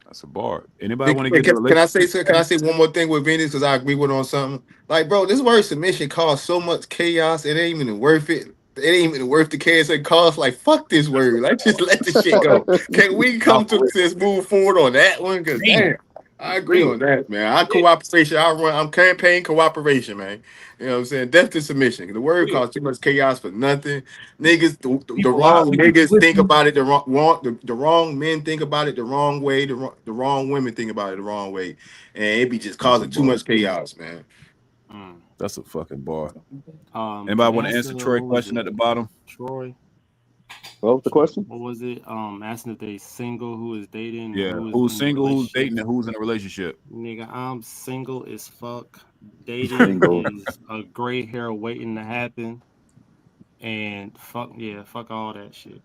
Speaker 1: That's a bar. Anybody
Speaker 6: Can,
Speaker 1: want to get in a
Speaker 6: can I
Speaker 1: relationship?
Speaker 6: say so? Can I say one more thing with Venus? Because I agree with her on something. Like, bro, this word submission caused so much chaos. It ain't even worth it. It ain't even worth the chaos it caused. Like, fuck this word. Like, just let the shit go. Can we
Speaker 1: Nah,
Speaker 6: come
Speaker 1: for
Speaker 6: to
Speaker 1: real.
Speaker 6: this move forward on that one? Because
Speaker 1: Damn.
Speaker 6: damn, I agree
Speaker 1: Real.
Speaker 6: on that, man. I
Speaker 1: Yeah,
Speaker 6: cooperation. I'm campaign cooperation, man. You know what I'm saying? Death to submission. The word
Speaker 1: real.
Speaker 6: caused too much chaos for nothing. Niggas, the
Speaker 1: People lie.
Speaker 6: wrong
Speaker 1: People be
Speaker 6: niggas think
Speaker 1: listening.
Speaker 6: about it the wrong men think about it the wrong way. The wrong women think about it the wrong way, and it be just
Speaker 1: That's a
Speaker 6: causing too
Speaker 1: bar.
Speaker 6: much chaos, man.
Speaker 2: Mm.
Speaker 1: That's a fucking bar.
Speaker 2: To
Speaker 1: Anybody want to
Speaker 2: answer,
Speaker 1: answer Troy's
Speaker 2: what was
Speaker 1: question
Speaker 2: it?
Speaker 1: at the bottom?
Speaker 2: Troy.
Speaker 3: what was the question?
Speaker 2: What was it? Asking if they single, who is dating, and
Speaker 1: Yeah.
Speaker 2: who is
Speaker 1: Who's
Speaker 2: in
Speaker 1: single? Who's dating?
Speaker 2: relationships.
Speaker 1: And who's in a relationship?
Speaker 2: Nigga, I'm single as fuck. Dating
Speaker 3: Single.
Speaker 2: is a gray hair waiting to happen. And fuck yeah, fuck all that shit.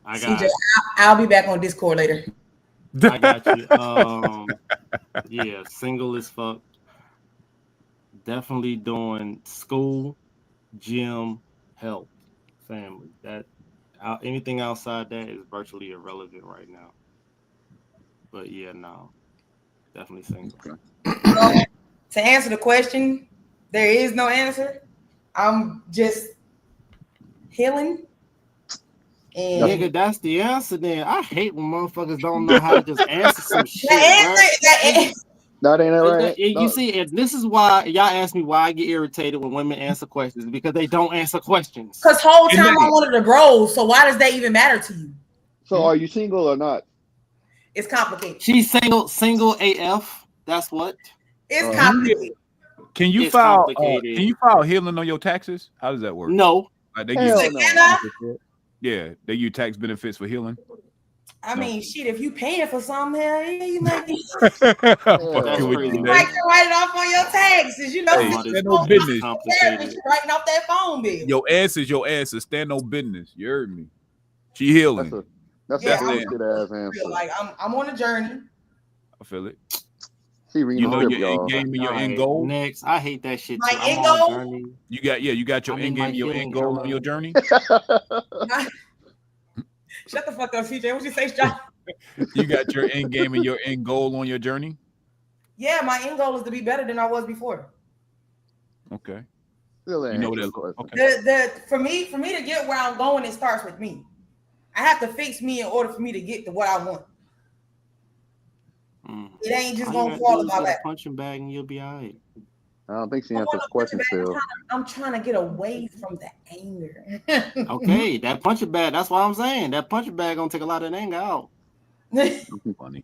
Speaker 2: I
Speaker 14: CJ,
Speaker 2: got
Speaker 14: I'll be back on Discord later.
Speaker 2: I got you. Yeah, single as fuck. Definitely doing school, gym, health, family. That anything outside that is virtually irrelevant right now. But yeah, no, definitely single.
Speaker 1: Okay.
Speaker 14: So, to answer the question, there is no answer. I'm just healing
Speaker 3: That's
Speaker 14: and
Speaker 2: Nigga, that's the answer then. I hate when motherfuckers don't know how to just answer some
Speaker 14: the
Speaker 2: shit, bro.
Speaker 14: answer that
Speaker 3: that ain't it, right?
Speaker 2: You
Speaker 3: No.
Speaker 2: see, and this is why y'all ask me why I get irritated when women answer questions because they don't answer questions.
Speaker 14: because whole
Speaker 1: And
Speaker 14: time I
Speaker 1: then,
Speaker 14: wanted to grow. So why does that even matter to you?
Speaker 3: So are you single or not?
Speaker 14: It's complicated.
Speaker 2: She's single AF. That's what.
Speaker 14: It's
Speaker 1: can you get?
Speaker 14: complicated.
Speaker 2: It's
Speaker 1: Can
Speaker 2: complicated.
Speaker 1: you file healing on your taxes? How does that work?
Speaker 2: No,
Speaker 1: Like they
Speaker 14: You
Speaker 1: give
Speaker 14: say,
Speaker 3: Hell
Speaker 1: you
Speaker 14: can
Speaker 3: no.
Speaker 14: I?
Speaker 1: yeah, they give you tax benefits for healing.
Speaker 14: I
Speaker 1: No.
Speaker 14: mean, shit, if you paying for something, hell yeah, you might be.
Speaker 1: I'm
Speaker 2: that's
Speaker 1: fucking
Speaker 3: Hell
Speaker 1: with you,
Speaker 2: crazy
Speaker 14: You
Speaker 3: no.
Speaker 14: might
Speaker 1: today.
Speaker 2: work.
Speaker 14: can write it off on your taxes. You know,
Speaker 1: Hey,
Speaker 2: No,
Speaker 14: see,
Speaker 2: this
Speaker 1: stand no
Speaker 2: this is
Speaker 1: business.
Speaker 2: complicated.
Speaker 14: you writing off that phone bill.
Speaker 1: Your ass is your ass. Stand no business. You heard me. She
Speaker 3: That's
Speaker 1: healing.
Speaker 3: a that's a
Speaker 14: Yeah,
Speaker 1: That's
Speaker 14: I'm
Speaker 1: it.
Speaker 3: bullshit ass
Speaker 14: real.
Speaker 3: answer.
Speaker 14: Like I'm on a journey.
Speaker 1: I feel it.
Speaker 3: She reading
Speaker 1: You
Speaker 3: the
Speaker 1: know
Speaker 3: script,
Speaker 1: your end
Speaker 3: y'all.
Speaker 1: game and
Speaker 2: All
Speaker 1: your end
Speaker 2: right,
Speaker 1: goal.
Speaker 2: next. I hate that shit
Speaker 14: My
Speaker 2: too. I'm
Speaker 14: end
Speaker 2: on a
Speaker 14: goal,
Speaker 2: journey.
Speaker 1: You got your
Speaker 2: I'm
Speaker 1: end
Speaker 2: in
Speaker 1: game
Speaker 2: my
Speaker 1: and your end
Speaker 2: healing
Speaker 1: goal on your
Speaker 2: journey.
Speaker 1: journey.
Speaker 14: my, shut the fuck up, CJ. What you say, John?
Speaker 1: You got your end game and your end goal on your journey.
Speaker 14: Yeah, my end goal is to be better than I was before.
Speaker 1: Okay.
Speaker 3: Still
Speaker 1: You
Speaker 3: ain't
Speaker 1: know
Speaker 3: answer the
Speaker 1: that.
Speaker 3: question.
Speaker 1: Okay.
Speaker 14: The for me to get where I'm going, it starts with me. I have to fix me in order for me to get to what I want. It ain't just
Speaker 2: All you
Speaker 14: gonna
Speaker 2: gotta do
Speaker 14: fall in
Speaker 2: is
Speaker 14: my
Speaker 2: get a
Speaker 14: lap.
Speaker 2: punching bag and you'll be all right.
Speaker 3: I don't think she
Speaker 14: I
Speaker 3: answered
Speaker 14: want
Speaker 3: the
Speaker 14: to punch it
Speaker 3: question
Speaker 14: back.
Speaker 3: still.
Speaker 14: I'm trying to get away from the anger.
Speaker 2: Okay, that punching bag. That's what I'm saying. That punching bag gonna take a lot of that anger out.
Speaker 1: Funny.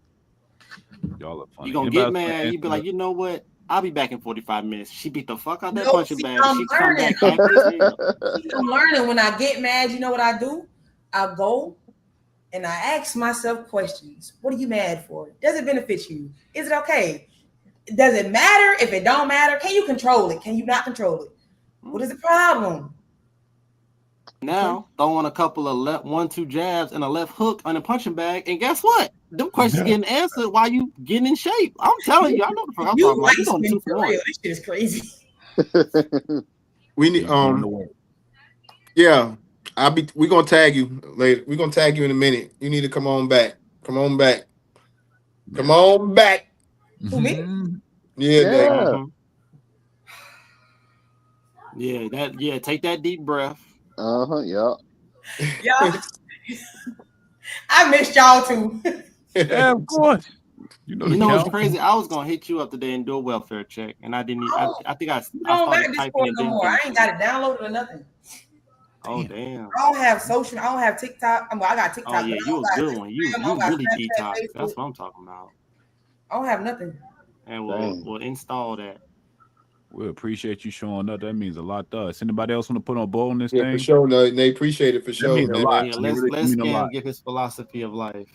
Speaker 1: Y'all are
Speaker 2: You
Speaker 1: funny.
Speaker 2: gonna
Speaker 1: Anybody
Speaker 2: get
Speaker 1: else want to
Speaker 2: mad. You be
Speaker 1: answer
Speaker 2: like, you know what? I'll be back in 45 minutes. She beat the fuck out that
Speaker 14: No,
Speaker 2: punching
Speaker 14: see,
Speaker 2: bag.
Speaker 14: I'm
Speaker 2: She come
Speaker 14: learning.
Speaker 2: back happy as hell.
Speaker 14: I'm learning. When I get mad, you know what I do? I go and I ask myself questions. What are you mad for? Does it benefit you? Is it okay? Does it matter? If it don't matter, can you control it? Can you not control it? What is the problem?
Speaker 2: Now throwing a couple of left 1-2 jabs and a left hook on a punching bag, and guess what? Them questions getting answered while you getting in shape. I'm telling you, I know the fuck I'm
Speaker 14: You
Speaker 2: talking about.
Speaker 14: like
Speaker 2: You going
Speaker 14: spinning
Speaker 2: 2 for
Speaker 14: for
Speaker 2: 1.
Speaker 14: real. This shit is crazy.
Speaker 6: We need yeah. We're gonna tag you later. We're gonna tag you in a minute. You need to come on back. Come on back. Come on back.
Speaker 14: Who, me?
Speaker 6: Yeah, Nate.
Speaker 2: Mhm. Yeah, take that deep breath.
Speaker 3: Yeah.
Speaker 14: Y'all, I missed y'all too.
Speaker 1: Yeah, of course. You know the
Speaker 2: You know what's
Speaker 1: count.
Speaker 2: crazy? I was gonna hit you up today and do a welfare check, and I didn't. I think I
Speaker 14: You don't
Speaker 2: started
Speaker 14: got
Speaker 2: typing
Speaker 14: Discord
Speaker 2: and
Speaker 14: no
Speaker 2: didn't
Speaker 14: more. I
Speaker 2: finish
Speaker 14: ain't
Speaker 2: it.
Speaker 14: got it downloaded or nothing.
Speaker 2: Oh damn.
Speaker 14: I don't have social. I don't have TikTok. I got TikTok.
Speaker 2: Oh yeah,
Speaker 14: but I
Speaker 2: you
Speaker 14: don't
Speaker 2: a
Speaker 14: got
Speaker 2: good one. You
Speaker 14: Instagram, I don't got
Speaker 2: really
Speaker 14: Snapchat,
Speaker 2: detox. That's
Speaker 14: Facebook.
Speaker 2: what I'm talking about.
Speaker 14: I don't have nothing.
Speaker 2: And
Speaker 3: Dang.
Speaker 2: we'll install that.
Speaker 1: We appreciate you showing up. That means a lot to us. Anybody else want to put on bold on this
Speaker 6: Yeah,
Speaker 1: thing?
Speaker 6: for sure. No, they appreciate it for
Speaker 1: That
Speaker 6: sure,
Speaker 1: means a
Speaker 6: man.
Speaker 1: lot.
Speaker 2: Yeah,
Speaker 1: I mean,
Speaker 2: let's
Speaker 1: really mean a
Speaker 2: Scam
Speaker 1: lot.
Speaker 2: give his philosophy of life.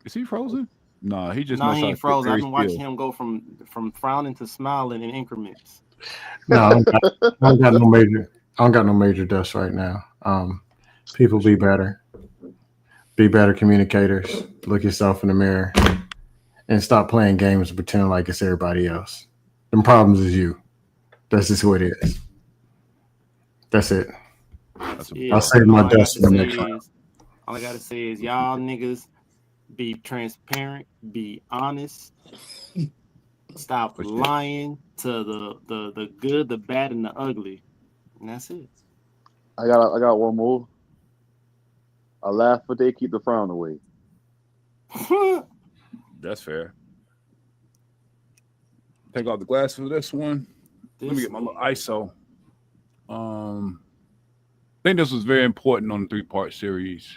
Speaker 1: Is he frozen? No, he just
Speaker 2: No,
Speaker 1: must
Speaker 2: he
Speaker 1: have
Speaker 2: ain't frozen. I've
Speaker 1: very
Speaker 2: been
Speaker 1: still.
Speaker 2: watching him go from frowning to smiling in increments.
Speaker 11: No, I don't got no major. I don't got no major dust right now. People be better. Be better communicators. Look yourself in the mirror and stop playing games and pretend like it's everybody else. The problems is you. That's just who it is. That's it.
Speaker 2: Yeah,
Speaker 11: I'll save my
Speaker 2: all I got
Speaker 11: dust
Speaker 2: to
Speaker 11: for the
Speaker 2: say
Speaker 11: next round.
Speaker 2: is, all I gotta say is, y'all niggas be transparent, be honest, stop lying to the good, the bad, and the ugly, and that's it.
Speaker 3: I got one more. I laugh, but they keep the frown away.
Speaker 1: That's fair. Take off the glass for this one. Let me get my little ISO. I think this was very important on the 3-part series.